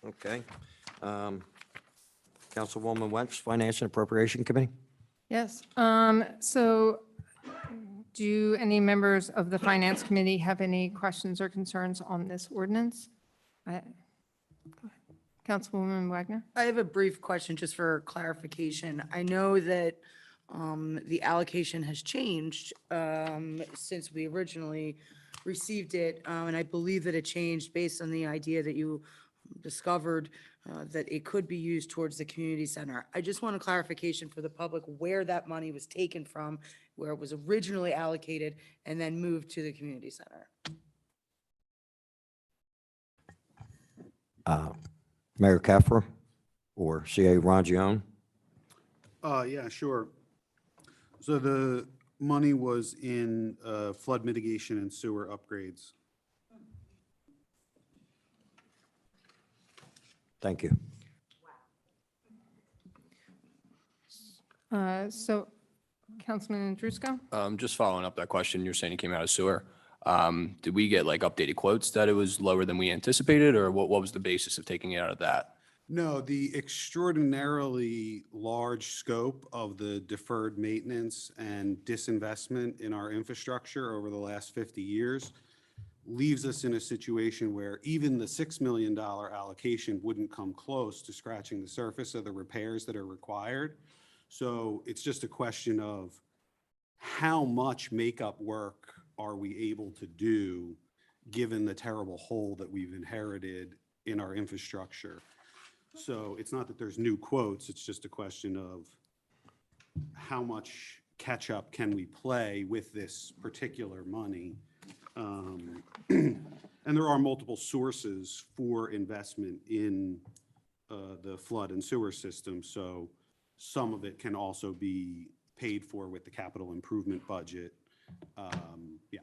Okay. Councilwoman Wentz, Finance and Appropriation Committee? Yes, so do any members of the Finance Committee have any questions or concerns on this ordinance? Go ahead. Councilwoman Wagner? I have a brief question just for clarification. I know that the allocation has changed since we originally received it, and I believe that it changed based on the idea that you discovered that it could be used towards the community center. I just want a clarification for the public where that money was taken from, where it was originally allocated and then moved to the community center. Mayor Keffer or CA Rangione? Yeah, sure. So the money was in flood mitigation and sewer upgrades. Thank you. So Councilman Andrusko? Just following up that question, you're saying it came out of sewer. Did we get like updated quotes that it was lower than we anticipated, or what was the basis of taking it out of that? No, the extraordinarily large scope of the deferred maintenance and disinvestment in our infrastructure over the last 50 years leaves us in a situation where even the $6 million allocation wouldn't come close to scratching the surface of the repairs that are required. So it's just a question of how much makeup work are we able to do given the terrible hole that we've inherited in our infrastructure. So it's not that there's new quotes, it's just a question of how much catch up can we play with this particular money. And there are multiple sources for investment in the flood and sewer system. So some of it can also be paid for with the capital improvement budget. Yeah.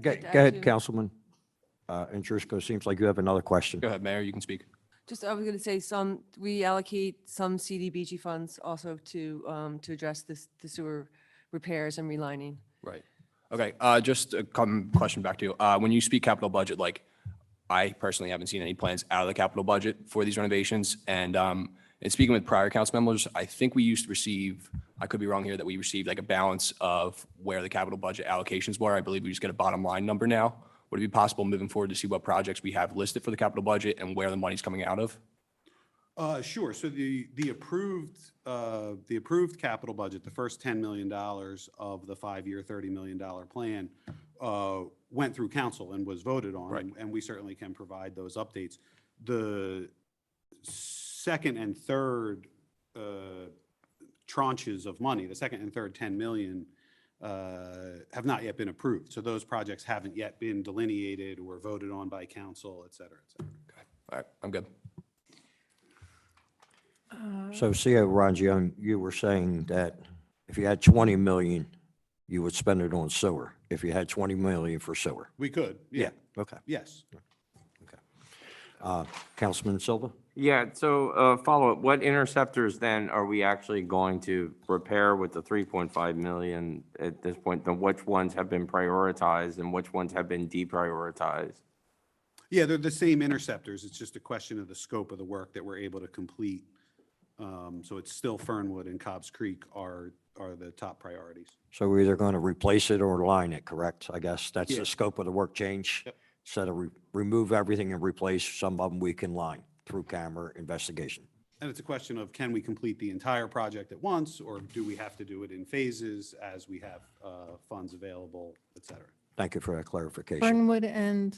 Go ahead, Councilman Andrusko. Seems like you have another question. Go ahead, Mayor, you can speak. Just, I was going to say we allocate some CDBG funds also to address the sewer repairs and relining. Right. Okay, just a question back to you. When you speak capital budget, like I personally haven't seen any plans out of the capital budget for these renovations. And speaking with prior council members, I think we used to receive, I could be wrong here, that we received like a balance of where the capital budget allocations were. I believe we just get a bottom line number now. Would it be possible moving forward to see what projects we have listed for the capital budget and where the money's coming out of? Sure. So the approved capital budget, the first $10 million of the 5-year, $30 million plan went through council and was voted on, Right. and we certainly can provide those updates. The second and third tranches of money, the second and third 10 million, have not yet been approved. So those projects haven't yet been delineated or voted on by council, et cetera, et cetera. Okay. All right, I'm good. So CA Rangione, you were saying that if you had 20 million, you would spend it on sewer. If you had 20 million for sewer. We could, yeah. Okay. Yes. Councilman Silva? Yeah, so follow-up, what interceptors then are we actually going to repair with the 3.5 million at this point? Then which ones have been prioritized and which ones have been deprioritized? Yeah, they're the same interceptors. It's just a question of the scope of the work that we're able to complete. So it's still Fernwood and Cobb's Creek are the top priorities. So we're either going to replace it or line it, correct? I guess that's Yeah. the scope of the work change. Yep. Instead of remove everything and replace, some of them we can line through camera investigation. And it's a question of, can we complete the entire project at once, or do we have to do it in phases as we have funds available, et cetera? Thank you for that clarification. Fernwood and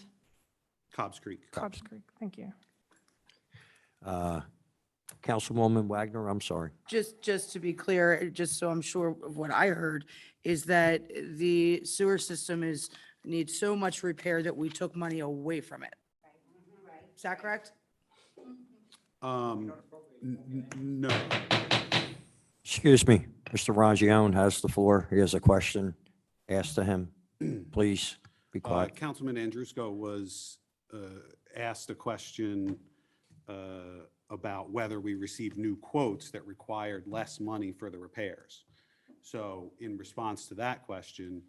Cobb's Creek. Cobb's Creek, thank you. Councilwoman Wagner, I'm sorry. Just to be clear, just so I'm sure of what I heard, is that the sewer system needs so much repair that we took money away from it. Is that correct? No. Excuse me, Mr. Rangione has the floor. He has a question asked to him. Please be quiet. Councilman Andrusko was asked a question about whether we received new quotes that required less money for the repairs. So in response to that question,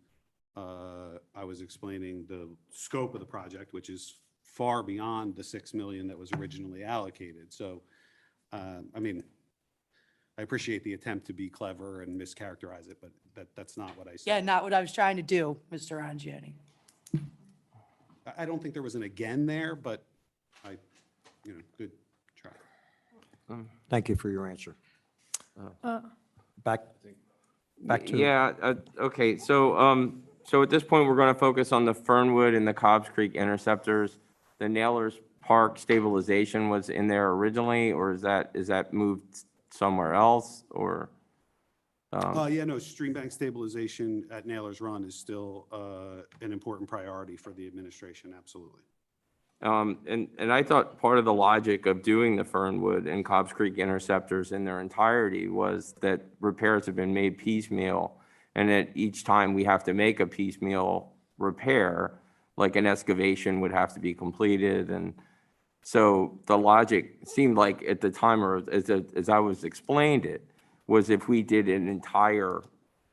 I was explaining the scope of the project, which is far beyond the 6 million that was originally allocated. So, I mean, I appreciate the attempt to be clever and mischaracterize it, but that's not what I said. Yeah, not what I was trying to do, Mr. Angiani. I don't think there was an again there, but good try. Thank you for your answer. Back to. Yeah, okay, so, so at this point, we're going to focus on the Fernwood and the Cobbs Creek interceptors. The Nailers Park stabilization was in there originally, or is that moved somewhere else, or? Yeah, no, stream bank stabilization at Nailers Run is still an important priority for the administration, absolutely. And I thought part of the logic of doing the Fernwood and Cobbs Creek interceptors in their entirety was that repairs have been made piecemeal, and that each time we have to make a piecemeal repair, like an excavation would have to be completed. And so the logic seemed like at the time, or as I was explained it, was if we did an entire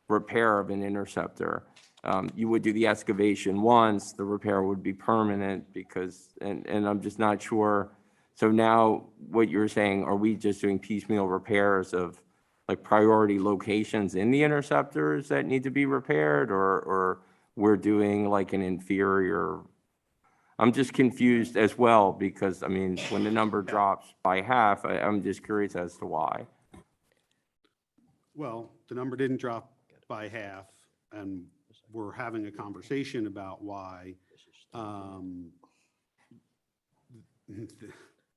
repair of an interceptor, you would do the excavation once, the repair would be permanent because, and I'm just not sure. So now what you're saying, are we just doing piecemeal repairs of like priority locations in the interceptors that need to be repaired, or we're doing like an inferior? I'm just confused as well because, I mean, when the number drops by half, I'm just curious as to why. Well, the number didn't drop by half, and we're having a conversation about why.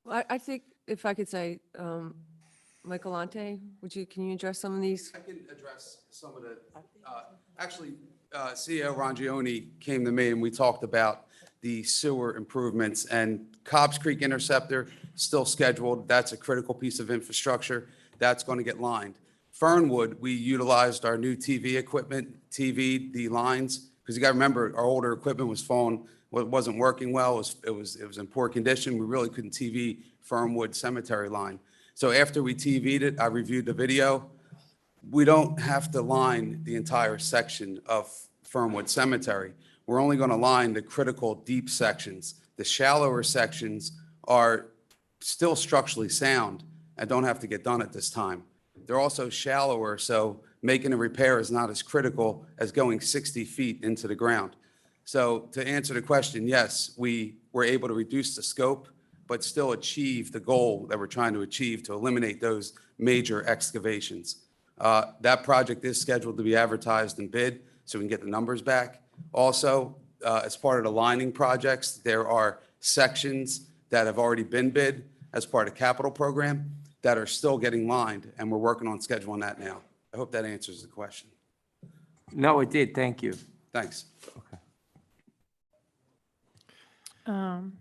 I think if I could say, Michael Lante, can you address some of these? I can address some of the, actually, CEO Rangione came to me and we talked about the sewer improvements, and Cobbs Creek Interceptor still scheduled. That's a critical piece of infrastructure. That's going to get lined. Fernwood, we utilized our new TV equipment, the lines, because you got to remember our older equipment was wasn't working well. It was in poor condition. We really couldn't TV Fernwood Cemetery line. So after we TV'd it, I reviewed the video. We don't have to line the entire section of Fernwood Cemetery. We're only going to line the critical deep sections. The shallower sections are still structurally sound and don't have to get done at this time. They're also shallower, so making a repair is not as critical as going 60 feet into the ground. So to answer the question, yes, we were able to reduce the scope, but still achieve the goal that we're trying to achieve to eliminate those major excavations. That project is scheduled to be advertised and bid, so we can get the numbers back. Also, as part of the lining projects, there are sections that have already been bid as part of capital program that are still getting lined, and we're working on scheduling that now. I hope that answers the question. No, it did. Thank you. Thanks. I'm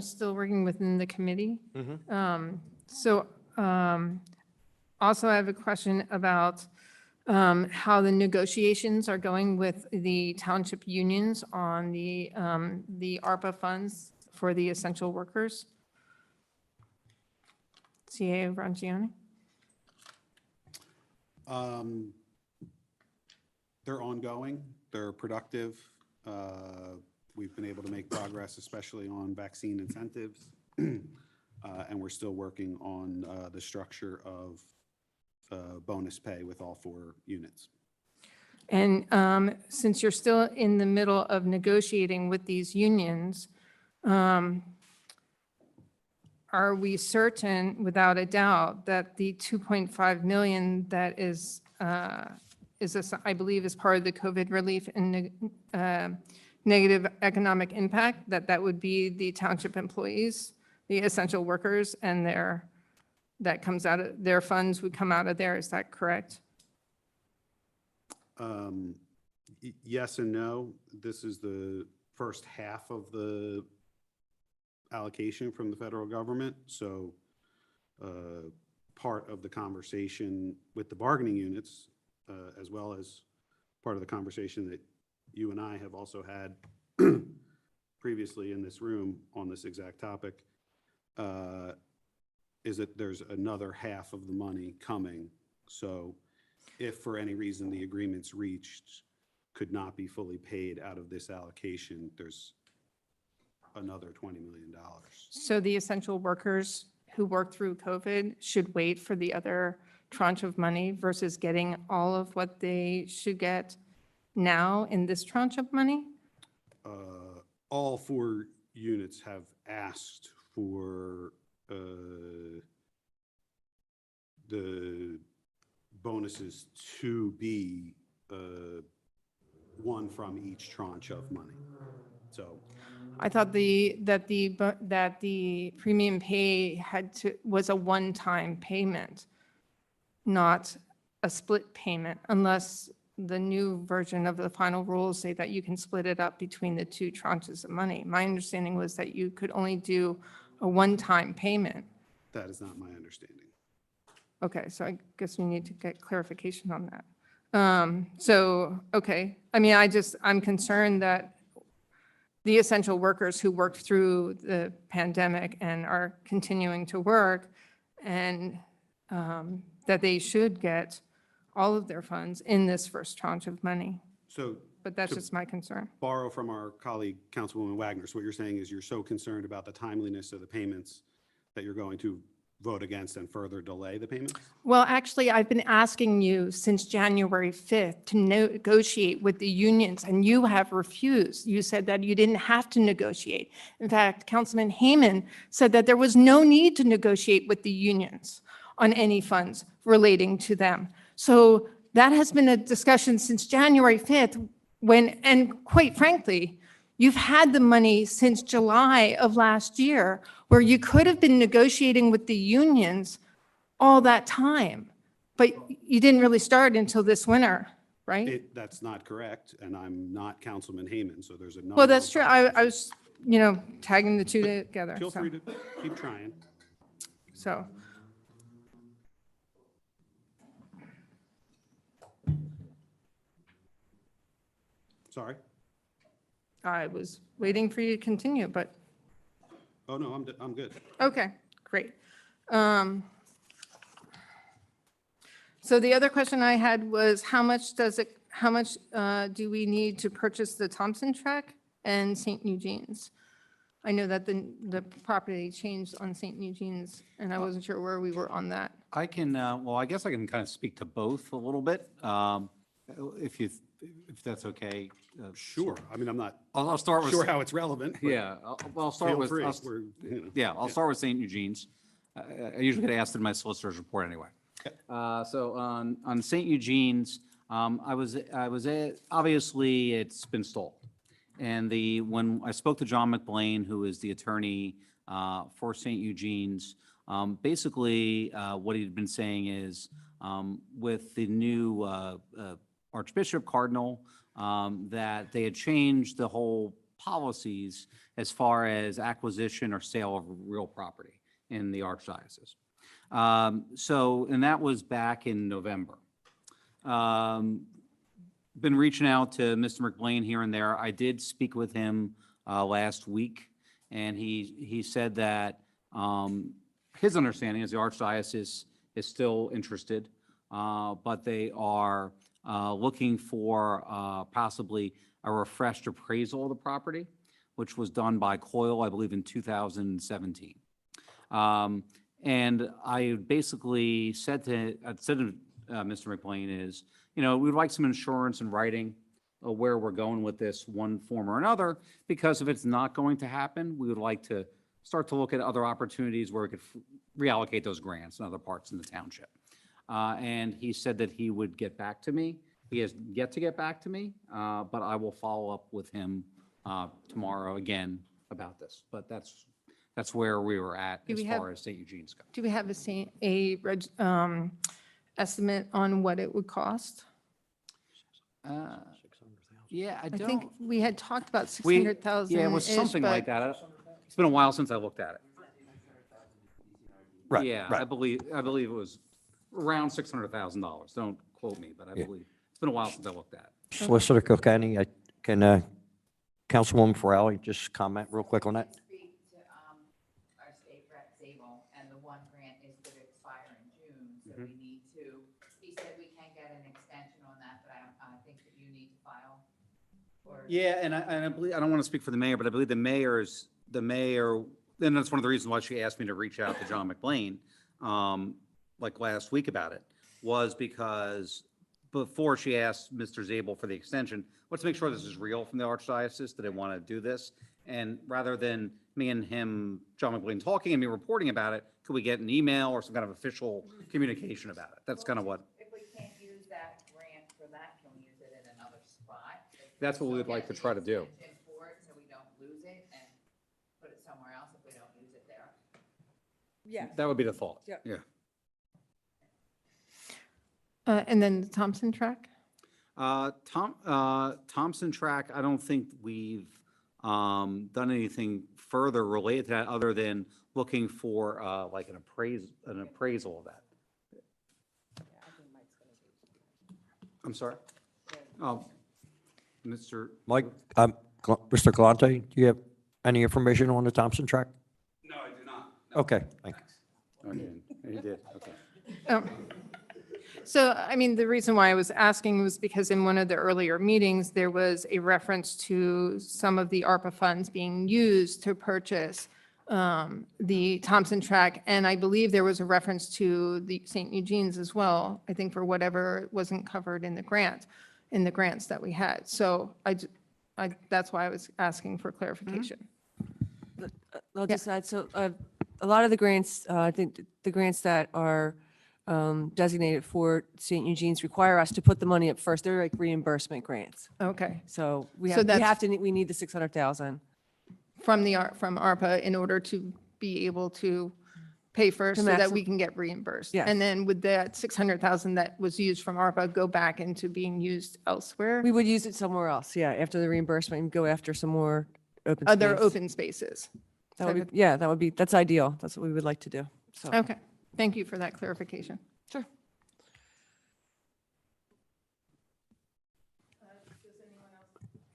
still working within the committee. Also I have a question about how the negotiations are going with the township unions on the ARPA funds for the essential workers. CA Rangione? They're ongoing, they're productive. We've been able to make progress, especially on vaccine incentives. And we're still working on the structure of bonus pay with all 4 units. And since you're still in the middle of negotiating with these unions, are we certain, without a doubt, that the 2.5 million that is I believe is part of the COVID relief and negative economic impact, that would be the township employees the essential workers and that comes out of, their funds would come out of there. Is that correct? Yes and no. This is the first half of the allocation from the federal government. So part of the conversation with the bargaining units, as well as part of the conversation that you and I have also had previously in this room on this exact topic, is that there's another half of the money coming. So if for any reason the agreements reached could not be fully paid out of this allocation, there's another $20 million. So the essential workers who worked through COVID should wait for the other tranche of money versus getting all of what they should get now in this tranche of money? All 4 units have asked for the bonuses to be one from each tranche of money. So I thought that the premium pay was a one-time payment, not a split payment, unless the new version of the final rules say that you can split it up between the 2 tranches of money. My understanding was that you could only do a one-time payment. that is not my understanding. Okay, so I guess we need to get clarification on that. Okay, I mean, I'm concerned that the essential workers who worked through the pandemic and are continuing to work, and that they should get all of their funds in this first tranche of money. So But that's to just my concern. borrow from our colleague, Councilwoman Wagner, so what you're saying is you're so concerned about the timeliness of the payments that you're going to vote against and further delay the payments? Well, actually, I've been asking you since January 5th to negotiate with the unions, and you have refused. You said that you didn't have to negotiate. In fact, Councilman Heyman said that there was no need to negotiate with the unions on any funds relating to them. So that has been a discussion since January 5th and quite frankly, you've had the money since July of last year, where you could have been negotiating with the unions all that time, but you didn't really start until this winter, right? That's not correct, and I'm not Councilman Heyman, so there's a number. Well, that's of true. documents. I was, tagging the two together. Feel so- free to keep trying. So, Sorry? I was waiting for you to continue, but, Oh, no, I'm good. okay, great. So the other question I had was how much do we need to purchase the Thompson track and St. Eugene's? I know that the property changed on St. Eugene's, and I wasn't sure where we were on that. I can, well, I guess I can kind of speak to both a little bit, if that's okay. Sure. I mean, I'm not I'll start with. sure how it's relevant. but Yeah, I'll start feel with. free. I'll- Yeah, I'll start with St. Eugene's. I usually get asked in my solicitor's report anyway. So on St. Eugene's, obviously it's been stalled. And when I spoke to John McBlain, who is the attorney for St. Eugene's, basically what he'd been saying is with the new Archbishop Cardinal, that they had changed the whole policies as far as acquisition or sale of real property in the Archdiocese. And that was back in November. Been reaching out to Mr. McBlain here and there. I did speak with him last week, and he said that his understanding is the Archdiocese is still interested, but they are looking for possibly a refreshed appraisal of the property, which was done by Coyle, I believe, in 2017. And I basically said to Mr. McBlain is, we'd like some insurance in writing of where we're going with this one form or another, because if it's not going to happen, we would like to start to look at other opportunities where we could reallocate those grants in other parts in the township. And he said that he would get back to me. He has yet to get back to me, but I will follow up with him tomorrow again about this. But that's That's where we were at Do as we have- far as St. Eugene's go. Do we have estimate on what it would cost? Yeah, I I don't. think we had talked about We- 600,000. Yeah, it was something like that. It's been a while since I looked at it. Right, Yeah, right. I believe it was around $600,000. Don't quote me, but I Yeah. believe, it's been a while since I looked at it. Solicitor Kilkenny, can Councilwoman Farrelly just comment real quick on that? Speak to our state rep Zabel, and the one grant is to expire in June, so we need to, he said we can get an extension on that, but I think that you need to file. Yeah, and I believe, I don't want to speak for the mayor, but I believe the mayor, and that's one of the reasons why she asked me to reach out to John McLean, like last week about it, was because before she asked Mr. Zabel for the extension, let's make sure this is real from the Archdiocese, that they want to do this. And rather than me and him, John McLean, talking and me reporting about it, could we get an email or some kind of official communication about it? That's kind of what, If we can't use that grant for that, can we use it in another spot? that's what we would like to try to do. And for it, so we don't lose it, and put it somewhere else if we don't use it there. Yeah. That would be the thought. Yep. Yeah. And then the Thompson track? Thompson track, I don't think we've done anything further related to that other than looking for like an appraisal of that. I'm sorry? Mr. Mike, Mr. Galante, do you have any information on the Thompson track? No, I do not. Okay, thank you. Okay, you did, okay. So, I mean, the reason why I was asking was because in one of the earlier meetings, there was a reference to some of the ARPA funds being used to purchase the Thompson track. And I believe there was a reference to the St. Eugene's as well, I think for whatever wasn't covered in the grants that we had. So that's why I was asking for clarification. I'll just add, so a lot of the grants, I think the grants that are designated for St. Eugene's require us to put the money up first. They're like reimbursement grants. Okay. So we So we need the 600,000. From ARPA in order to be able to pay first To so that maxim- we can get reimbursed. Yes. And then would that 600,000 that was used from ARPA go back into being used elsewhere? We would use it somewhere else, yeah, after the reimbursement and go after some more open space. Other open spaces? That would be, yeah, that's ideal. That's what we would like to do. So. Okay, thank you for that clarification. Sure.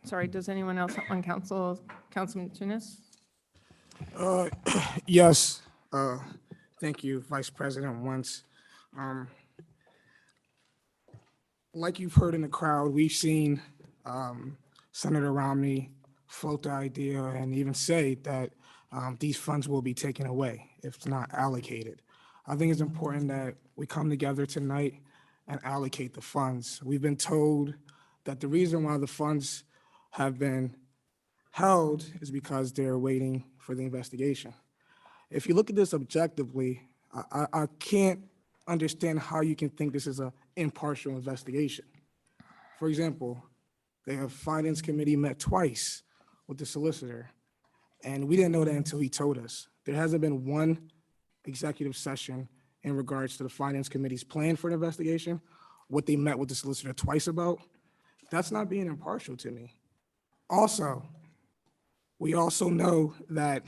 Sorry, does anyone else on council, Councilman Tunis? Yes, thank you, Vice President Wentz. Like you've heard in the crowd, we've seen Senator Romney float the idea and even say that these funds will be taken away if it's not allocated. I think it's important that we come together tonight and allocate the funds. We've been told that the reason why the funds have been held is because they're waiting for the investigation. If you look at this objectively, I can't understand how you can think this is an impartial investigation. For example, the Finance Committee met twice with the solicitor, and we didn't know that until he told us. There hasn't been one executive session in regards to the Finance Committee's plan for an investigation, what they met with the solicitor twice about. That's not being impartial to me. Also, we also know that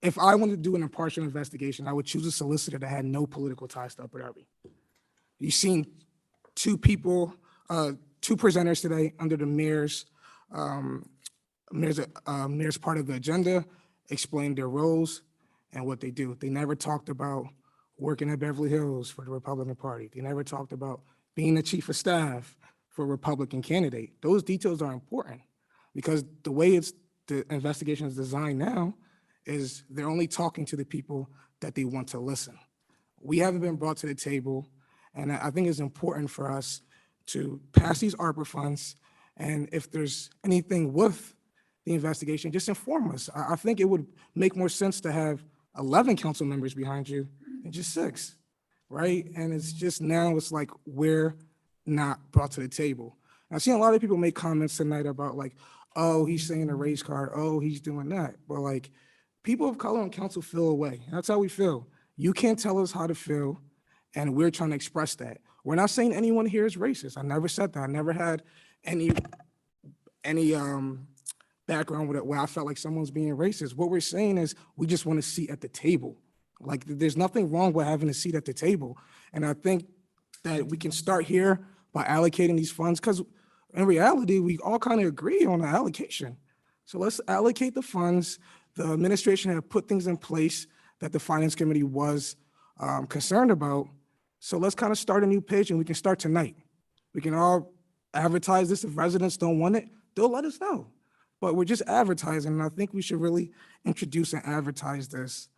if I wanted to do an impartial investigation, I would choose a solicitor that had no political ties to Upper Darby. You've seen two presenters today under the mayor's part of the agenda explain their roles and what they do. They never talked about working at Beverly Hills for the Republican Party. They never talked about being the chief of staff for a Republican candidate. Those details are important because the way the investigation is designed now is they're only talking to the people that they want to listen. We haven't been brought to the table, and I think it's important for us to pass these ARPA funds, and if there's anything with the investigation, just inform us. I think it would make more sense to have 11 council members behind you than just 6, right? And it's just now it's like we're not brought to the table. And I've seen a lot of people make comments tonight about like, oh, he's saying a race card, oh, he's doing that. But like, people of color on council feel away. That's how we feel. You can't tell us how to feel, and we're trying to express that. We're not saying anyone here is racist. I never said that. I never had any background with it where I felt like someone's being racist. What we're saying is we just want a seat at the table. Like, there's nothing wrong with having a seat at the table. And I think that we can start here by allocating these funds, because in reality, we all kind of agree on the allocation. So let's allocate the funds. The administration have put things in place that the Finance Committee was concerned about. So let's kind of start a new page, and we can start tonight. We can all advertise this. If residents don't want it, they'll let us know. But we're just advertising, and I think we should really introduce and advertise this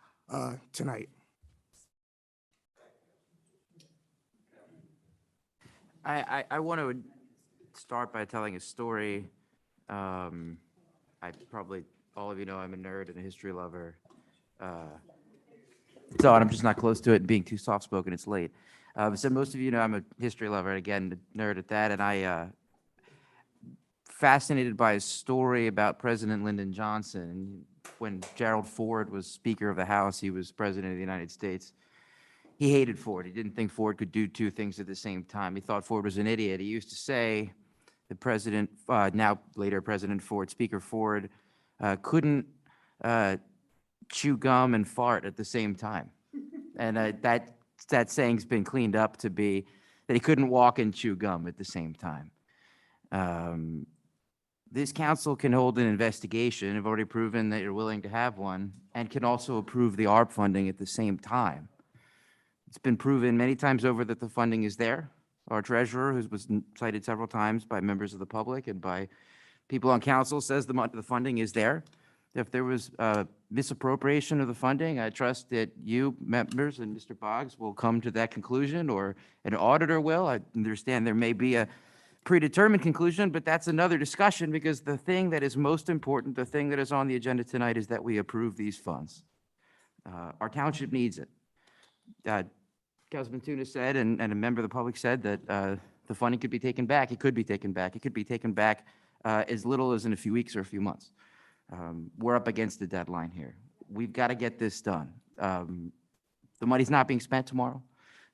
tonight. I want to start by telling a story. All of you know I'm a nerd and a history lover. So I'm just not close to it and being too soft-spoken, it's late. So most of you know I'm a history lover, and again, a nerd at that, and I fascinated by a story about President Lyndon Johnson. When Gerald Ford was Speaker of the House, he was President of the United States. He hated Ford. He didn't think Ford could do two things at the same time. He thought Ford was an idiot. He used to say the president, now later President Ford, Speaker Ford, couldn't chew gum and fart at the same time. And that saying's been cleaned up to be that he couldn't walk and chew gum at the same time. This council can hold an investigation. I've already proven that you're willing to have one, and can also approve the ARP funding at the same time. It's been proven many times over that the funding is there. Our treasurer, who was cited several times by members of the public and by people on council, says the funding is there. If there was misappropriation of the funding, I trust that you members and Mr. Boggs will come to that conclusion, or an auditor will. I understand there may be a predetermined conclusion, but that's another discussion, because the thing that is most important, the thing that is on the agenda tonight, is that we approve these funds. Our township needs it. Councilman Tuna said, and a member of the public said, that the funding could be taken back. It could be taken back. It could be taken back as little as in a few weeks or a few months. We're up against the deadline here. We've got to get this done. The money's not being spent tomorrow.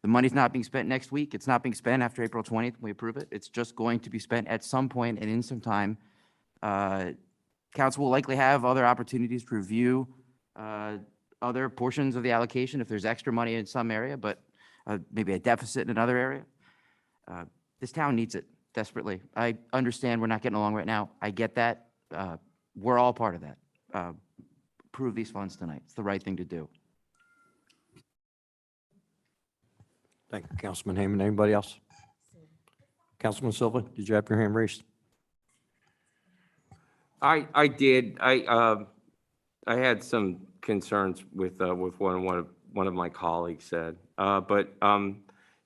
The money's not being spent next week. It's not being spent after April 20th when we approve it. It's just going to be spent at some point and in some time. Council will likely have other opportunities to review other portions of the allocation if there's extra money in some area, but maybe a deficit in another area. This town needs it desperately. I understand we're not getting along right now. I get that. We're all part of that. Approve these funds tonight. It's the right thing to do. Thank you, Councilman Heyman. Anybody else? Councilman Silva, did you have your hand raised? I did. I had some concerns with what one of my colleagues said, but you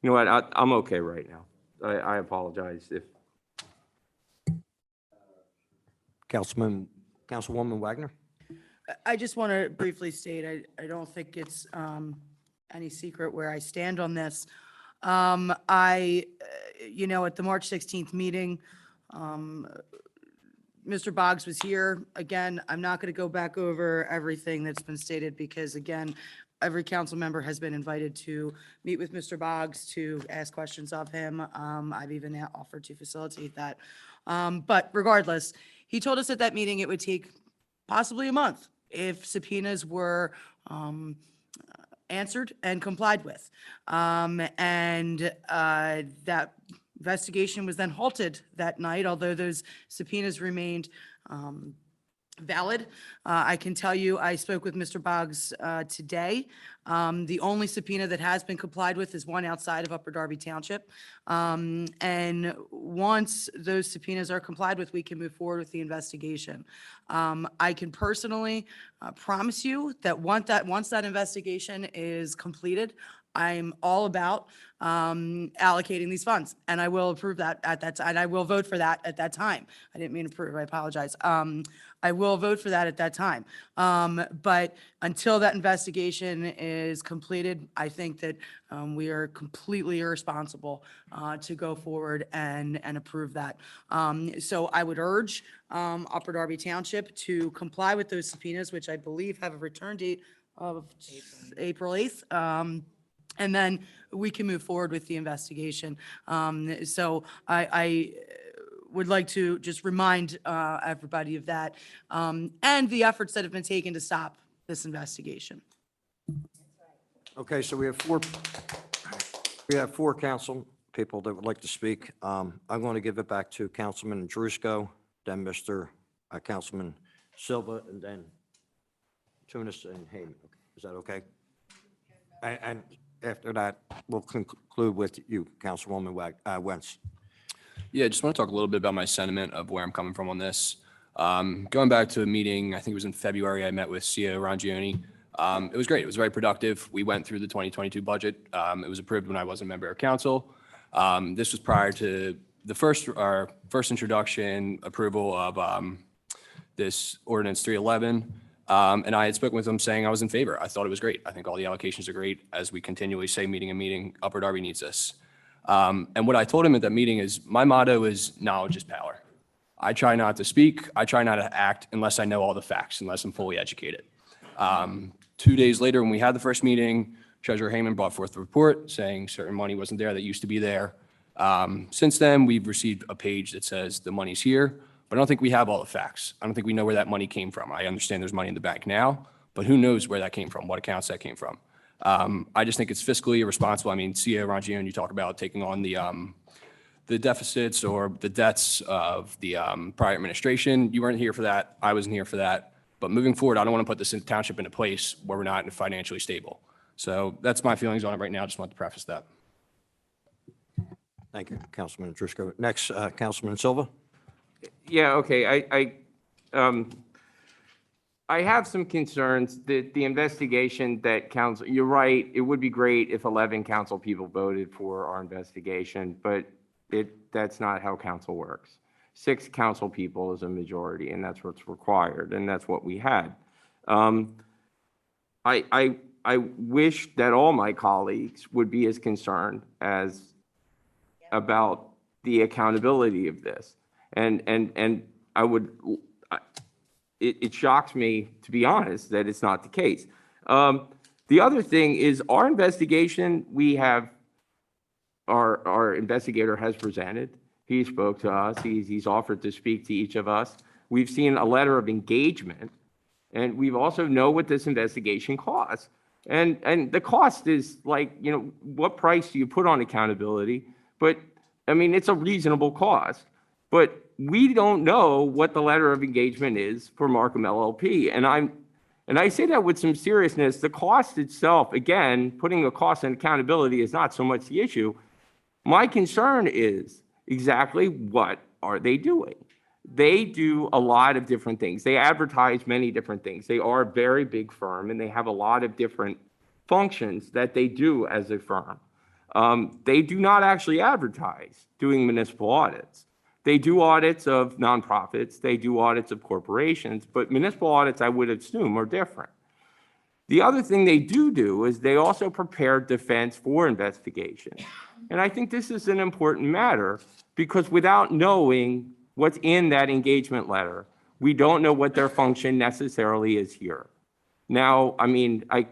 know what? I'm okay right now. I apologize if. Councilwoman Wagner. I just want to briefly state, I don't think it's any secret where I stand on this. You know, at the March 16th meeting, Mr. Boggs was here. Again, I'm not going to go back over everything that's been stated, because again, every council member has been invited to meet with Mr. Boggs to ask questions of him. I've even offered to facilitate that. But regardless, he told us at that meeting it would take possibly a month if subpoenas were answered and complied with. That investigation was then halted that night, although those subpoenas remained valid. I can tell you, I spoke with Mr. Boggs today. The only subpoena that has been complied with is one outside of Upper Darby Township. And once those subpoenas are complied with, we can move forward with the investigation. I can personally promise you that once that investigation is completed, I'm all about allocating these funds, and I will approve that at that time, and I will vote for that at that time. I didn't mean approve, I apologize. I will vote for that at that time. But until that investigation is completed, I think that we are completely irresponsible to go forward and approve that. So I would urge Upper Darby Township to comply with those subpoenas, which I believe have a return date of April 8th. And then we can move forward with the investigation. So I would like to just remind everybody of that and the efforts that have been taken to stop this investigation. Okay, so we have four council people that would like to speak. I'm going to give it back to Councilman Andrusko, then Mr. Councilman Silva, and then Tunis and Hayman. Is that okay? And after that, we'll conclude with you, Councilwoman Wentz. Yeah, just want to talk a little bit about my sentiment of where I'm coming from on this. Going back to a meeting, I think it was in February, I met with CEO Rangione. It was great. It was very productive. We went through the 2022 budget. It was approved when I wasn't a member of council. This was prior to our first introduction approval of this ordinance 311. And I had spoken with him saying I was in favor. I thought it was great. I think all the allocations are great. As we continually say, meeting, Upper Darby needs this. And what I told him at that meeting is my motto is knowledge is power. I try not to speak. I try not to act unless I know all the facts, unless I'm fully educated. 2 days later, when we had the first meeting, Treasurer Hayman brought forth the report saying certain money wasn't there that used to be there. Since then, we've received a page that says the money's here, but I don't think we have all the facts. I don't think we know where that money came from. I understand there's money in the bank now, but who knows where that came from, what accounts that came from. I just think it's fiscally irresponsible. I mean, CEO Rangione, you talk about taking on the deficits or the debts of the prior administration. You weren't here for that. I wasn't here for that. But moving forward, I don't want to put this township in a place where we're not financially stable. So that's my feelings on it right now. Just want to preface that. Thank you, Councilman Andrusko. Next, Councilman Silva. Yeah, okay. I have some concerns that the investigation that council, you're right, it would be great if 11 council people voted for our investigation, but that's not how council works. 6 council people is a majority, and that's what's required, and that's what we had. I wish that all my colleagues would be as concerned as about the accountability of this. And I would, it shocks me, to be honest, that it's not the case. The other thing is our investigation, we have, our investigator has presented. He spoke to us. He's offered to speak to each of us. We've seen a letter of engagement, and we've also know what this investigation costs. And the cost is like, you know, what price do you put on accountability? But I mean, it's a reasonable cost. But we don't know what the letter of engagement is for Markham LLP. And I say that with some seriousness. The cost itself, again, putting a cost on accountability is not so much the issue. My concern is exactly what are they doing? They do a lot of different things. They advertise many different things. They are a very big firm, and they have a lot of different functions that they do as a firm. They do not actually advertise doing municipal audits. They do audits of nonprofits. They do audits of corporations, but municipal audits, I would assume, are different. The other thing they do is they also prepare defense for investigation. And I think this is an important matter because without knowing what's in that engagement letter, we don't know what their function necessarily is here. Now, I mean, I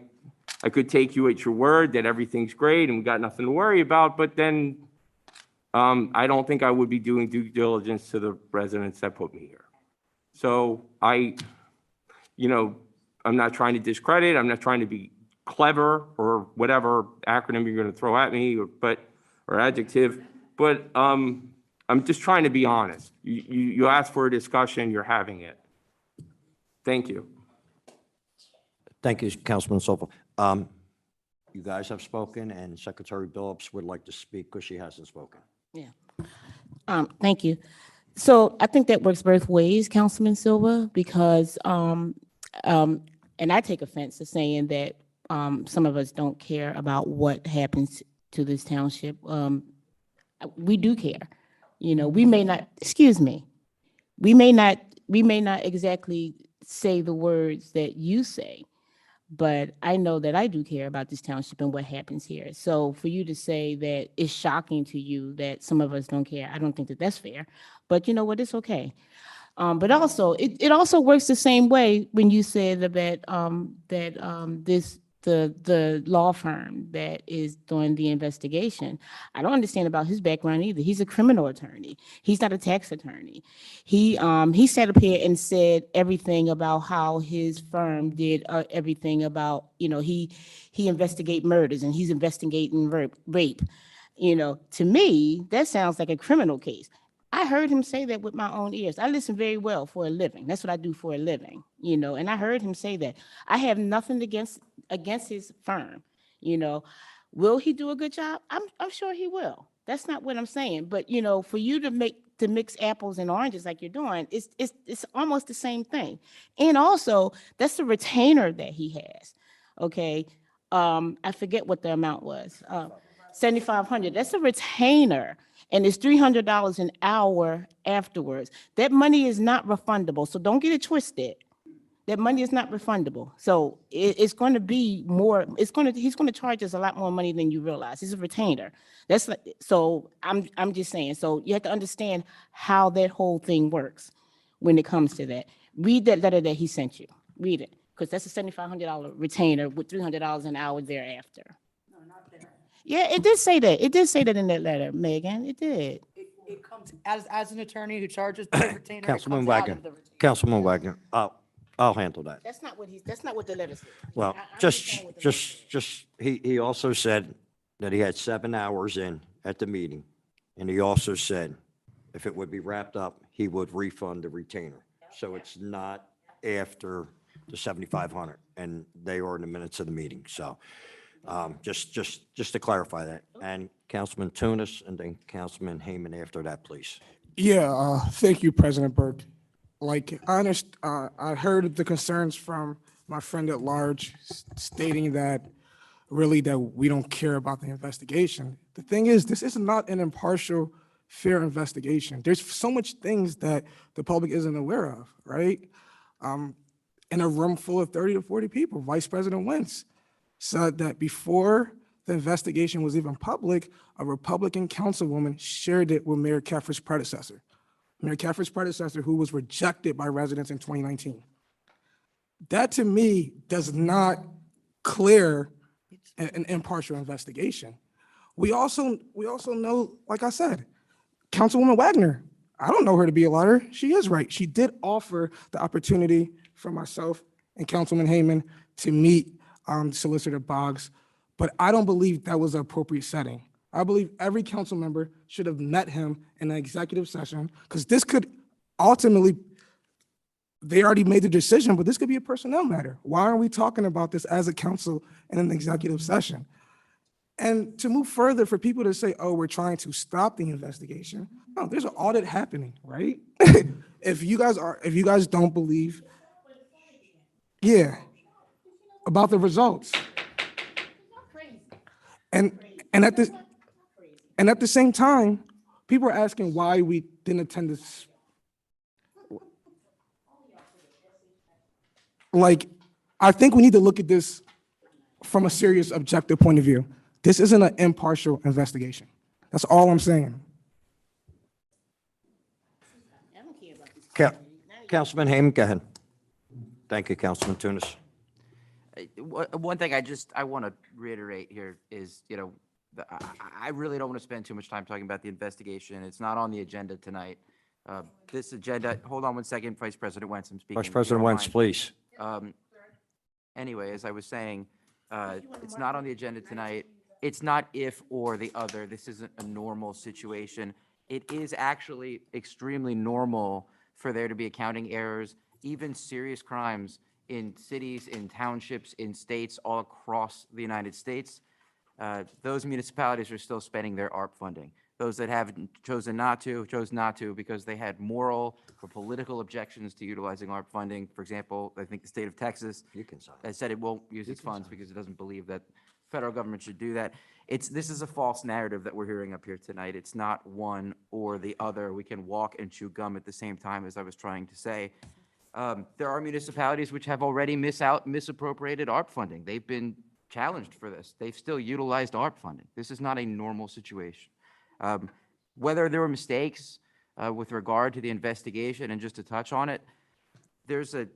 could take you at your word that everything's great and we got nothing to worry about, but then I don't think I would be doing due diligence to the residents that put me here. So I'm not trying to discredit, I'm not trying to be clever or whatever acronym you're going to throw at me or adjective, but I'm just trying to be honest. You asked for a discussion, you're having it. Thank you. Thank you, Councilman Silva. You guys have spoken, and Secretary Billups would like to speak because she hasn't spoken. Yeah. Thank you. So I think that works both ways, Councilman Silva, because, and I take offense to saying that some of us don't care about what happens to this township. We do care. You know, we may not, excuse me, we may not exactly say the words that you say, but I know that I do care about this township and what happens here. So for you to say that it's shocking to you that some of us don't care, I don't think that that's fair. But you know what? It's okay. But also, it also works the same way when you said that the law firm that is doing the investigation. I don't understand about his background either. He's a criminal attorney. He's not a tax attorney. He sat up here and said everything about how his firm did everything about, you know, he investigate murders and he's investigating rape. You know, to me, that sounds like a criminal case. I heard him say that with my own ears. I listen very well for a living. That's what I do for a living, you know, and I heard him say that. I have nothing against his firm, you know. Will he do a good job? I'm sure he will. That's not what I'm saying. But, you know, for you to mix apples and oranges like you're doing, it's almost the same thing. And also, that's the retainer that he has. Okay. I forget what the amount was. $7,500. That's a retainer. And it's $300 an hour afterwards. That money is not refundable, so don't get it twisted. That money is not refundable. So it's going to be more. He's going to charge us a lot more money than you realize. It's a retainer. That's like, so I'm just saying. So you have to understand how that whole thing works when it comes to that. Read that letter that he sent you. Read it, because that's a $7,500 retainer with $300 an hour thereafter. Yeah, it did say that. It did say that in that letter, Megan. It did. It comes, as an attorney who charges the retainer, it Councilman comes out Wagner, of the retainer. Councilman Wagner, I'll handle that. That's not what the letter said. Well, he also said that he had 7 hours in at the meeting. And he also said if it would be wrapped up, he would refund the retainer. So it's not after the 7,500, and they are in the minutes of the meeting. So just to clarify that. And Councilman Tunis and then Councilman Heyman after that, please. Yeah, thank you, President Burke. Like, I heard the concerns from my friend at large stating that really that we don't care about the investigation. The thing is, this is not an impartial, fair investigation. There's so much things that the public isn't aware of, right? In a room full of 30 to 40 people, Vice President Wentz said that before the investigation was even public, a Republican councilwoman shared it with Mayor Keffer's predecessor. Mayor Keffer's predecessor, who was rejected by residents in 2019. That to me does not clear an impartial investigation. We also know, like I said, Councilwoman Wagner, I don't know her to be a liar. She is right. She did offer the opportunity for myself and Councilman Heyman to meet Solicitor Boggs, but I don't believe that was the appropriate setting. I believe every council member should have met him in an executive session, because this could ultimately, they already made the decision, but this could be a personnel matter. Why aren't we talking about this as a council in an executive session? And to move further, for people to say, oh, we're trying to stop the investigation. No, there's an audit happening, right? If you guys don't believe, yeah, about the results. And at the same time, people are asking why we didn't attend this. Like, I think we need to look at this from a serious, objective point of view. This isn't an impartial investigation. That's all I'm saying. Councilman Heyman, go ahead. Thank you, Councilman Tunis. One thing I want to reiterate here is, you know, I really don't want to spend too much time talking about the investigation. It's not on the agenda tonight. This agenda, hold on one second, Vice President Wentz, I'm speaking. Vice President Wentz, please. Anyway, as I was saying, it's not on the agenda tonight. It's not if or the other. This isn't a normal situation. It is actually extremely normal for there to be accounting errors, even serious crimes in cities, in townships, in states all across the United States. Those municipalities are still spending their ARP funding. Those that have chosen not to, chose not to because they had moral or political objections to utilizing ARP funding. For example, I think the state of Texas has said it won't use its funds because it doesn't believe that federal government should do that. This is a false narrative that we're hearing up here tonight. It's not one or the other. We can walk and chew gum at the same time, as I was trying to say. There are municipalities which have already misappropriated ARP funding. They've been challenged for this. They've still utilized ARP funding. This is not a normal situation. Whether there were mistakes with regard to the investigation, and just to touch on it, there's a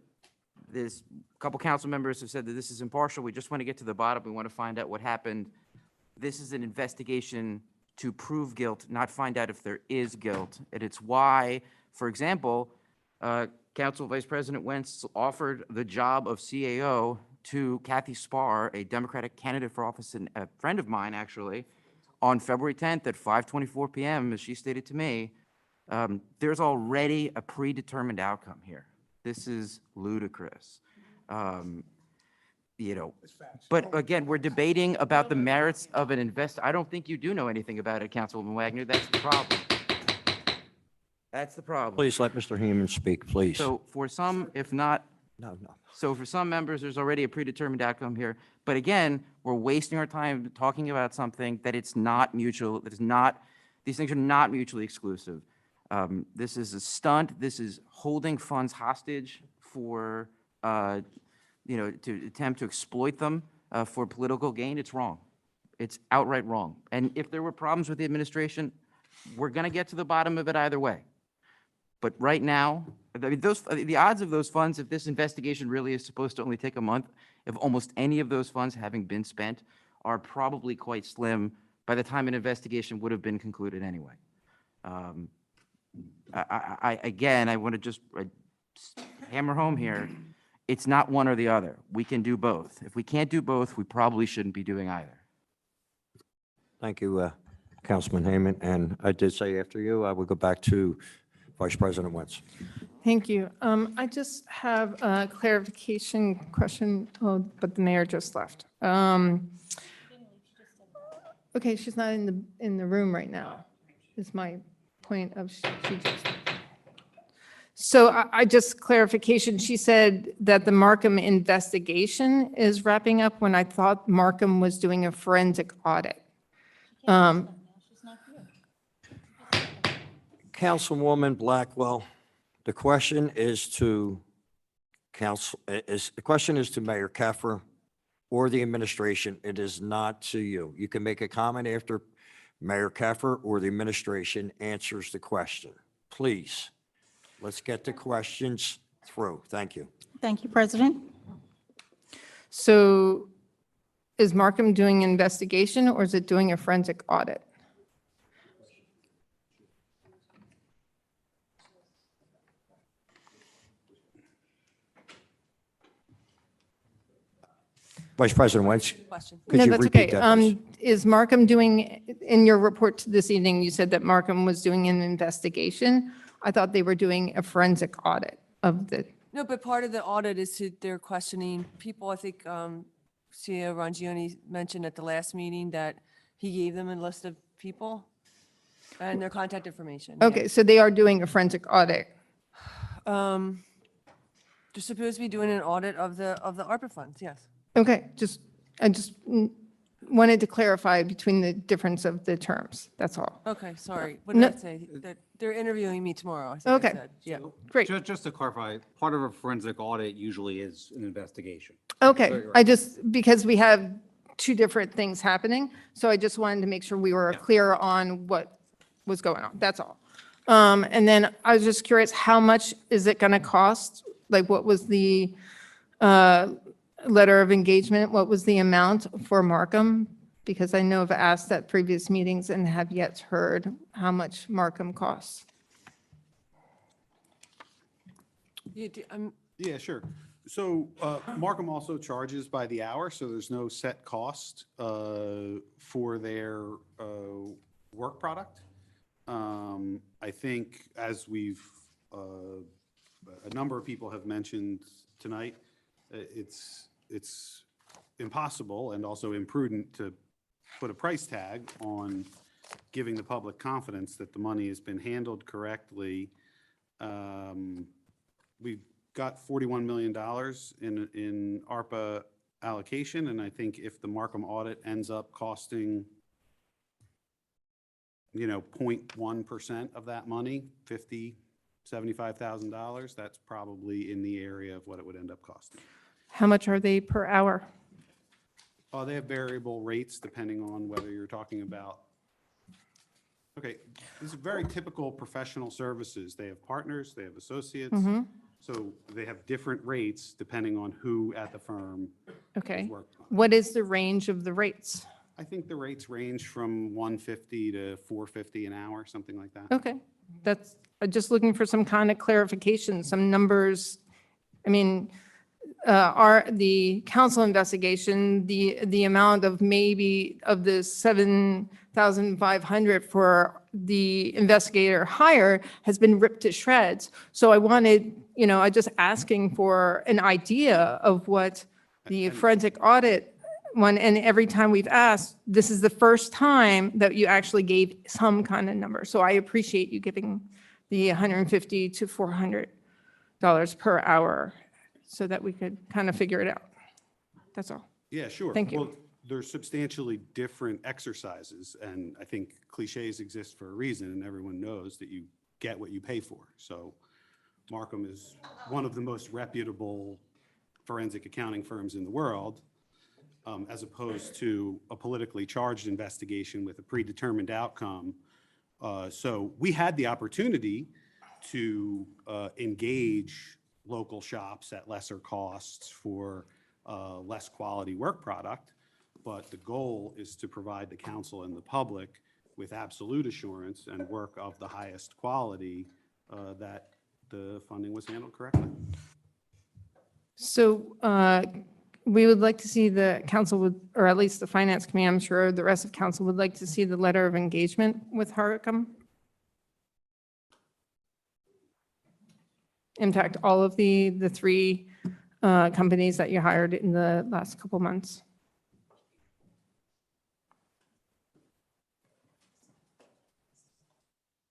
couple council members have said that this is impartial. We just want to get to the bottom. We want to find out what happened. This is an investigation to prove guilt, not find out if there is guilt. And it's why, for example, Council Vice President Wentz offered the job of CAO to Kathy Spar, a Democratic candidate for office and a friend of mine, actually, on February 10th at 5:24 p.m., as she stated to me. There's already a predetermined outcome here. This is ludicrous. But again, we're debating about the merits of an I don't think you do know anything about it, Councilwoman Wagner. That's the problem. That's the problem. Please let Mr. Heeman speak, please. So for some, if not, No. so for some members, there's already a predetermined outcome here. But again, we're wasting our time talking about something that it's not mutual, that is not, these things are not mutually exclusive. This is a stunt. This is holding funds hostage for, to attempt to exploit them for political gain. It's wrong. It's outright wrong. And if there were problems with the administration, we're going to get to the bottom of it either way. But right now, the odds of those funds, if this investigation really is supposed to only take a month, if almost any of those funds having been spent, are probably quite slim by the time an investigation would have been concluded anyway. Again, I want to just hammer home here. It's not one or the other. We can do both. If we can't do both, we probably shouldn't be doing either. Thank you, Councilman Heyman. And I did say after you, I would go back to Vice President Wentz. Thank you. I just have a clarification question, but the mayor just left. Okay, she's not in the room right now, is my point of she just. So I just clarification, she said that the Markham investigation is wrapping up when I thought Markham was doing a forensic audit. Councilwoman Blackwell, the question is to Mayor Keffer or the administration. It is not to you. You can make a comment after Mayor Keffer or the administration answers the question. Please, let's get the questions through. Thank you. Thank you, President. So is Markham doing an investigation or is it doing a forensic audit? Vice President Wentz, Question. could No, you that's repeat okay. that, please? Is Markham doing, in your report this evening, you said that Markham was doing an investigation. I thought they were doing a forensic audit of the, No, but part of the audit is they're questioning people. I think CEO Rangione mentioned at the last meeting that he gave them a list of people and their contact information. okay, so they are doing a forensic audit. They're supposed to be doing an audit of the ARPA funds, yes. Okay, I just wanted to clarify between the difference of the terms, that's all. Okay, sorry. What No- did I say? They're interviewing me tomorrow, I think I Okay. said. Yeah. Great. Just to clarify, part of a forensic audit usually is an investigation. Okay, Right, right. I just, because we have two different things happening, so I just wanted to make sure we were clear on what was going on, that's all. And then I was just curious, how much is it going to cost? Like, what was the letter of engagement? What was the amount for Markham? Because I know I've asked at previous meetings and have yet heard how much Markham costs. Yeah, sure. So Markham also charges by the hour, so there's no set cost for their work product. I think as a number of people have mentioned tonight, it's impossible and also imprudent to put a price tag on giving the public confidence that the money has been handled correctly. We've got $41 million in ARPA allocation, and I think if the Markham audit ends up costing, 0.1% of that money, $75,000, that's probably in the area of what it would end up costing. How much are they per hour? Oh, they have variable rates depending on whether you're talking about, okay, this is very typical professional services. They have partners, they have associates. Mhm. So they have different rates depending on who at the firm Okay. is working on. What is the range of the rates? I think the rates range from $150 to $450 an hour, something like that. Okay, that's, just looking for some kind of clarification, some numbers. I mean, the council investigation, the amount of maybe of the 7,500 for the investigator hire has been ripped to shreds. So I wanted, I just asking for an idea of what the forensic audit one, and every time we've asked, this is the first time that you actually gave some kind of number. So I appreciate you giving the $150 to $400 per hour so that we could kind of figure it out. That's all. Yeah, sure. Thank you. Well, they're substantially different exercises, and I think cliches exist for a reason, and everyone knows that you get what you pay for. So Markham is one of the most reputable forensic accounting firms in the world, as opposed to a politically charged investigation with a predetermined outcome. So we had the opportunity to engage local shops at lesser costs for less quality work product, but the goal is to provide the council and the public with absolute assurance and work of the highest quality that the funding was handled correctly. So we would like to see the council would, or at least the finance committee, I'm sure the rest of council would like to see the letter of engagement with Harcum. In fact, all of the three companies that you hired in the last couple months.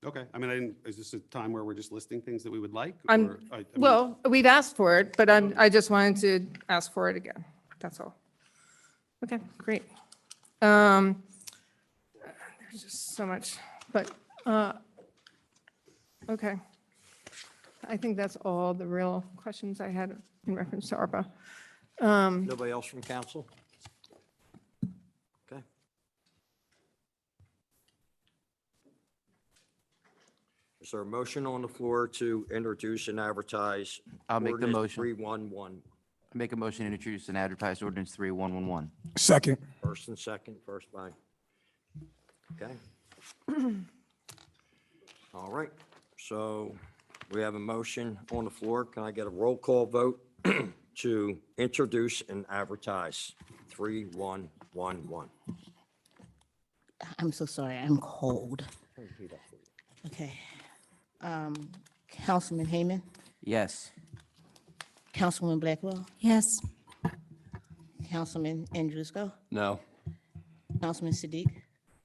Okay, I mean, is this a time where we're just listing things that we would like? I'm, or I mean, well, we've asked for it, but I just wanted to ask for it again. That's all. Okay, great. There's just so much, but, okay. I think that's all the real questions I had in reference to ARPA. Nobody else from council? Okay. Is there a motion on the floor to introduce and advertise? I'll make the ordinance motion. 311? Make a motion to introduce and advertise ordinance 3111. Second. First and second, first by. Okay. All right, so we have a motion on the floor. Can I get a roll call vote to introduce and advertise 3111? I'm so sorry, I'm cold. Okay. Councilman Heyman, Yes. Councilwoman Blackwell, Yes. Councilman Andrusco, No. Councilman Siddiq,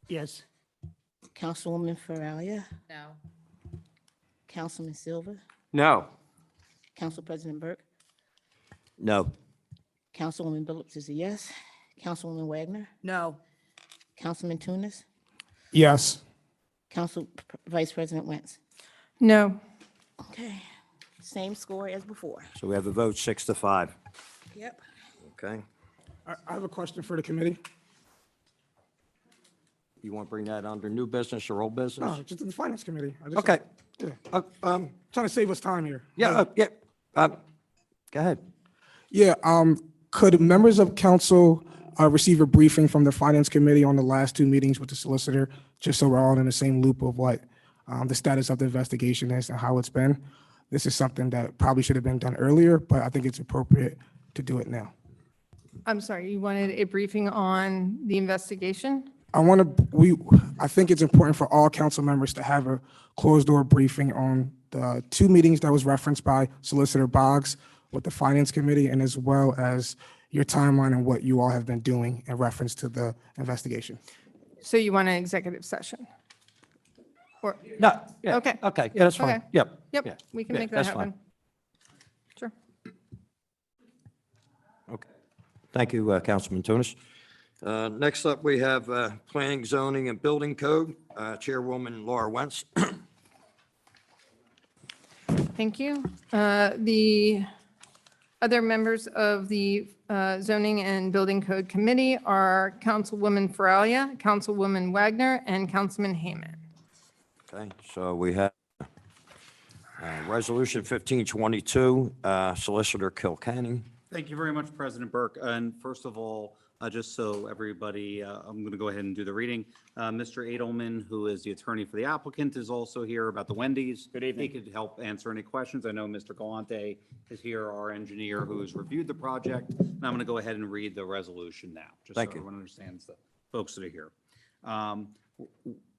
Yes. Councilwoman Faralia, No. Councilman Silva, No. Council President Burke, No. Councilwoman Phillips is a yes, Councilwoman Wagner, No. Councilman Tunis, Yes. Vice President Wentz. No. Okay, same score as before. So we have a vote 6-5. Yep. Okay. I have a question for the committee. You want to bring that under new business or old business? No, just in the finance committee. Okay. Yeah. Trying to save us time here. Yeah, yeah. Go ahead. Yeah, could members of council receive a briefing from the finance committee on the last two meetings with the solicitor, just so we're all in the same loop of what the status of the investigation is and how it's been? This is something that probably should have been done earlier, but I think it's appropriate to do it now. I'm sorry, you wanted a briefing on the investigation? I think it's important for all council members to have a closed door briefing on the two meetings that was referenced by Solicitor Boggs with the Finance Committee, and as well as your timeline and what you all have been doing in reference to the investigation. So you want an executive session? Or, No, yeah, Okay. okay, yeah, that's fine. Okay. Yep. Yep, yeah, we can yeah, make that that's fine. happen. Sure. Okay. Thank you, Councilman Tunis. Next up, we have Planning, Zoning, and Building Code, Chairwoman Laura Wentz. Thank you. The other members of the Zoning and Building Code Committee are Councilwoman Feralia, Councilwoman Wagner, and Councilman Hayman. Okay, so we have Resolution 1522, Solicitor Kilkenny. Thank you very much, President Burke. And first of all, just so everybody, I'm going to go ahead and do the reading. Mr. Edelman, who is the attorney for the applicant, is also here about the Wendy's. Good evening. He could help answer any questions. I know Mr. Galante is here, our engineer who has reviewed the project. And I'm going to go ahead and read the resolution now, just so everyone understands the folks that are here.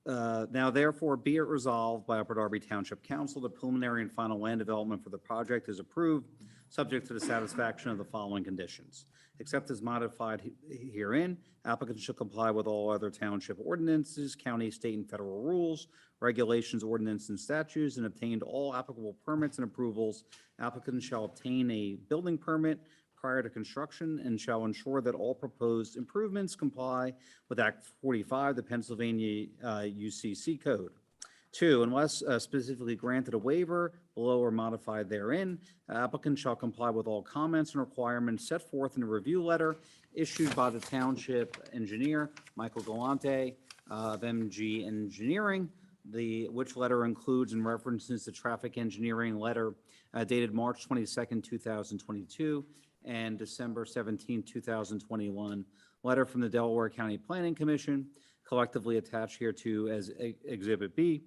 Now therefore be it resolved by Upper Darby Township Council, the preliminary and final land development for the project is approved, subject to the satisfaction of the following conditions. Except as modified herein, applicants shall comply with all other township ordinances, county, state, and federal rules, regulations, ordinances, and statutes, and obtained all applicable permits and approvals. Applicants shall obtain a building permit prior to construction and shall ensure that all proposed improvements comply with Act 45, the Pennsylvania UCC Code. 2, unless specifically granted a waiver below or modified therein, applicant shall comply with all comments and requirements set forth in a review letter issued by the township engineer, Michael Galante of MG Engineering, which letter includes and references the traffic engineering letter dated March 22nd, 2022, and December 17, 2021, letter from the Delaware County Planning Commission, collectively attached hereto as Exhibit B,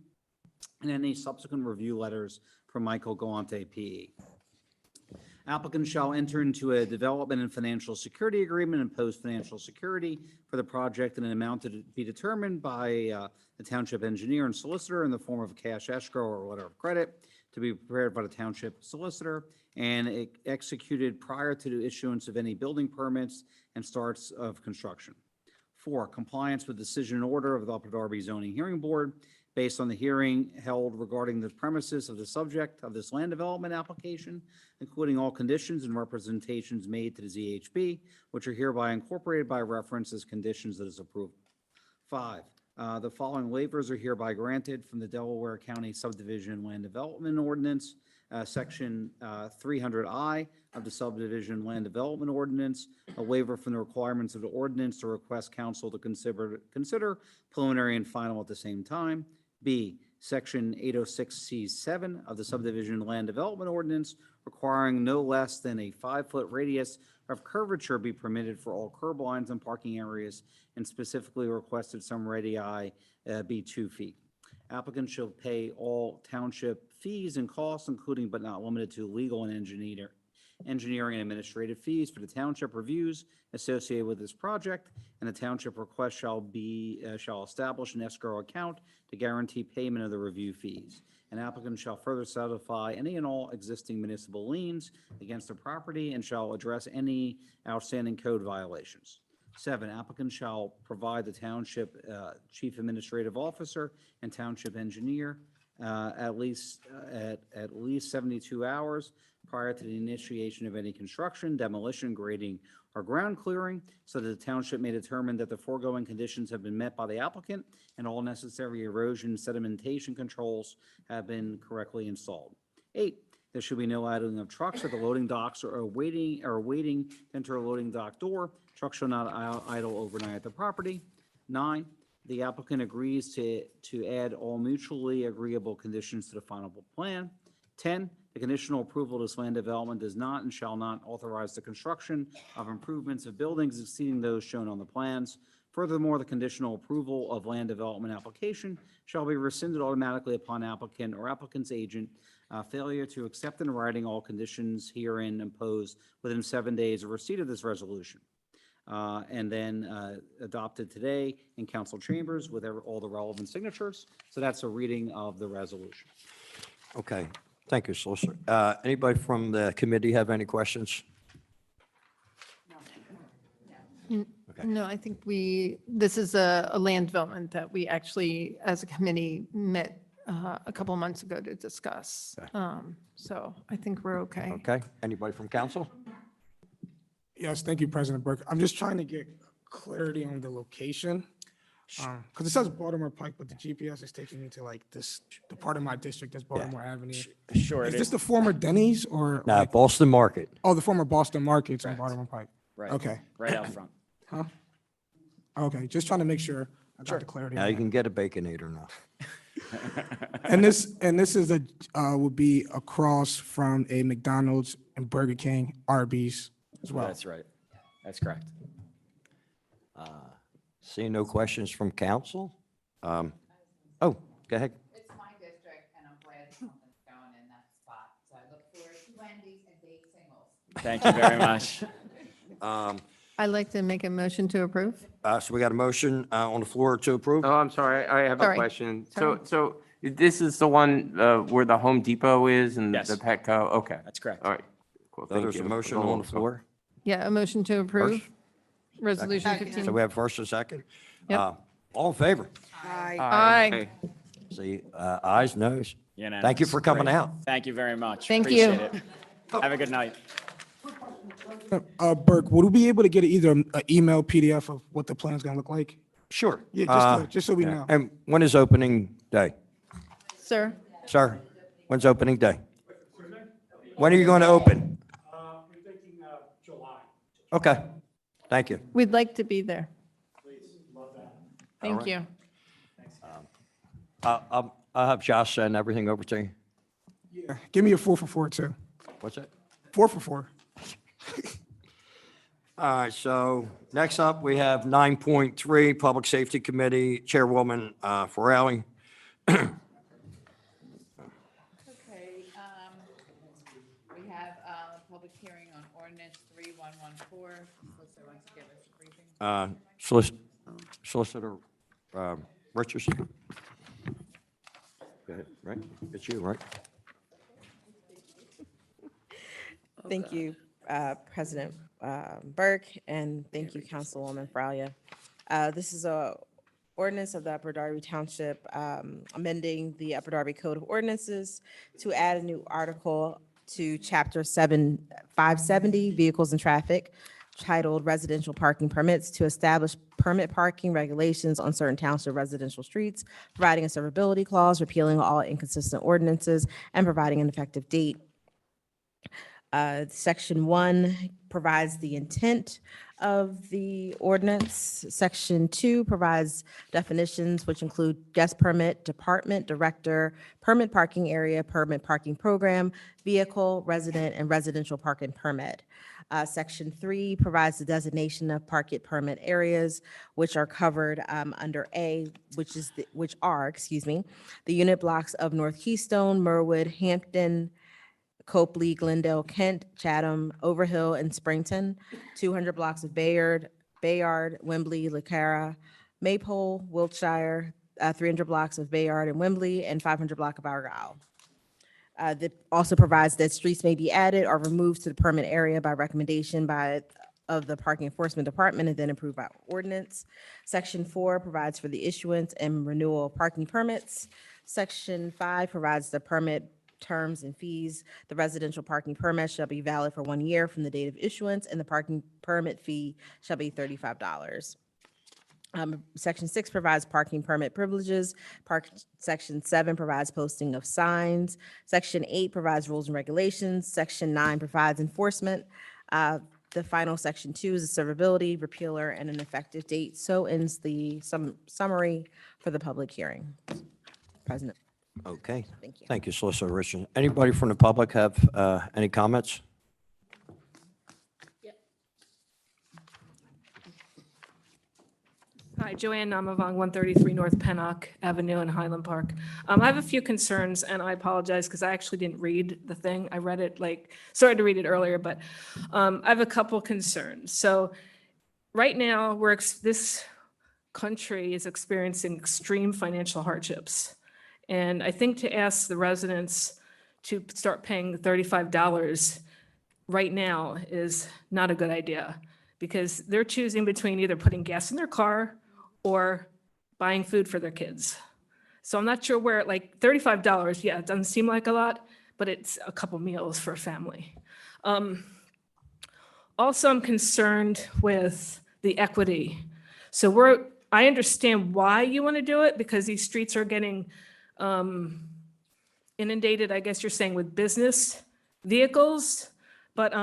and any subsequent review letters from Michael Galante, PE. Applicant shall enter into a development and financial security agreement and post financial security for the project in an amount to be determined by the township engineer and solicitor in the form of a cash escrow or letter of credit to be prepared by the township solicitor and executed prior to the issuance of any building permits and starts of construction. 4, compliance with decision and order of the Upper Darby Zoning Hearing Board based on the hearing held regarding the premises of the subject of this land development application, including all conditions and representations made to the ZHB, which are hereby incorporated by reference as conditions of this approval. 5, the following waivers are hereby granted from the Delaware County Subdivision Land Development Ordinance, Section 300I of the Subdivision Land Development Ordinance, a waiver from the requirements of the ordinance to request council to consider preliminary and final at the same time. B, Section 806C7 of the Subdivision Land Development Ordinance, requiring no less than a 5-foot radius of curvature be permitted for all curb lines and parking areas, and specifically requested some radii be 2 feet. Applicant shall pay all township fees and costs, including but not limited to legal and engineering and administrative fees for the township reviews associated with this project, and the township request shall establish an escrow account to guarantee payment of the review fees. An applicant shall further satisfy any and all existing municipal liens against the property and shall address any outstanding code violations. 7, applicant shall provide the township chief administrative officer and township engineer at least 72 hours prior to the initiation of any construction, demolition, grading, or ground clearing, so that the township may determine that the foregoing conditions have been met by the applicant and all necessary erosion and sedimentation controls have been correctly installed. 8, there should be no idling of trucks at the loading docks or waiting to enter a loading dock door. Trucks shall not idle overnight at the property. 9, the applicant agrees to add all mutually agreeable conditions to the final plan. 10, the conditional approval of this land development does not and shall not authorize the construction of improvements of buildings exceeding those shown on the plans. Furthermore, the conditional approval of land development application shall be rescinded automatically upon applicant or applicant's agent failure to accept in writing all conditions herein imposed within 7 days of receipt of this resolution. And then adopted today in council chambers with all the relevant signatures. So that's a reading of the resolution. Okay, thank you, Solicitor. Anybody from the committee have any questions? Okay. No, I think this is a land development that we actually, as a committee, met a couple of months ago to discuss. So I think we're okay. Okay, anybody from council? Yes, thank you, President Burke. I'm just trying to get clarity on the location. Because it says Baltimore Pike, but the GPS is taking me to like the part of my district that's Baltimore Avenue. Sure. Is this the former Denny's or? No, like- Boston Market. Oh, the former Boston Market's on Correct. Baltimore Pike. Right. Okay. Right out front. Huh? Okay, just trying to make sure I got the clarity. Now on you that. can get a Baconator now. And this is would be across from a McDonald's and Burger King, Arby's as well. That's right. That's correct. Seeing no questions from council? Oh, go ahead. It's my district, and I'm glad something's going in that spot. So I look forward to Wendy's and Dave Singles. Thank you very much. I'd like to make a motion to approve. So we got a motion on the floor to approve? Oh, I'm sorry, I have a Sorry. question. Sorry. So this is the one where the Home Depot is and Yes. the Petco? Okay. That's correct. All right. Cool, So thank there's a you. motion Go on the floor? Yeah, a motion to approve. First? Resolution So 15. we have first and second? Yep. All in favor? Aye. See, ayes, noes? Unanimous. Thank you for coming out. Thank you very much. Thank you. Appreciate it. Have a good night. Burke, would we be able to get either an email PDF of what the plan's gonna look like? Sure. Yeah, just so we Yeah. know. And when is opening day? Sir, Sir, when's opening day? When are you going to open? We're thinking July. Okay, thank you. we'd like to be there. Love that. Thank right. you. I'll have Josh send everything over to you. Yeah, give me a 4 for 4 too. What's it? 4 for 4. All right, so next up, we have 9.3, Public Safety Committee Chairwoman Farrelly. Okay, we have a public hearing on ordinance 3114. Solicitor wants to give us a briefing. Solicitor Richardson. Go ahead, right? It's you, right? Thank you, President Burke, and thank you, Councilwoman Fraulia. This is a ordinance of the Upper Darby Township amending the Upper Darby Code of Ordinances to add a new article to Chapter 570, Vehicles and Traffic, titled Residential Parking Permits, to establish permit parking regulations on certain township residential streets, providing a severability clause, repealing all inconsistent ordinances, and providing an effective date. Section 1 provides the intent of the ordinance. Section 2 provides definitions, which include guest permit, department, director, permit parking area, permit parking program, vehicle, resident, and residential parking permit. Section 3 provides the designation of parking permit areas, which are covered under A, which are the unit blocks of North Keystone, Merwood, Hampton, Copley, Glendale, Kent, Chatham, Overhill, and Springton, 200 blocks of Bayard, Wembley, LaCara, Maypole, Wiltshire, 300 blocks of Bayard and Wembley, and 500 block of Argyle. That also provides that streets may be added or removed to the permit area by recommendation of the Parking Enforcement Department and then approved by ordinance. Section 4 provides for the issuance and renewal of parking permits. Section 5 provides the permit terms and fees. The residential parking permit shall be valid for 1 year from the date of issuance, and the parking permit fee shall be $35. Section 6 provides parking permit privileges. Section 7 provides posting of signs. Section 8 provides rules and regulations. Section 9 provides enforcement. The final Section 2 is a servability, repealer, and an effective date. So ends the summary for the public hearing. President. Okay. Thank you. Thank you, Solicitor Richardson. Anybody from the public have any comments? Hi, Joanne Namavong, 133 North Pennock Avenue in Highland Park. I have a few concerns, and I apologize because I actually didn't read the thing. I read it started to read it earlier, but I have a couple concerns. So right now, this country is experiencing extreme financial hardships. And I think to ask the residents to start paying $35 right now is not a good idea. because they're choosing between either putting gas in their car or buying food for their kids. So I'm not sure where, like $35, yeah, it doesn't seem like a lot, but it's a couple meals for a family. Also, I'm concerned with the equity. So I understand why you want to do it, because these streets are getting inundated, I guess you're saying, with business vehicles, but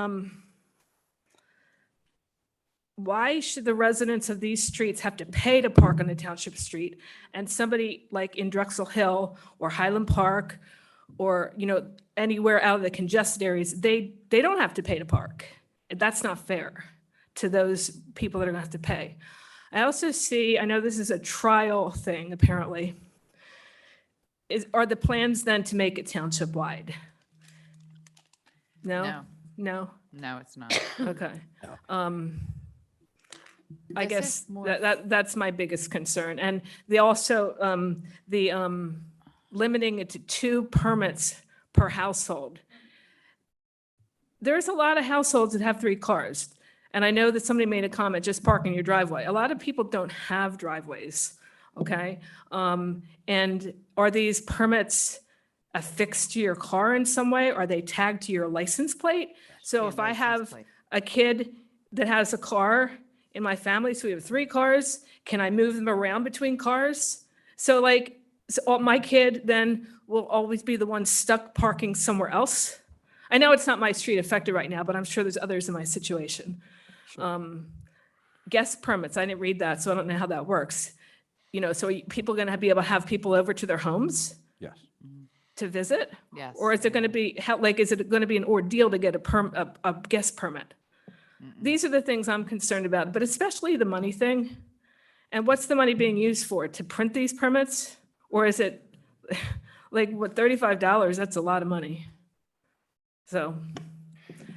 why should the residents of these streets have to pay to park on the township street, and somebody like in Drexel Hill or Highland Park or, anywhere out of the congested areas, they don't have to pay to park? That's not fair to those people that are gonna have to pay. I also see, I know this is a trial thing apparently. Are the plans then to make it township wide? No? No? No, it's not. Okay. I This guess is more- that's my biggest concern. And they also, limiting it to 2 permits per household. There's a lot of households that have 3 cars. And I know that somebody made a comment, just park in your driveway. A lot of people don't have driveways, okay? And are these permits affixed to your car in some way? Are they tagged to your license plate? So if I have a kid that has a car in my family, so we have 3 cars, can I move them around between cars? So my kid then will always be the one stuck parking somewhere else. I know it's not my street affected right now, but I'm sure there's others in my situation. Guest permits, I didn't read that, so I don't know how that works. So are people going to be able to have people over to their homes Yes. to visit? Yes. Or is it going to be, is it going to be an ordeal to get a guest permit? These are the things I'm concerned about, but especially the money thing. And what's the money being used for? To print these permits? Or is it $35? That's a lot of money. So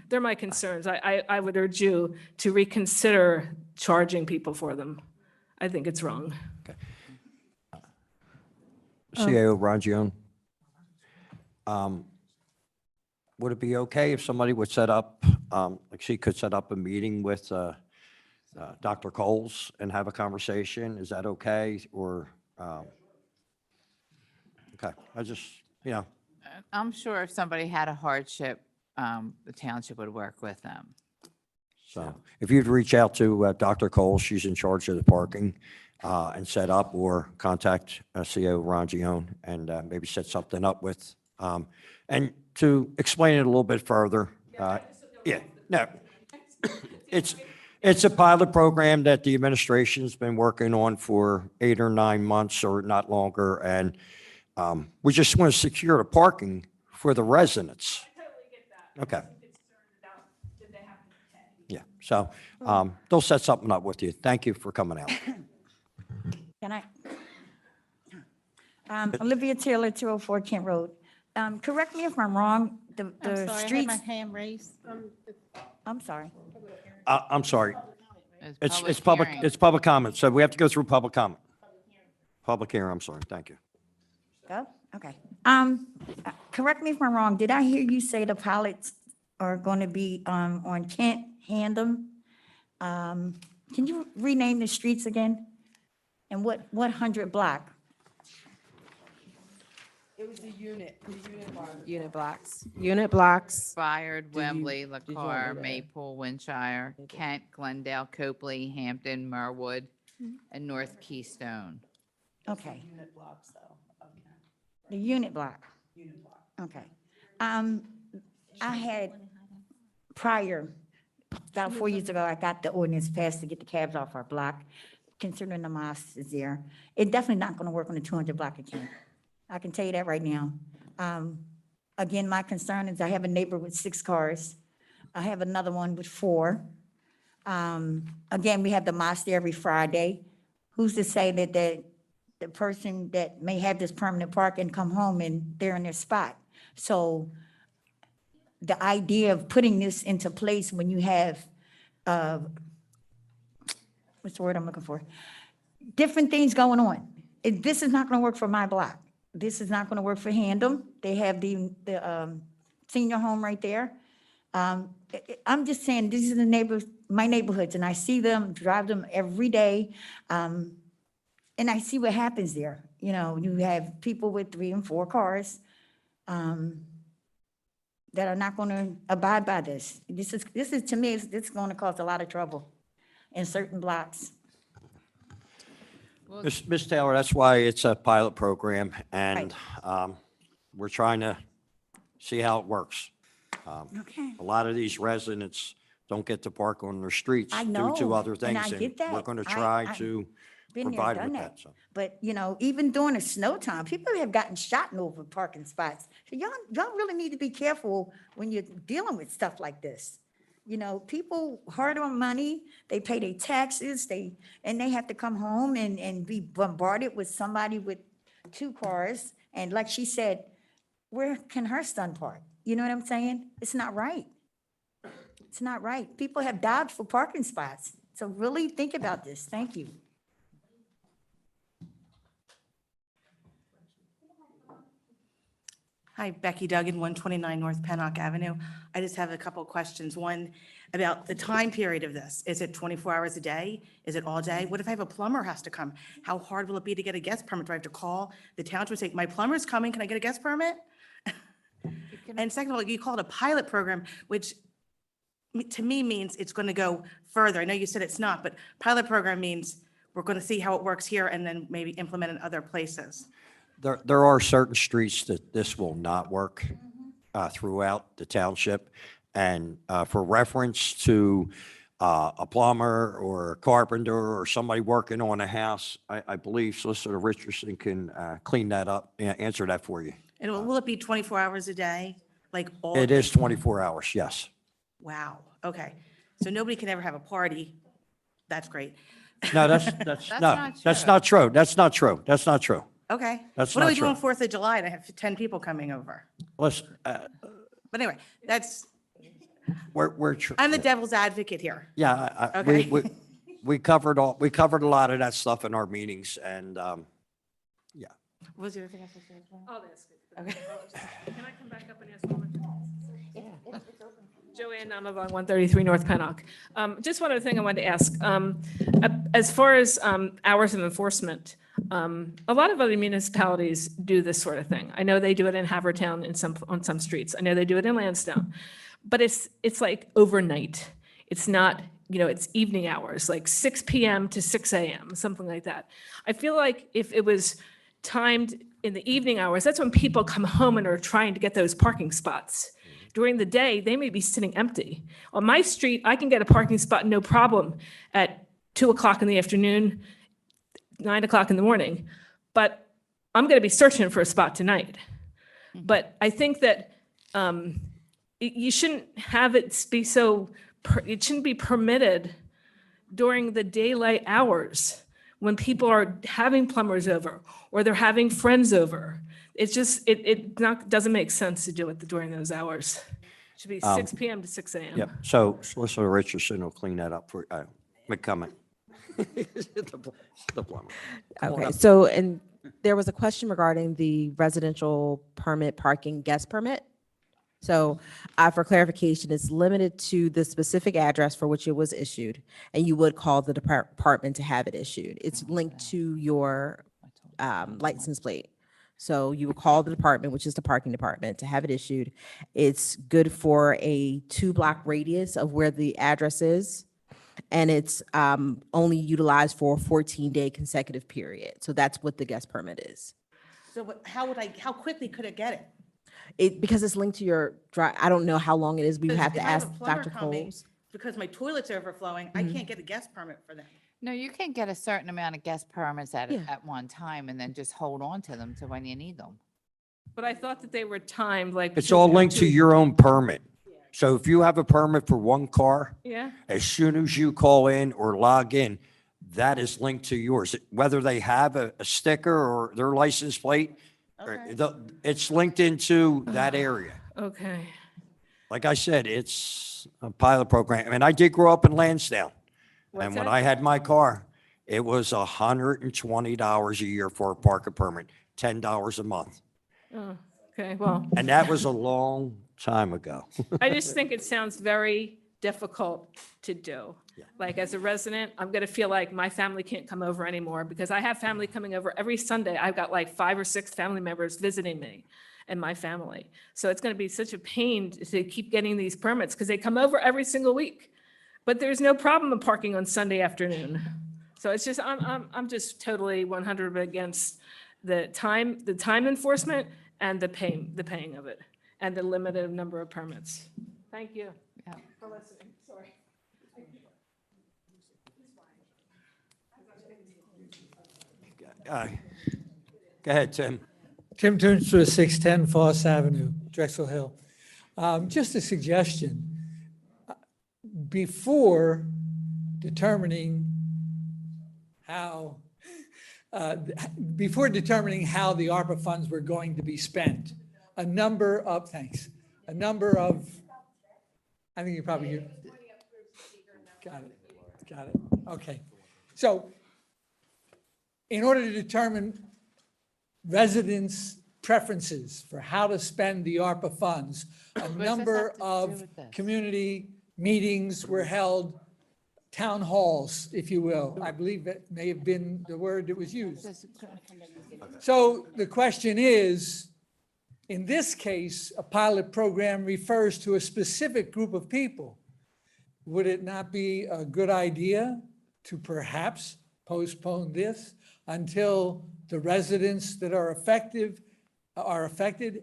they're my concerns. I would urge you to reconsider charging people for them. I think it's wrong. CAO Rangione. Would it be okay if somebody would set up, she could set up a meeting with Dr. Coles and have a conversation? Is that okay? Or, okay, I just, I'm sure if somebody had a hardship, the township would work with them. So if you'd reach out to Dr. Cole, she's in charge of the parking, and set up, or contact CO Rangione and maybe set something up with, and to explain it a little bit further. No, it's a pilot program that the administration's been working on for 8 or 9 months or not longer, and we just want to secure the parking for the residents. Okay. Yeah, so they'll set something up with you. Thank you for coming out. Can I? Olivia Taylor, 204 Kent Road. Correct me if I'm wrong, I'm the sorry, I had streets, my hand raised. I'm sorry. I'm sorry. It's hearing. public comment, so we have to go through public comment. Public hearing, I'm sorry, thank you. Go? Okay. Correct me if I'm wrong, did I hear you say the pilots are going to be on Kent, Handem? Can you rename the streets again? And what 100 block? It was the unit blocks. Unit blocks. Expired, Wembley, you want LaCar, me to- Maple, Winshire, Kent, Glendale, Copley, Hampton, Merwood, and North Keystone. Okay. The unit block. Okay. I had prior, about 4 years ago, I got the ordinance passed to get the cabs off our block, considering the mosque is there. It's definitely not going to work on the 200 block of Kent. I can tell you that right now. Again, my concern is I have a neighbor with 6 cars. I have another one with 4. Again, we have the mosque there every Friday. Who's to say that the person that may have this permanent park and come home and they're in their spot? So the idea of putting this into place when you have, what's the word I'm looking for? Different things going on. This is not going to work for my block. This is not going to work for Handem. They have the senior home right there. I'm just saying, these are my neighborhoods, and I see them, drive them every day. And I see what happens there. You know, you have people with 3 and 4 cars that are not going to abide by this. This is to me, it's going to cause a lot of trouble in certain blocks. Ms. Taylor, that's why it's a pilot program, and we're trying to see how it works. Okay. A lot of these residents don't get to park on their streets I due to know, other and things, I get that. we're going to I- try I- to Been there, provide done with that. that. So. But, you know, even during the snow time, people have gotten shot over parking spots. So y'all really need to be careful when you're dealing with stuff like this. You know, people hard-earned money, they pay their taxes, and they have to come home and be bombarded with somebody with 2 cars. And like she said, where can her son park? You know what I'm saying? It's not right. It's not right. People have died for parking spots. So really think about this. Thank you. Hi, Becky Duggan, 129 North Pennock Avenue. I just have a couple of questions. One, about the time period of this. Is it 24 hours a day? Is it all day? What if I have a plumber has to come? How hard will it be to get a guest permit? Do I have to call the township and say, my plumber's coming, can I get a guest permit? And second of all, you call it a pilot program, which to me means it's going to go further. I know you said it's not, but pilot program means we're going to see how it works here and then maybe implement in other places. There are certain streets that this will not work throughout the township. And for reference to a plumber or a carpenter or somebody working on a house, I believe Solicitor Richardson can clean that up, answer that for you. And will it be 24 hours a day? Like all? It is 24 hours, yes. Wow, okay. So nobody can ever have a party. That's great. No, that's not true. That's not true. That's not true. Okay. That's What do not we do true. on 4th of July? And I have 10 people coming over. Listen, But anyway, that's, we're I'm the devil's advocate here. yeah, Okay. we covered a lot of that stuff in our meetings, and yeah. What was the other thing I was supposed to say as well? I'll ask it. Okay. Can I come back up and ask one more? Joanne Namavon, 133 North Pennock. Just one other thing I wanted to ask. As far as hours of enforcement, a lot of other municipalities do this sort of thing. I know they do it in Havertown on some streets. I know they do it in Lansdowne. But it's like overnight. It's not, it's evening hours, like 6 p.m. to 6 a.m., something like that. I feel like if it was timed in the evening hours, that's when people come home and are trying to get those parking spots. During the day, they may be sitting empty. On my street, I can get a parking spot, no problem, at 2 o'clock in the afternoon, 9 o'clock in the morning. But I'm going to be searching for a spot tonight. But I think that you shouldn't have it be so, it shouldn't be permitted during the daylight hours when people are having plumbers over or they're having friends over. It's just, it doesn't make sense to do it during those hours. It should be 6 p.m. to 6 a.m. Yep. So Solicitor Richardson will clean that up for McCummon. The plumber. Come on Okay, up. so, and there was a question regarding the residential permit parking guest permit. So for clarification, it's limited to the specific address for which it was issued, and you would call the department to have it issued. It's linked to your license plate. So you would call the department, which is the parking department, to have it issued. It's good for a 2-block radius of where the address is. And it's only utilized for a 14-day consecutive period. So that's what the guest permit is. So how quickly could it get it? Because it's linked to your I don't know how long it is. We would have to If I have ask a plumber Dr. coming, Coles. Because my toilet's overflowing, I can't get a guest permit for them. No, you can get a certain amount of guest permits Yeah. at one time and then just hold on to them to when you need them. But I thought that they were timed like. It's all linked to your own permit. So if you have a permit for one car, Yeah. as soon as you call in or log in, that is linked to yours. Whether they have a sticker or their license plate, it's linked into that area. Okay. Like I said, it's a pilot program. And I did grow up in Lansdowne. What's And when that? I had my car, it was $120 a year for a parking permit, $10 a month. Oh, okay, well, And that was a long time ago. I just think it sounds very difficult to do. Like, as a resident, I'm going to feel like my family can't come over anymore because I have family coming over every Sunday. I've got like 5 or 6 family members visiting me and my family. So it's going to be such a pain to keep getting these permits because they come over every single week. But there's no problem in parking on Sunday afternoon. So it's just, I'm just totally 100 against the time enforcement and the paying of it and the limited number of permits. Thank you for listening. Sorry. Go ahead, Tim. Tim Toonstra, 610 Foss Avenue, Drexel Hill. Just a suggestion. Before determining how the ARPA funds were going to be spent, a number of, I think you probably, got it, okay. So in order to determine residents' preferences for how to spend the ARPA funds, a number of community meetings were held, town halls, if you will. I believe that may have been the word that was used. So the question is, in this case, a pilot program refers to a specific group of people. Would it not be a good idea to perhaps postpone this until the residents that are affected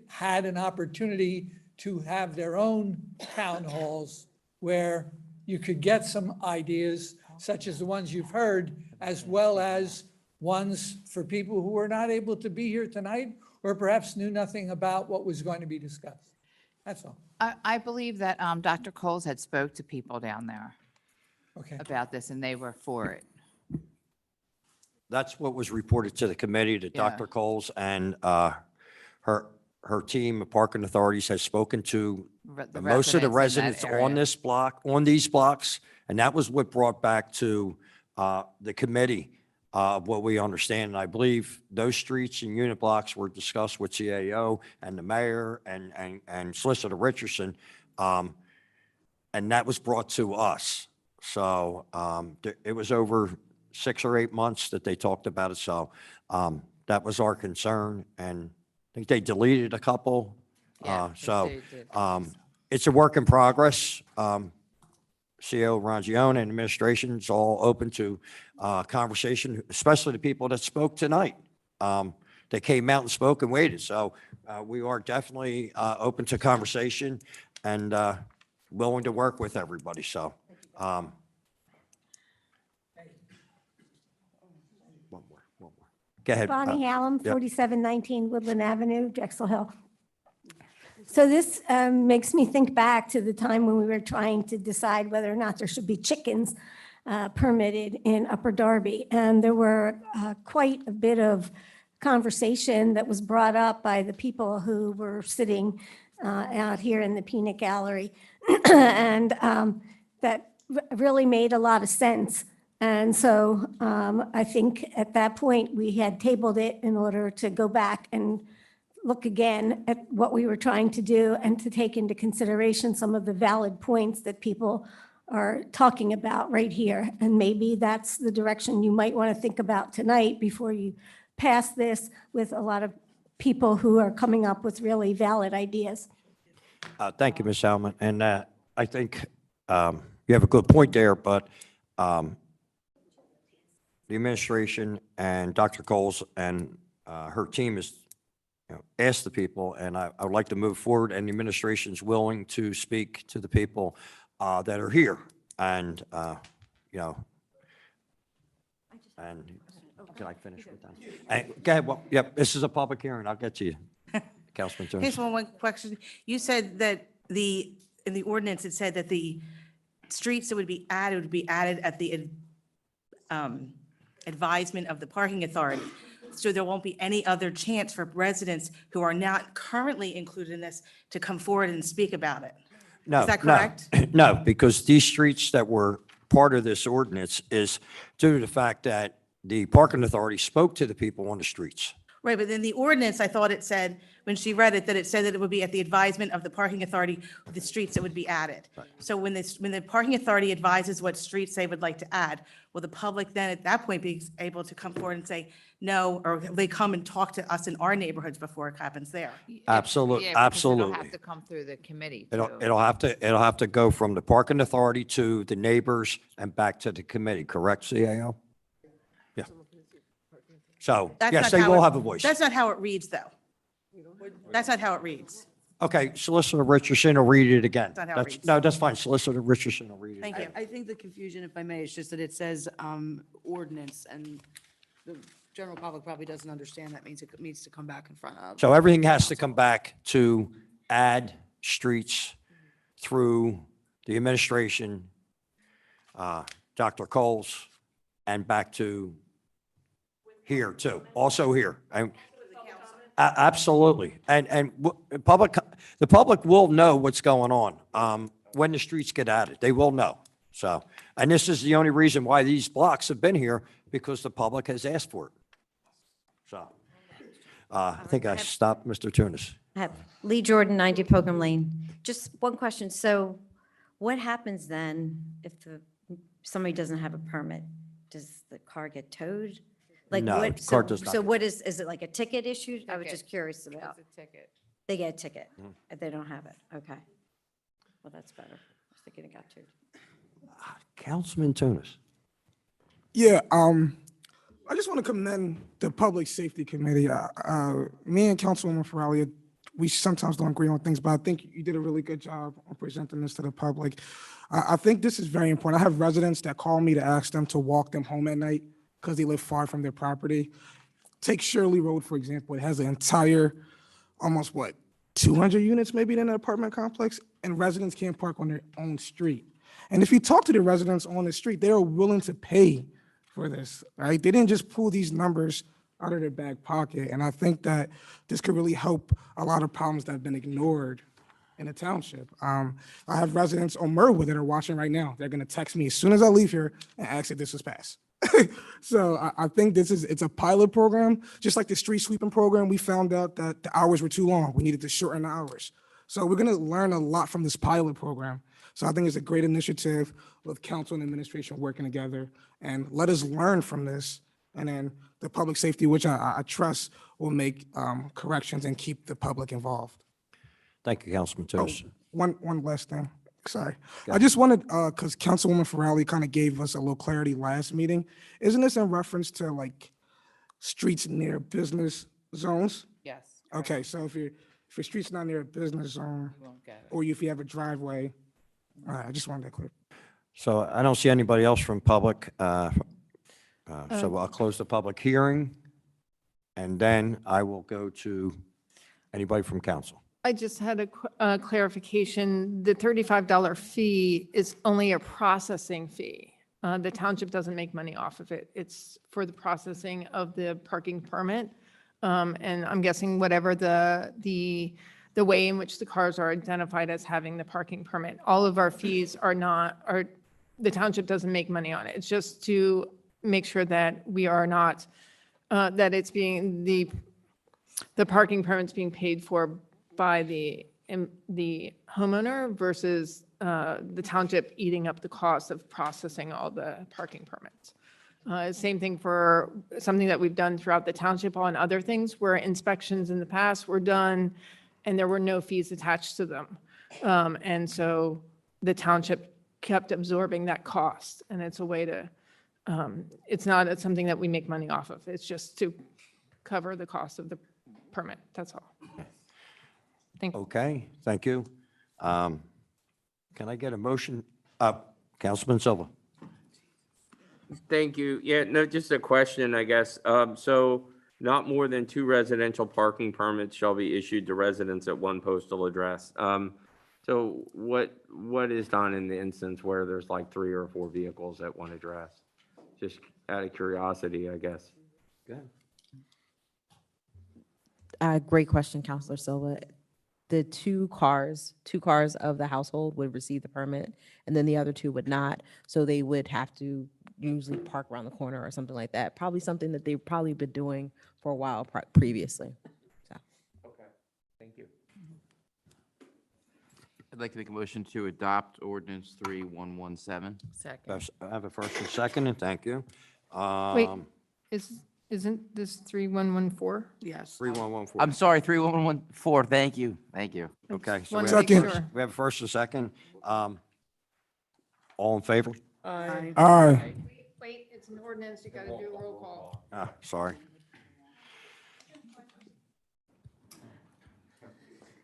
had an opportunity to have their own town halls where you could get some ideas such as the ones you've heard, as well as ones for people who were not able to be here tonight or perhaps knew nothing about what was going to be discussed. That's all. I believe that Dr. Coles had spoke to people down there Okay. about this, and they were for it. That's what was reported to the committee, that Yeah. Dr. Coles and her team of parking authorities has spoken to The most of the residents in that residents on area. this block, on these blocks, and that was what brought back to the committee what we understand. And I believe those streets and unit blocks were discussed with CAO and the mayor and Solicitor Richardson, and that was brought to us. So it was over 6 or 8 months that they talked about it. So that was our concern, and I think they deleted a couple. So it's a work in progress. CEO Rangione and administration is all open to conversation, especially the people that spoke tonight. They came out and spoke and waited. So we are definitely open to conversation and willing to work with everybody. So one more. Go ahead. Bonnie Hallam, yeah. 4719 Woodland Avenue, Drexel Hill. So this makes me think back to the time when we were trying to decide whether or not there should be chickens permitted in Upper Darby. And there were quite a bit of conversation that was brought up by the people who were sitting out here in the peanut gallery. And that really made a lot of sense. And so I think at that point, we had tabled it in order to go back and look again at what we were trying to do and to take into consideration some of the valid points that people are talking about right here. And maybe that's the direction you might want to think about tonight before you pass this with a lot of people who are coming up with really valid ideas. Thank you, Ms. Salmon. And I think you have a good point there, but the administration and Dr. Coles and her team is asked the people, and I would like to move forward, and the administration's willing to speak to the people that are here. And, and can I finish with that? And, go ahead. Well, yep, this is a public hearing. I'll get to you, Councilman Jones. Here's one question. You said that in the ordinance, it said that the streets that would be added at the advisement of the parking authority. So there won't be any other chance for residents who are not currently included in this to come forward and speak about it. No, Is that correct? No, because these streets that were part of this ordinance is due to the fact that the parking authority spoke to the people on the streets. Right, but in the ordinance, I thought it said, when she read it, that it said that it would be at the advisement of the parking authority, the streets that would be added. So when the parking authority advises what streets they would like to add, will the public then at that point be able to come forward and say, no, or they come and talk to us in our neighborhoods before it happens there? Absolutely, Yeah, because absolutely. It'll have to come through the committee It'll, too. it'll have to go from the parking authority to the neighbors and back to the committee, correct, CAO? Yeah. So, That's yes, not they how will it- have a voice. That's not how it reads, though. That's not how it reads. Okay, Solicitor Richardson will read it again. That's not how it reads. No, that's fine. Solicitor Richardson will read it. Thank you. I think the confusion, if I may, is just that it says ordinance, and the general public probably doesn't understand that means it needs to come back in front of. So everything has to come back to add streets through the administration, Dr. Coles, and back to here too, also here. Absolutely. And the public will know what's going on when the streets get added. They will know. So, and this is the only reason why these blocks have been here, because the public has asked for it. So, I think I stopped Mr. Tunis. Lee Jordan, 90 Pilgrim Lane. Just one question. So what happens then if somebody doesn't have a permit? Does the car get towed? Like No, what? the car So- does not So get what is it like a ticket issue? I was just curious about. It's a ticket. They get a ticket Mm-hmm. if they don't have it. Okay. Well, that's better. I was thinking it got towed. Councilman Tunis. Yeah, I just want to commend the Public Safety Committee. Me and Councilwoman Farrelly, we sometimes don't agree on things, but I think you did a really good job on presenting this to the public. I think this is very important. I have residents that call me to ask them to walk them home at night because they live far from their property. Take Shirley Road, for example. It has an entire, almost 200 units maybe in an apartment complex, and residents can't park on their own street. And if you talk to the residents on the street, they are willing to pay for this, right? They didn't just pull these numbers out of their back pocket. And I think that this could really help a lot of problems that have been ignored in the township. I have residents on Merwood that are watching right now. They're gonna text me as soon as I leave here and ask if this was passed. So I think it's a pilot program, just like the street sweeping program. We found out that the hours were too long. We needed to shorten the hours. So we're gonna learn a lot from this pilot program. So I think it's a great initiative with council and administration working together, and let us learn from this. And then the public safety, which I trust, will make corrections and keep the public involved. Thank you, Councilman Tunis. One last thing. Sorry. I just wanted, because Councilwoman Farrelly kind of gave us a little clarity last meeting. Isn't this in reference to like streets near business zones? Yes. Okay, so if your street's not near a business zone, You won't get it. or if you have a driveway, all right, I just wanted that clear. So I don't see anybody else from public. So I'll close the public hearing, and then I will go to anybody from council. I just had a clarification. The $35 fee is only a processing fee. The township doesn't make money off of it. It's for the processing of the parking permit. And I'm guessing whatever the way in which the cars are identified as having the parking permit, all of our fees the township doesn't make money on it. It's just to make sure that we are not, that it's being, the parking permit's being paid for by the homeowner versus the township eating up the cost of processing all the parking permits. Same thing for something that we've done throughout the township on other things where inspections in the past were done and there were no fees attached to them. And so the township kept absorbing that cost, and it's a way to, it's not something that we make money off of. It's just to cover the cost of the permit. That's all. Thank you. Okay, thank you. Can I get a motion? Councilman Silva. Thank you. Yeah, no, just a question, I guess. So not more than 2 residential parking permits shall be issued to residents at one postal address. So what is done in the instance where there's like 3 or 4 vehicles at one address? Just out of curiosity, I guess. Go ahead. Great question, Counselor Silva. The two cars of the household would receive the permit, and then the other 2 would not. So they would have to usually park around the corner or something like that. Probably something that they've probably been doing for a while previously. So. Okay, thank you. I'd like to make a motion to adopt ordinance 3117. Second. I have a first and second, and thank you. Wait, isn't this 3114? Yes. 3114. I'm sorry, 3114, thank you, thank you. Okay, so Wanna we have, make Second. sure. we have a first and second. All in favor? Aye. Aye. Wait, it's an ordinance, you got to do a roll call. Ah, sorry.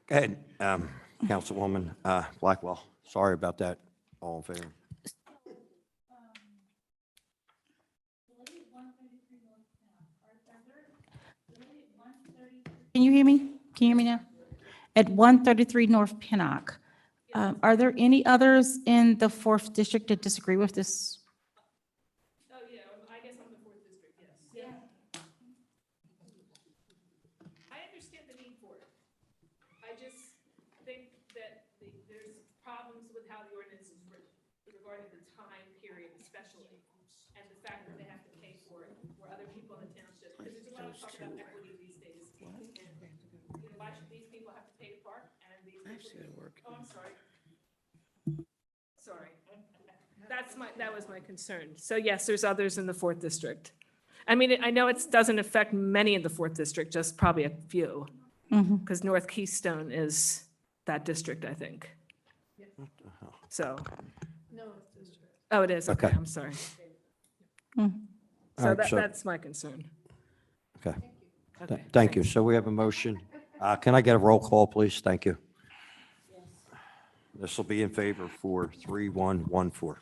Go ahead, Councilwoman Blackwell. Sorry about that. All in favor? Can you hear me? Can you hear me now? At 133 North Pinnock, are there any others in the 4th District that disagree with this? Oh, yeah, I guess I'm the 4th district, yes. Yeah. I understand the need for it. I just think that there's problems with how the ordinance is written regarding the time period especially, and the fact that they have to pay for it, where other people in the township, because there's a lot of talk about equity these days. And, you know, why should these people have to pay to park and these people? Oh, I'm sorry. Sorry. That was my concern. So yes, there's others in the 4th district. I mean, I know it doesn't affect many in the 4th district, just probably a few. Because North Keystone is that district, I think. So. Oh, it is? Okay, Okay. I'm sorry. All So right, so- that's my concern. Okay. Okay, Thank you. So we have a motion. Can I get a roll call, please? Thank you. This will be in favor for 3114.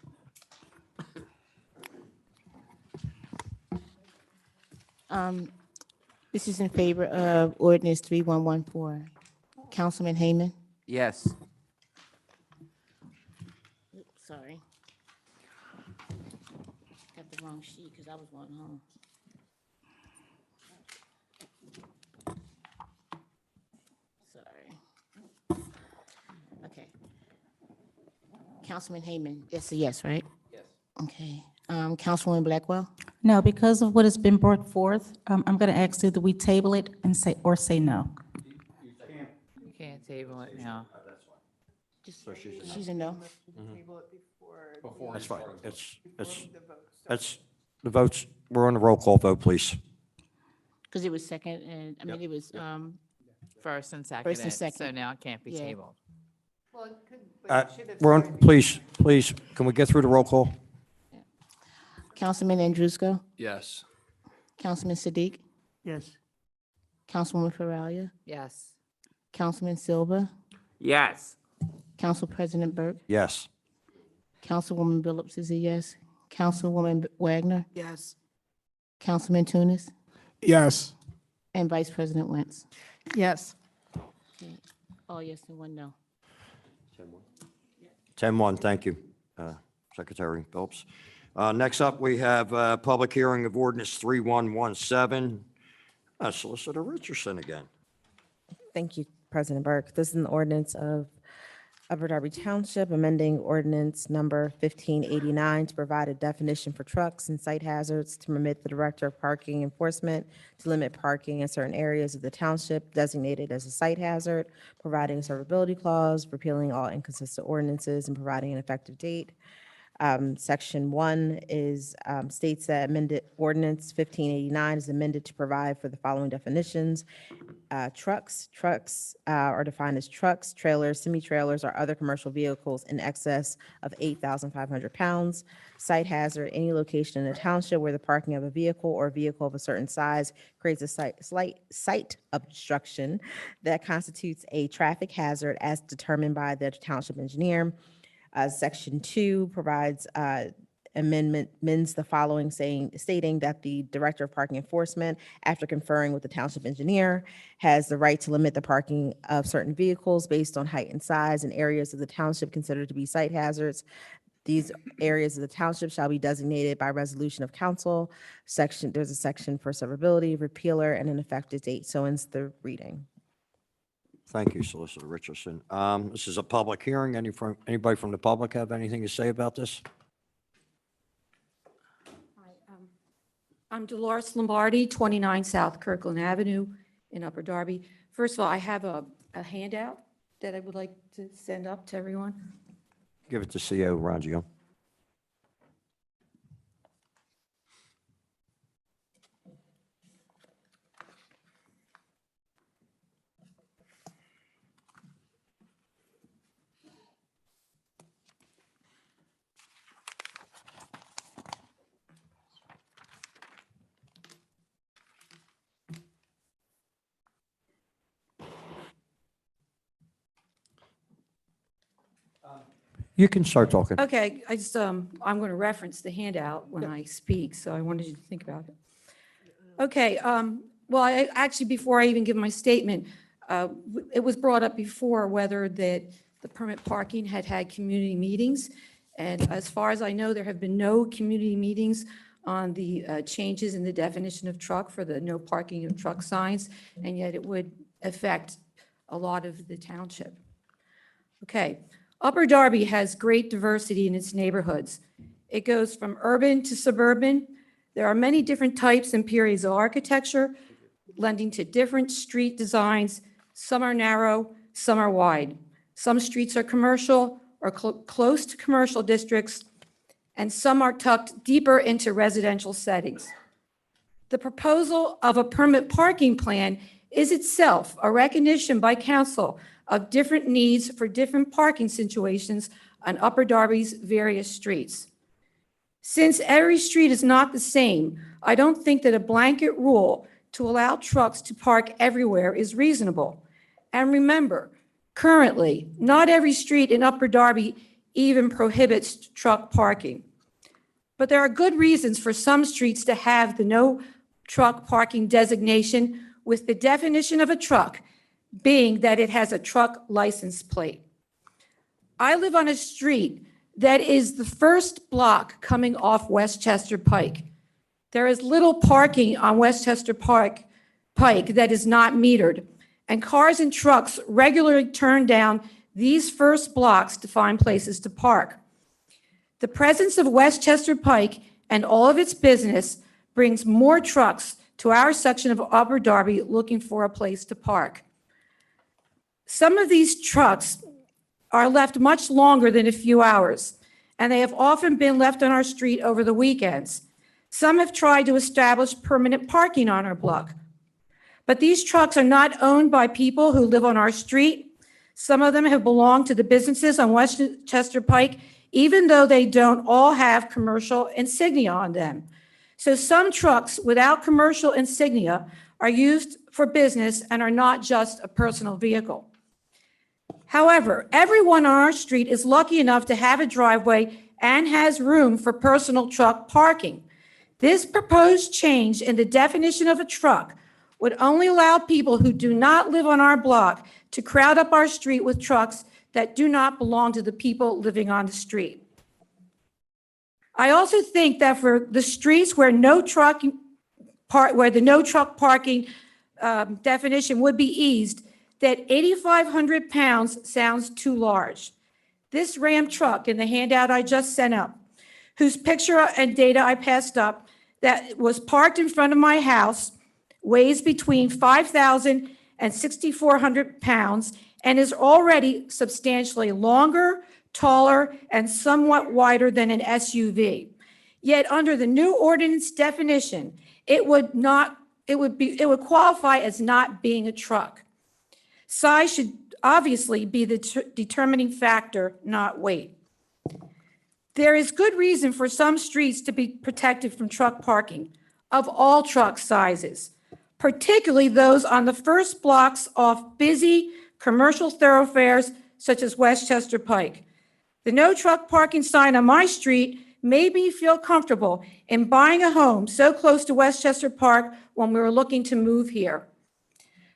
This is in favor of ordinance 3114. Councilman Heyman? Yes. Sorry. Got the wrong sheet because I was going home. Sorry. Okay. Councilman Heyman, it's a yes, right? Yes. Okay. Councilwoman Blackwell? No, because of what has been brought forth, I'm going to ask that we table it and say no. You can't table it now. She's a no. That's fine. It's the votes. We're on the roll call vote, please. Because it was second and, I mean, it was, First and second. First and So second. now it can't be Yeah. tabled. Well, it could, but it should have We're on, started. please, can we get through the roll call? Councilman Andrusco? Yes. Councilman Siddiq? Yes. Councilwoman Faralia? Yes. Councilman Silva? Yes. Council President Burke? Yes. Councilwoman Phillips is a yes. Councilwoman Wagner? Yes. Councilman Tunis? Yes. And Vice President Wentz? Yes. All yes and one no. 10-1, thank you, Secretary Phillips. Next up, we have public hearing of ordinance 3117. Solicitor Richardson again. Thank you, President Burke. This is an ordinance of Upper Darby Township, amending ordinance number 1589 to provide a definition for trucks and site hazards, to permit the Director of Parking Enforcement to limit parking in certain areas of the township designated as a site hazard, providing a servability clause, repealing all inconsistent ordinances, and providing an effective date. Section 1 is, states that amended ordinance 1589 is amended to provide for the following definitions. Trucks are defined as trucks, trailers, semi-trailers, or other commercial vehicles in excess of 8,500 pounds. Site hazard, any location in a township where the parking of a vehicle or vehicle of a certain size creates a site obstruction that constitutes a traffic hazard as determined by the township engineer. Section 2 provides amends the following, stating that the Director of Parking Enforcement, after conferring with the township engineer, has the right to limit the parking of certain vehicles based on height and size in areas of the township considered to be site hazards. These areas of the township shall be designated by resolution of council. There's a section for severability, repealer, and an effective date. So ends the reading. Thank you, Solicitor Richardson. This is a public hearing. Anybody from the public have anything to say about this? I'm Dolores Lombardi, 29 South Kirkland Avenue in Upper Darby. First of all, I have a handout that I would like to send up to everyone. Give it to CO Rangio. You can start talking. Okay, I'm going to reference the handout when I speak, so I wanted you to think about it. Okay, well, before I even give my statement, it was brought up before whether that the permit parking had community meetings. And as far as I know, there have been no community meetings on the changes in the definition of truck for the no parking of truck signs, and yet it would affect a lot of the township. Okay. Upper Darby has great diversity in its neighborhoods. It goes from urban to suburban. There are many different types and periods of architecture, lending to different street designs. Some are narrow, some are wide. Some streets are commercial or close to commercial districts, and some are tucked deeper into residential settings. The proposal of a permit parking plan is itself a recognition by council of different needs for different parking situations on Upper Darby's various streets. Since every street is not the same, I don't think that a blanket rule to allow trucks to park everywhere is reasonable. And remember, currently, not every street in Upper Darby even prohibits truck parking. But there are good reasons for some streets to have the no truck parking designation, with the definition of a truck being that it has a truck license plate. I live on a street that is the first block coming off Westchester Pike. There is little parking on Westchester Pike that is not metered, and cars and trucks regularly turn down these first blocks to find places to park. The presence of Westchester Pike and all of its business brings more trucks to our section of Upper Darby looking for a place to park. Some of these trucks are left much longer than a few hours, and they have often been left on our street over the weekends. Some have tried to establish permanent parking on our block, but these trucks are not owned by people who live on our street. Some of them have belonged to the businesses on Westchester Pike, even though they don't all have commercial insignia on them. So some trucks without commercial insignia are used for business and are not just a personal vehicle. However, everyone on our street is lucky enough to have a driveway and has room for personal truck parking. This proposed change in the definition of a truck would only allow people who do not live on our block to crowd up our street with trucks that do not belong to the people living on the street. I also think that for the streets where the no truck parking definition would be eased, that 8,500 pounds sounds too large. This Ram truck in the handout I just sent up, whose picture and data I passed up, that was parked in front of my house, weighs between 5,000 and 6,400 pounds and is already substantially longer, taller, and somewhat wider than an SUV. Yet under the new ordinance definition, it would qualify as not being a truck. Size should obviously be the determining factor, not weight. There is good reason for some streets to be protected from truck parking of all truck sizes, particularly those on the first blocks off busy commercial thoroughfares such as Westchester Pike. The no truck parking sign on my street made me feel comfortable in buying a home so close to Westchester Park when we were looking to move here.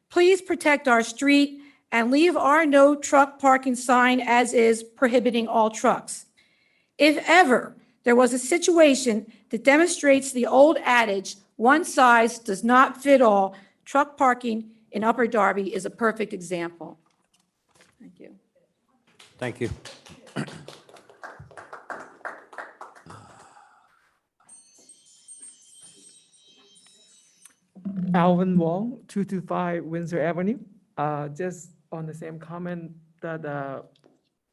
Please protect our street and leave our no truck parking sign as is, prohibiting all trucks. If ever there was a situation that demonstrates the old adage, one size does not fit all, truck parking in Upper Darby is a perfect example. Thank you. Thank you. Alvin Wong, 225 Windsor Avenue. Just on the same comment that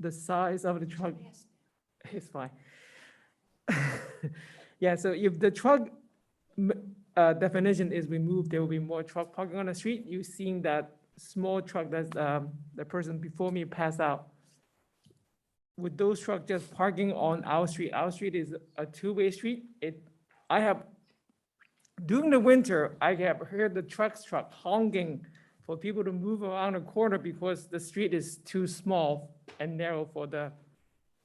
the size of the truck is fine. Yeah, so if the truck definition is removed, there will be more truck parking on the street. You've seen that small truck that the person before me passed out. With those trucks just parking on our street is a two-way street. During the winter, I have heard the truck honking for people to move around the corner because the street is too small and narrow for the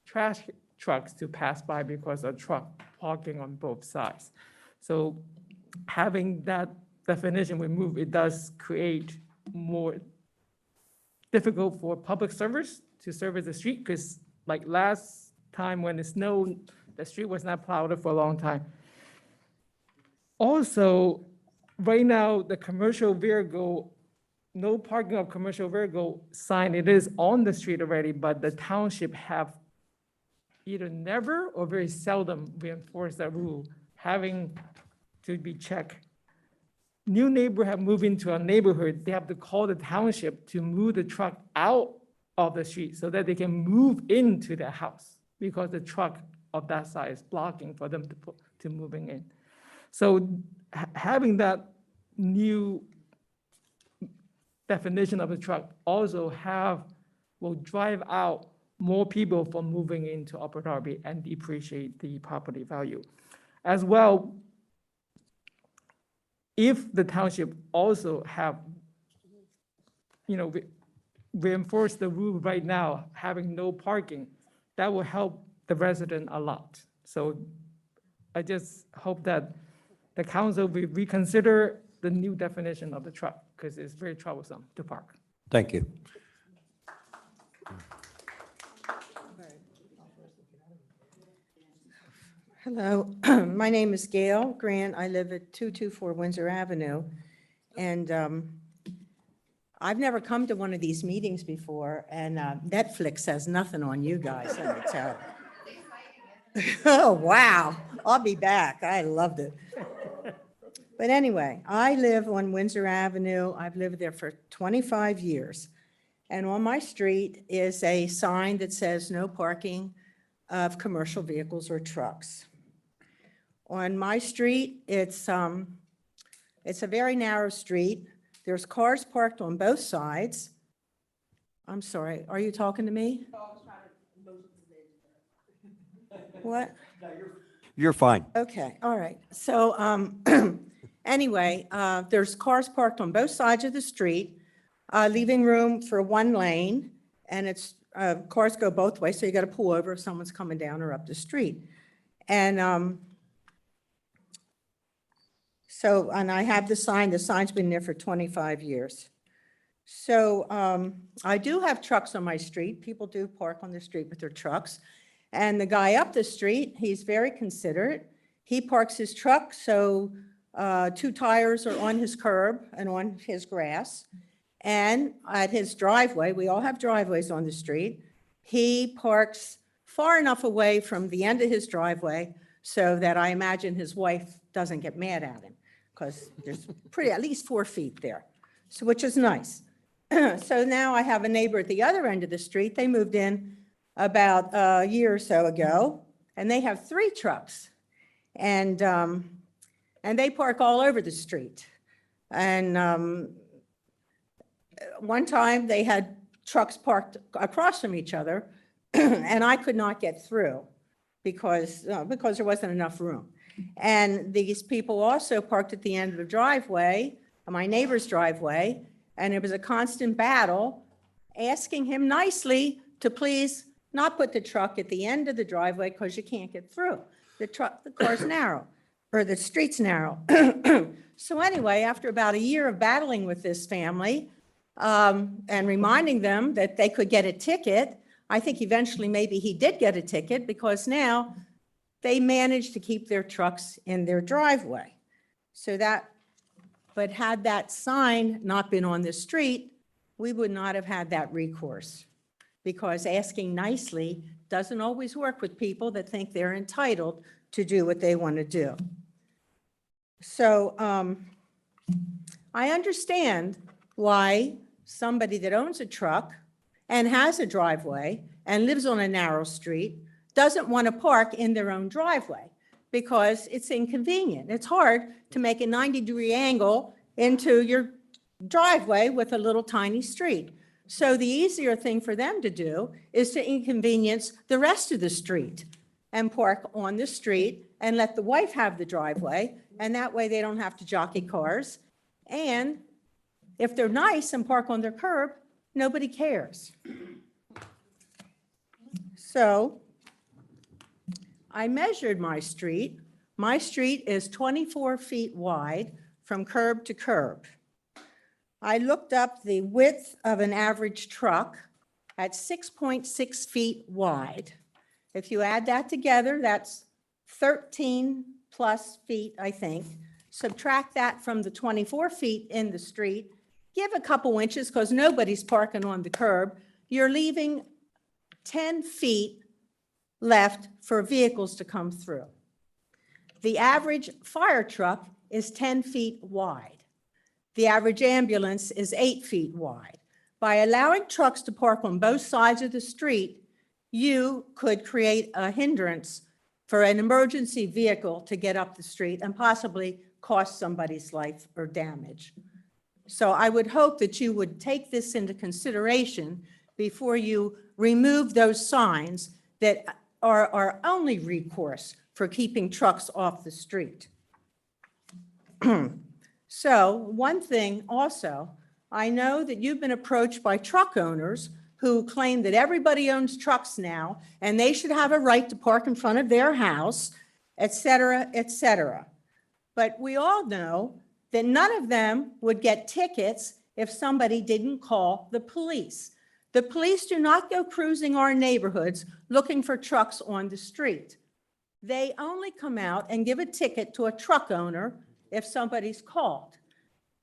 trash trucks to pass by because of truck parking on both sides. So having that definition removed, it does create more difficult for public service to service the street, because like last time when it snowed, the street was not plowed for a long time. Also, right now, the commercial vehicle, no parking of commercial vehicle sign, it is on the street already, but the township have either never or very seldom reinforced that rule, having to be checked. New neighbor have moved into a neighborhood, they have to call the township to move the truck out of the street so that they can move into their house, because the truck of that size is blocking for them to moving in. So having that new definition of the truck also will drive out more people from moving into Upper Darby and depreciate the property value. As well, if the township also have, reinforce the rule right now, having no parking, that will help the resident a lot. So I just hope that the council will reconsider the new definition of the truck, because it's very troublesome to park. Thank you. Hello, my name is Gail Grant. I live at 224 Windsor Avenue. And I've never come to one of these meetings before, and Netflix has nothing on you guys, let me tell you. Oh, wow. I'll be back. I loved it. But anyway, I live on Windsor Avenue. I've lived there for 25 years. And on my street is a sign that says no parking of commercial vehicles or trucks. On my street, it's a very narrow street. There's cars parked on both sides. I'm sorry, are you talking to me? What? You're fine. Okay, all right. So anyway, there's cars parked on both sides of the street, leaving room for one lane, and it's cars go both ways, so you got to pull over if someone's coming down or up the street. And and I have the sign's been there for 25 years. So I do have trucks on my street. People do park on the street with their trucks. And the guy up the street, he's very considerate. He parks his truck so 2 tires are on his curb and on his grass. And at his driveway, we all have driveways on the street, he parks far enough away from the end of his driveway so that I imagine his wife doesn't get mad at him, because there's at least 4 feet there, so which is nice. So now I have a neighbor at the other end of the street. They moved in about a year or so ago, and they have 3 trucks. And they park all over the street. And one time they had trucks parked across from each other, and I could not get through because there wasn't enough room. And these people also parked at the end of the driveway, my neighbor's driveway, and it was a constant battle asking him nicely to please not put the truck at the end of the driveway because you can't get through. The car's narrow, or the street's narrow. So anyway, after about a year of battling with this family and reminding them that they could get a ticket, I think eventually maybe he did get a ticket, because now they managed to keep their trucks in their driveway. But had that sign not been on the street, we would not have had that recourse, because asking nicely doesn't always work with people that think they're entitled to do what they want to do. So I understand why somebody that owns a truck and has a driveway and lives on a narrow street doesn't want to park in their own driveway because it's inconvenient. It's hard to make a 90-degree angle into your driveway with a little tiny street. So the easier thing for them to do is to inconvenience the rest of the street and park on the street and let the wife have the driveway, and that way they don't have to jockey cars. And if they're nice and park on their curb, nobody cares. So I measured my street. My street is 24 feet wide from curb to curb. I looked up the width of an average truck at 6.6 feet wide. If you add that together, that's 13 plus feet, I think. Subtract that from the 24 feet in the street, give a couple inches because nobody's parking on the curb. You're leaving 10 feet left for vehicles to come through. The average fire truck is 10 feet wide. The average ambulance is 8 feet wide. By allowing trucks to park on both sides of the street, you could create a hindrance for an emergency vehicle to get up the street and possibly cost somebody's life or damage. So I would hope that you would take this into consideration before you remove those signs that are our only recourse for keeping trucks off the street. So one thing also, I know that you've been approached by truck owners who claim that everybody owns trucks now and they should have a right to park in front of their house, et cetera, et cetera. But we all know that none of them would get tickets if somebody didn't call the police. The police do not go cruising our neighborhoods looking for trucks on the street. They only come out and give a ticket to a truck owner if somebody's called.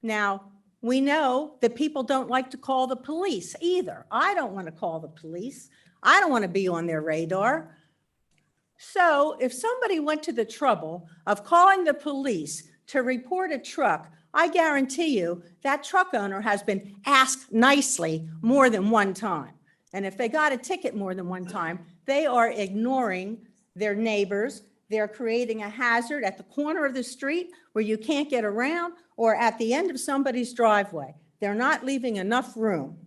Now, we know that people don't like to call the police either. I don't want to call the police. I don't want to be on their radar. So if somebody went to the trouble of calling the police to report a truck, I guarantee you that truck owner has been asked nicely more than one time. And if they got a ticket more than one time, they are ignoring their neighbors. They're creating a hazard at the corner of the street where you can't get around or at the end of somebody's driveway. They're not leaving enough room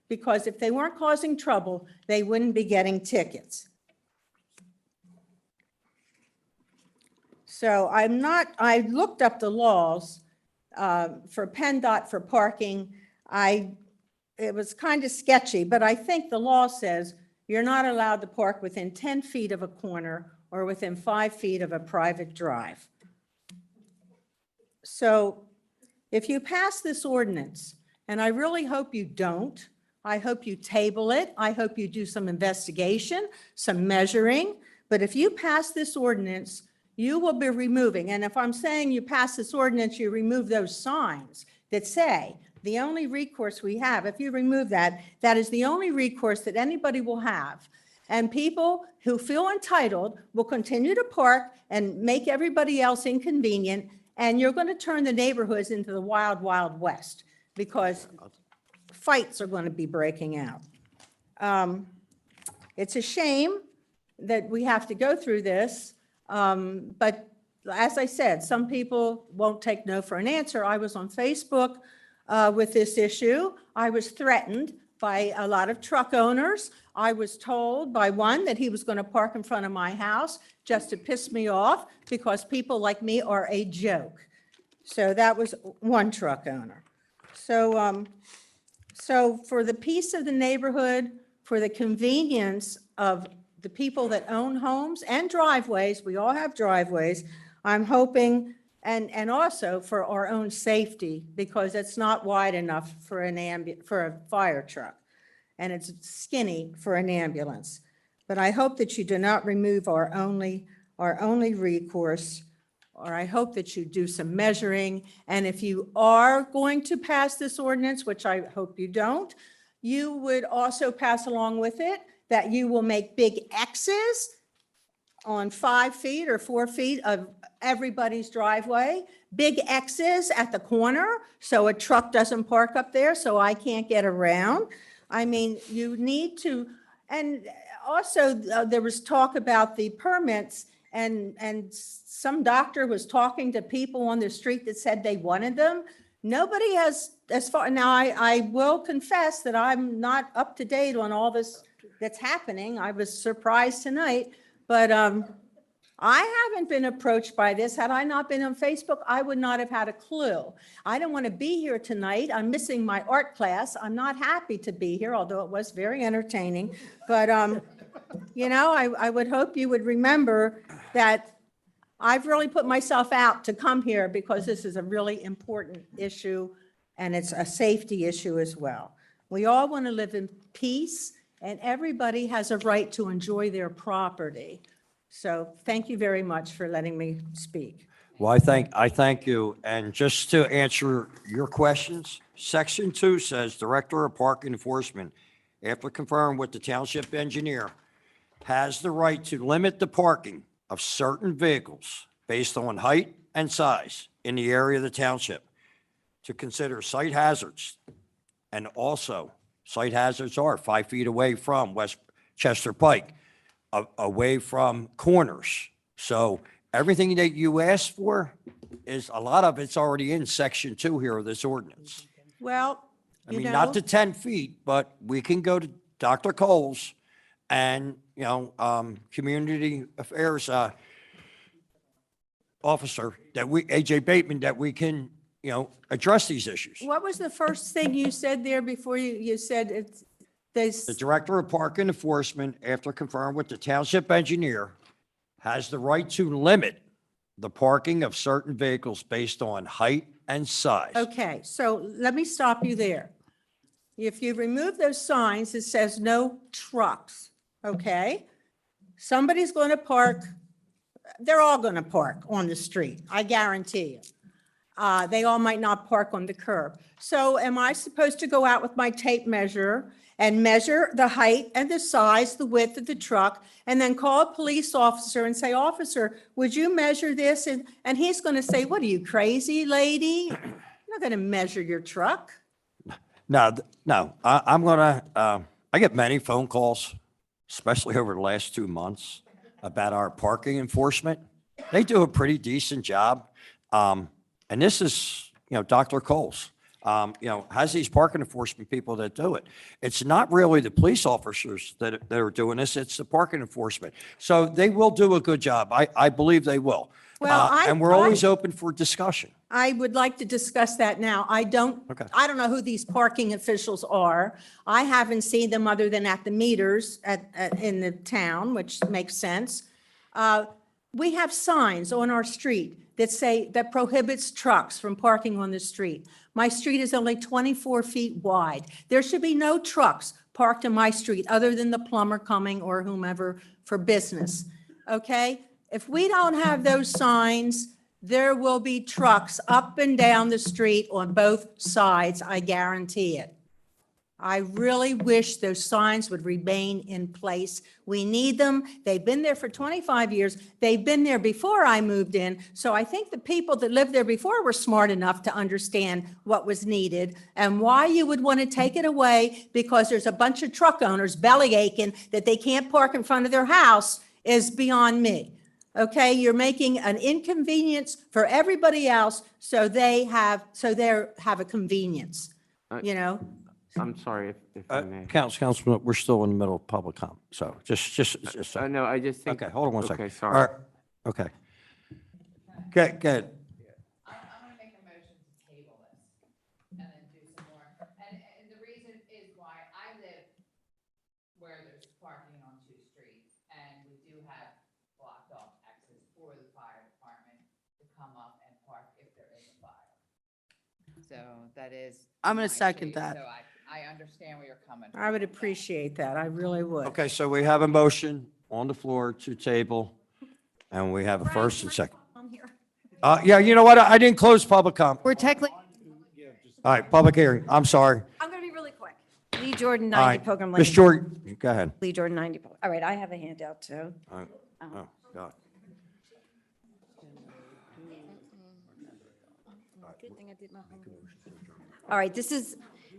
because if they weren't causing trouble, they wouldn't be getting tickets. So I looked up the laws for PennDOT for parking. It was kind of sketchy, but I think the law says you're not allowed to park within 10 feet of a corner or within 5 feet of a private drive. So if you pass this ordinance, and I really hope you don't, I hope you table it, I hope you do some investigation, some measuring, but if you pass this ordinance, you will be removing, and if I'm saying you pass this ordinance, you remove those signs that say, the only recourse we have, if you remove that, that is the only recourse that anybody will have. And people who feel entitled will continue to park and make everybody else inconvenient, and you're going to turn the neighborhoods into the wild, wild west because fights are going to be breaking out. It's a shame that we have to go through this, but as I said, some people won't take no for an answer. I was on Facebook with this issue. I was threatened by a lot of truck owners. I was told by one that he was going to park in front of my house just to piss me off because people like me are a joke. So that was one truck owner. So, so for the peace of the neighborhood, for the convenience of the people that own homes and driveways, we all have driveways, I'm hoping, and also for our own safety, because it's not wide enough for for a fire truck, and it's skinny for an ambulance. But I hope that you do not remove our only recourse, or I hope that you do some measuring. And if you are going to pass this ordinance, which I hope you don't, you would also pass along with it that you will make big X's on 5 feet or 4 feet of everybody's driveway, big X's at the corner, so a truck doesn't park up there, so I can't get around. I mean, you need to, and also there was talk about the permits, and some doctor was talking to people on the street that said they wanted them. Nobody has, as far, now I will confess that I'm not up to date on all this that's happening. I was surprised tonight, but I haven't been approached by this. Had I not been on Facebook, I would not have had a clue. I don't want to be here tonight. I'm missing my art class. I'm not happy to be here, although it was very entertaining. But, you know, I would hope you would remember that I've really put myself out to come here because this is a really important issue and it's a safety issue as well. We all want to live in peace and everybody has a right to enjoy their property. So thank you very much for letting me speak. Well, I thank you. And just to answer your questions, Section 2 says Director of Park Enforcement, after conferring with the township engineer, has the right to limit the parking of certain vehicles based on height and size in the area of the township to consider site hazards. And also, site hazards are 5 feet away from Westchester Pike, away from corners. So everything that you asked for is, a lot of it's already in Section 2 here of this ordinance. Well, I mean, not to 10 feet, but we can go to Dr. Cole's and, you know, Community Affairs Officer, AJ Bateman, that we can, you know, address these issues. what was the first thing you said there before you said it's, The Director of Park Enforcement, after conferring with the township engineer, has the right to limit the parking of certain vehicles based on height and size. Okay, so let me stop you there. If you remove those signs, it says no trucks, okay? Somebody's going to park, they're all going to park on the street, I guarantee you. They all might not park on the curb. So am I supposed to go out with my tape measure and measure the height and the size, the width of the truck, and then call a police officer and say, officer, would you measure this? And he's going to say, what are you, crazy lady? I'm not going to measure your truck. No, I'm gonna, I get many phone calls, especially over the last 2 months, about our parking enforcement. They do a pretty decent job. And this is, you know, Dr. Cole's, you know, has these parking enforcement people that do it. It's not really the police officers that are doing this, it's the parking enforcement. So they will do a good job. I believe they will. Well, And we're always open for discussion. I would like to discuss that now. I don't know who these parking officials are. I haven't seen them other than at the meters in the town, which makes sense. We have signs on our street that prohibits trucks from parking on the street. My street is only 24 feet wide. There should be no trucks parked in my street other than the plumber coming or whomever for business, okay? If we don't have those signs, there will be trucks up and down the street on both sides, I guarantee it. I really wish those signs would remain in place. We need them. They've been there for 25 years. They've been there before I moved in. So I think the people that lived there before were smart enough to understand what was needed and why you would want to take it away because there's a bunch of truck owners belly aching that they can't park in front of their house is beyond me. Okay, you're making an inconvenience for everybody else so they have a convenience, you know? I'm sorry if I may. Councilman, we're still in the middle of public comment, so just. No, I just think. Okay, hold on one second. Okay, sorry. All right, okay. Good. I'm gonna make a motion to table this and then do some more. And the reason is why I live where there's parking on 2 streets and we do have blocked off access for the fire department to come up and park if there is a fire. So that is. I'm gonna my second street, that. So I understand where you're coming from. I would appreciate that. I really would. Okay, so we have a motion on the floor to table, and we have a first and second. Yeah, you know what? I didn't close public comment. We're technically, All right, public hearing. I'm sorry. I'm going to be really quick. Lee Jordan, All 90 right, Pilgrim Lane. Ms. Jordan, go ahead. Lee Jordan, 90. All right, I have a handout too. All right. Um, Oh. Go ahead. All right,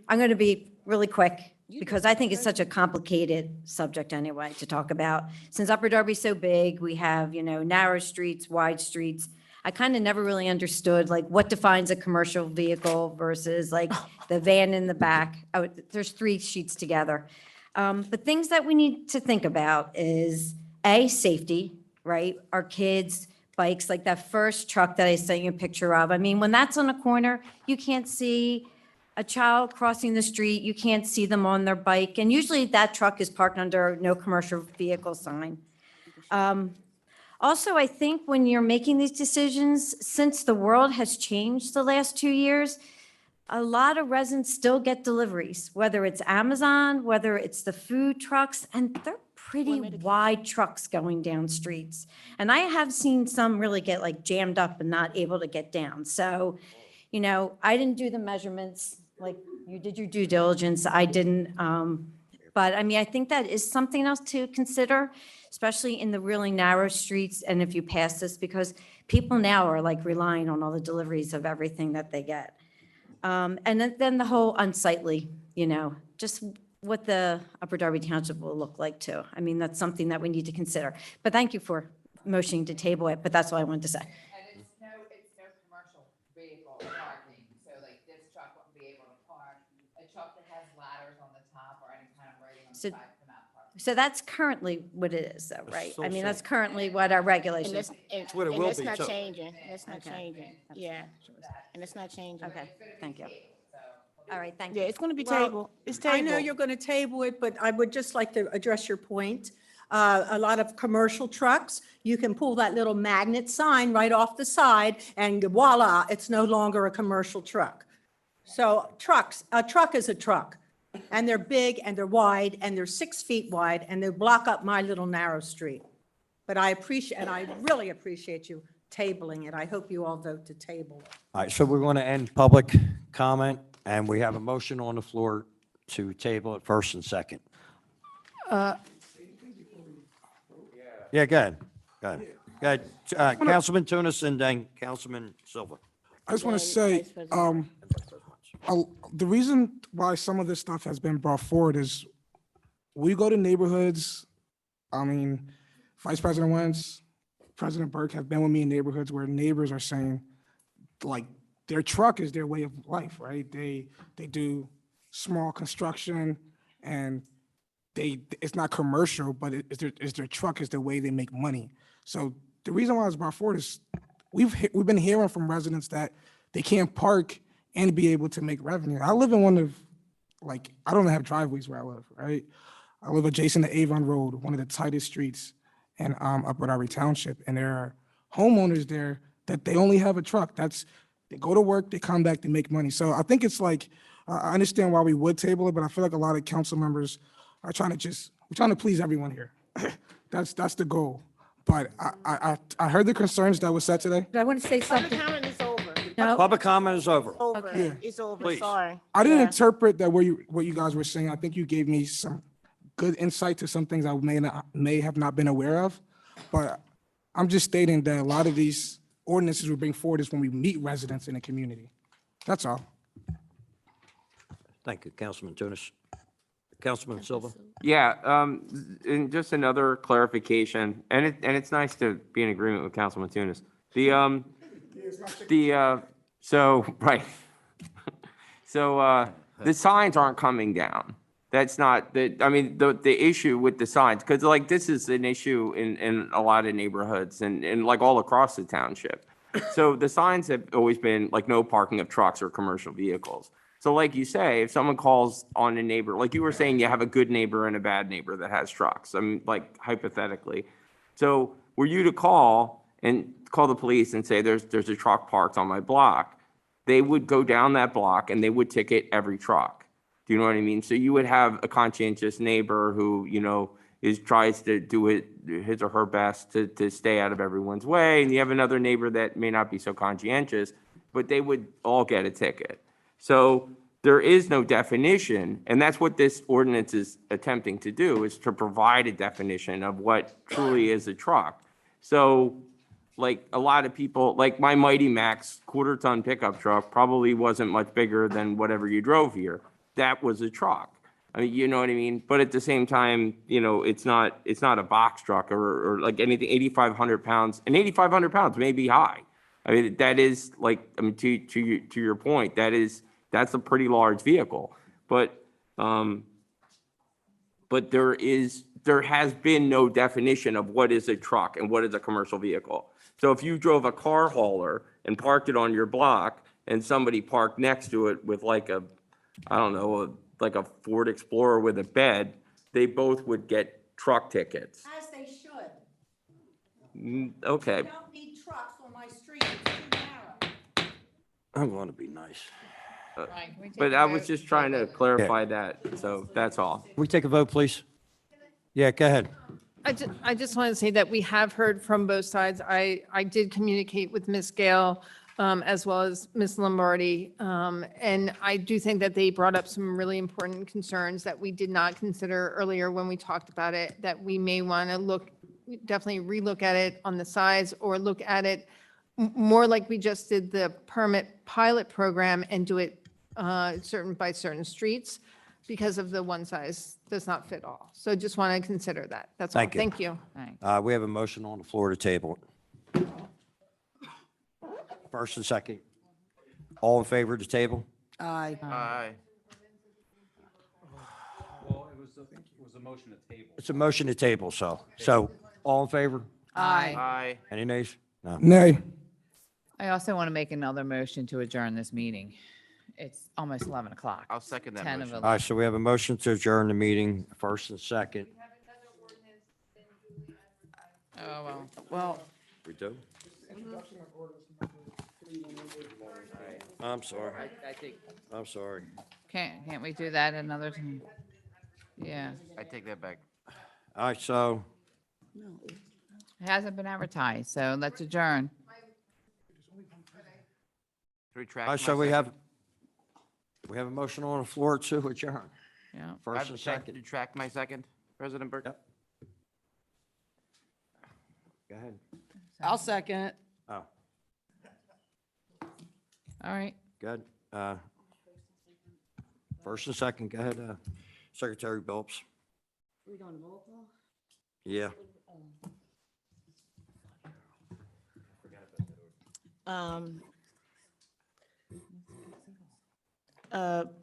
I'm going to be really quick because I think it's such a complicated subject anyway to talk about. Since Upper Darby's so big, we have, narrow streets, wide streets. I kind of never really understood like what defines a commercial vehicle versus like the van in the back. There's 3 sheets together. But things that we need to think about is safety, right? Our kids, bikes, like that first truck that I sent you a picture of. I mean, when that's on a corner, you can't see a child crossing the street, you can't see them on their bike, and usually that truck is parked under no commercial vehicle sign. Also, I think when you're making these decisions, since the world has changed the last 2 years, a lot of residents still get deliveries, whether it's Amazon, whether it's the food trucks, and they're pretty wide trucks going down streets. And I have seen some really get like jammed up and not able to get down. So, I didn't do the measurements like you did your due diligence. I didn't. But I mean, I think that is something else to consider, especially in the really narrow streets. And if you pass this, because people now are like relying on all the deliveries of everything that they get. And then the whole unsightly, just what the Upper Darby Township will look like too. I mean, that's something that we need to consider. But thank you for motioning to table it, but that's all I wanted to say. And it's no commercial vehicle parking, so like this truck wouldn't be able to park. A truck that has ladders on the top or any kind of rating on the So- side cannot park. So that's currently what it is though, right? still I mean, that's saying. currently what our regulations. That's what it will be, And it's too. not changing, it's not Okay. changing, yeah, and it's not changing. Okay, thank you. All right, thank Yeah, you. it's gonna be Well, tabled, it's I know tabled. you're going to table it, but I would just like to address your point. A lot of commercial trucks, you can pull that little magnet sign right off the side and voila, it's no longer a commercial truck. So a truck is a truck, and they're big and they're wide and they're 6 feet wide and they block up my little narrow street. But I really appreciate you tabling it. I hope you all vote to table it. All right, so we're going to end public comment, and we have a motion on the floor to table it first and second. Yeah, go ahead. Go ahead. Councilman Tunis and then Councilman Silva. I just want to say, the reason why some of this stuff has been brought forward is we go to neighborhoods. I mean, Vice President Wentz, President Burke have been with me in neighborhoods where neighbors are saying, like, their truck is their way of life, right? They do small construction and it's not commercial, but it's their truck is the way they make money. So the reason why it's brought forward is we've been hearing from residents that they can't park and be able to make revenue. I live in one of, like, I don't have driveways where I live, right? I live adjacent to Avon Road, one of the tightest streets in Upper Darby Township. And there are homeowners there that they only have a truck. They go to work, they come back, they make money. So I think it's like, I understand why we would table it, but I feel like a lot of council members are we're trying to please everyone here. That's the goal. But I heard the concerns that was said today. I want to say Public something. comment is over. No, Public comment is over. Over, Yeah. it's over, Please. sorry. I didn't Yeah. interpret that what you guys were saying. I think you gave me some good insight to some things I may have not been aware of. But I'm just stating that a lot of these ordinances we bring forward is when we meet residents in the community. That's all. Thank you, Councilman Tunis. Councilman Silva? Yeah, and just another clarification, and it's nice to be in agreement with Councilman Tunis. So, right. So, the signs aren't coming down. That's not, the issue with the signs, because like this is an issue in a lot of neighborhoods and like all across the township. So the signs have always been like no parking of trucks or commercial vehicles. So like you say, if someone calls on a neighbor, like you were saying, you have a good neighbor and a bad neighbor that has trucks. I mean, like hypothetically. So were you to call the police and say there's a truck parked on my block, they would go down that block and they would ticket every truck. Do you know what I mean? So you would have a conscientious neighbor who, tries to do his or her best to stay out of everyone's way. And you have another neighbor that may not be so conscientious, but they would all get a ticket. So there is no definition, and that's what this ordinance is attempting to do, is to provide a definition of what truly is a truck. So like a lot of people, like my Mighty Max quarter-ton pickup truck probably wasn't much bigger than whatever you drove here. That was a truck. I mean, you know what I mean? But at the same time, you know, it's not a box truck or like anything, 8,500 pounds. And 8,500 pounds may be high. I mean, that is like, I mean, to your point, that's a pretty large vehicle. But there has been no definition of what is a truck and what is a commercial vehicle. So if you drove a car hauler and parked it on your block and somebody parked next to it with like a, I don't know, like a Ford Explorer with a bed, they both would get truck tickets. As they should. Okay, I don't need trucks on my street, it's too narrow. I'm going to be nice. but I was just trying to clarify that, so that's all. Can we take a vote, please? Yeah, go ahead. I just want to say that we have heard from both sides. I did communicate with Ms. Gale as well as Ms. Lombardi. And I do think that they brought up some really important concerns that we did not consider earlier when we talked about it, that we may want to definitely relook at it on the size or look at it more like we just did the permit pilot program and do it certain by certain streets because of the one size does not fit all. So just want to consider that. That's all. Thank you. Thank you. We have a motion on the floor to table it. First and second. All in favor of the table? Aye. Aye. Well, it was a motion to table. It's a motion to table, so all in favor? Aye. Aye. Any nays? No. Nay. I also want to make another motion to adjourn this meeting. It's almost 11 o'clock. I'll second that 10 of motion. 11. All right, so we have a motion to adjourn the meeting, first and second. Oh, well, We do? I'm sorry. I think, I'm sorry. can't we do that another time? Yeah, I take that back. All right, so it hasn't been advertised, so let's adjourn. Retract all right, my so we second. have a motion on the floor to adjourn. Yeah. First I've and checked- second. retract my second, President Burke. Yep. Go ahead. I'll second it. Oh, All right. good. First and second, go ahead, Secretary Billups. We going to roll call? Yeah.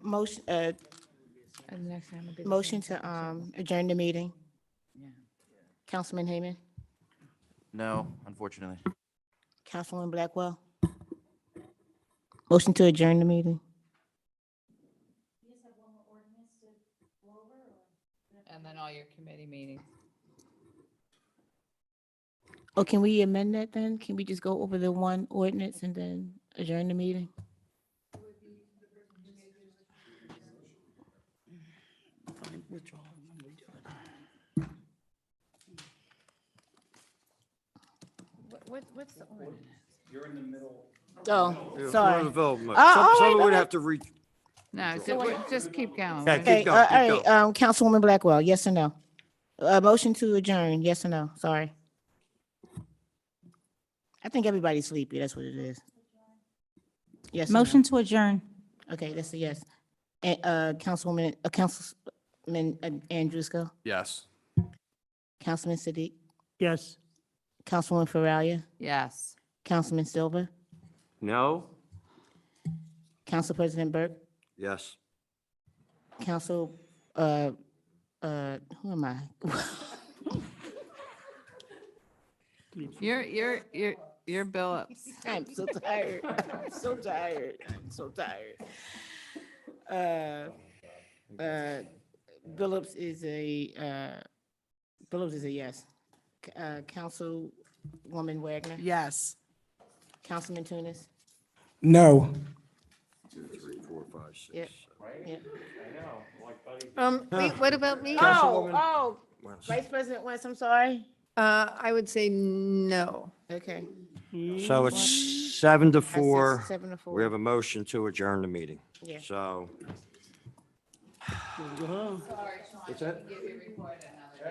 Motion, And the next time it'll be the motion same to adjourn the meeting. Yeah. Councilman Heyman, No, unfortunately. Councilman Blackwell. Motion to adjourn the meeting. And then all your committee meetings. Oh, can we amend that then? Can we just go over the one ordinance and then adjourn the meeting? Withdraw. What's the ordinance? You're in the middle. Oh, sorry. Some all of right, it would okay. have to read. No, just keep going. Okay, Okay, keep going, all keep right, going. Councilwoman Blackwell, yes or no? Motion to adjourn, yes or no? Sorry. I think everybody's sleepy, that's what it is. Yes or no? Motion to adjourn. Okay, that's a yes. Councilman Andrewsko, Yes. Councilman Siddiq, Yes. Councilwoman Faralia, Yes. Councilman Silver, No? Council President Burke, Yes. Council, who am I? You're Billups. I'm so tired. I'm so tired. I'm so tired. Billups is a yes. Councilwoman Wagner, Yes. Councilman Tunis. No. 2, 3, 4, 5, 6. Yep. Yep. Wait, what about me? Oh, Vice President Wentz, I'm sorry. I would say no. Okay. So it's 7 to 4. 7 to 4. We have a motion to adjourn the meeting. Yeah. So. Sorry, Sean. What's that? Give you a report at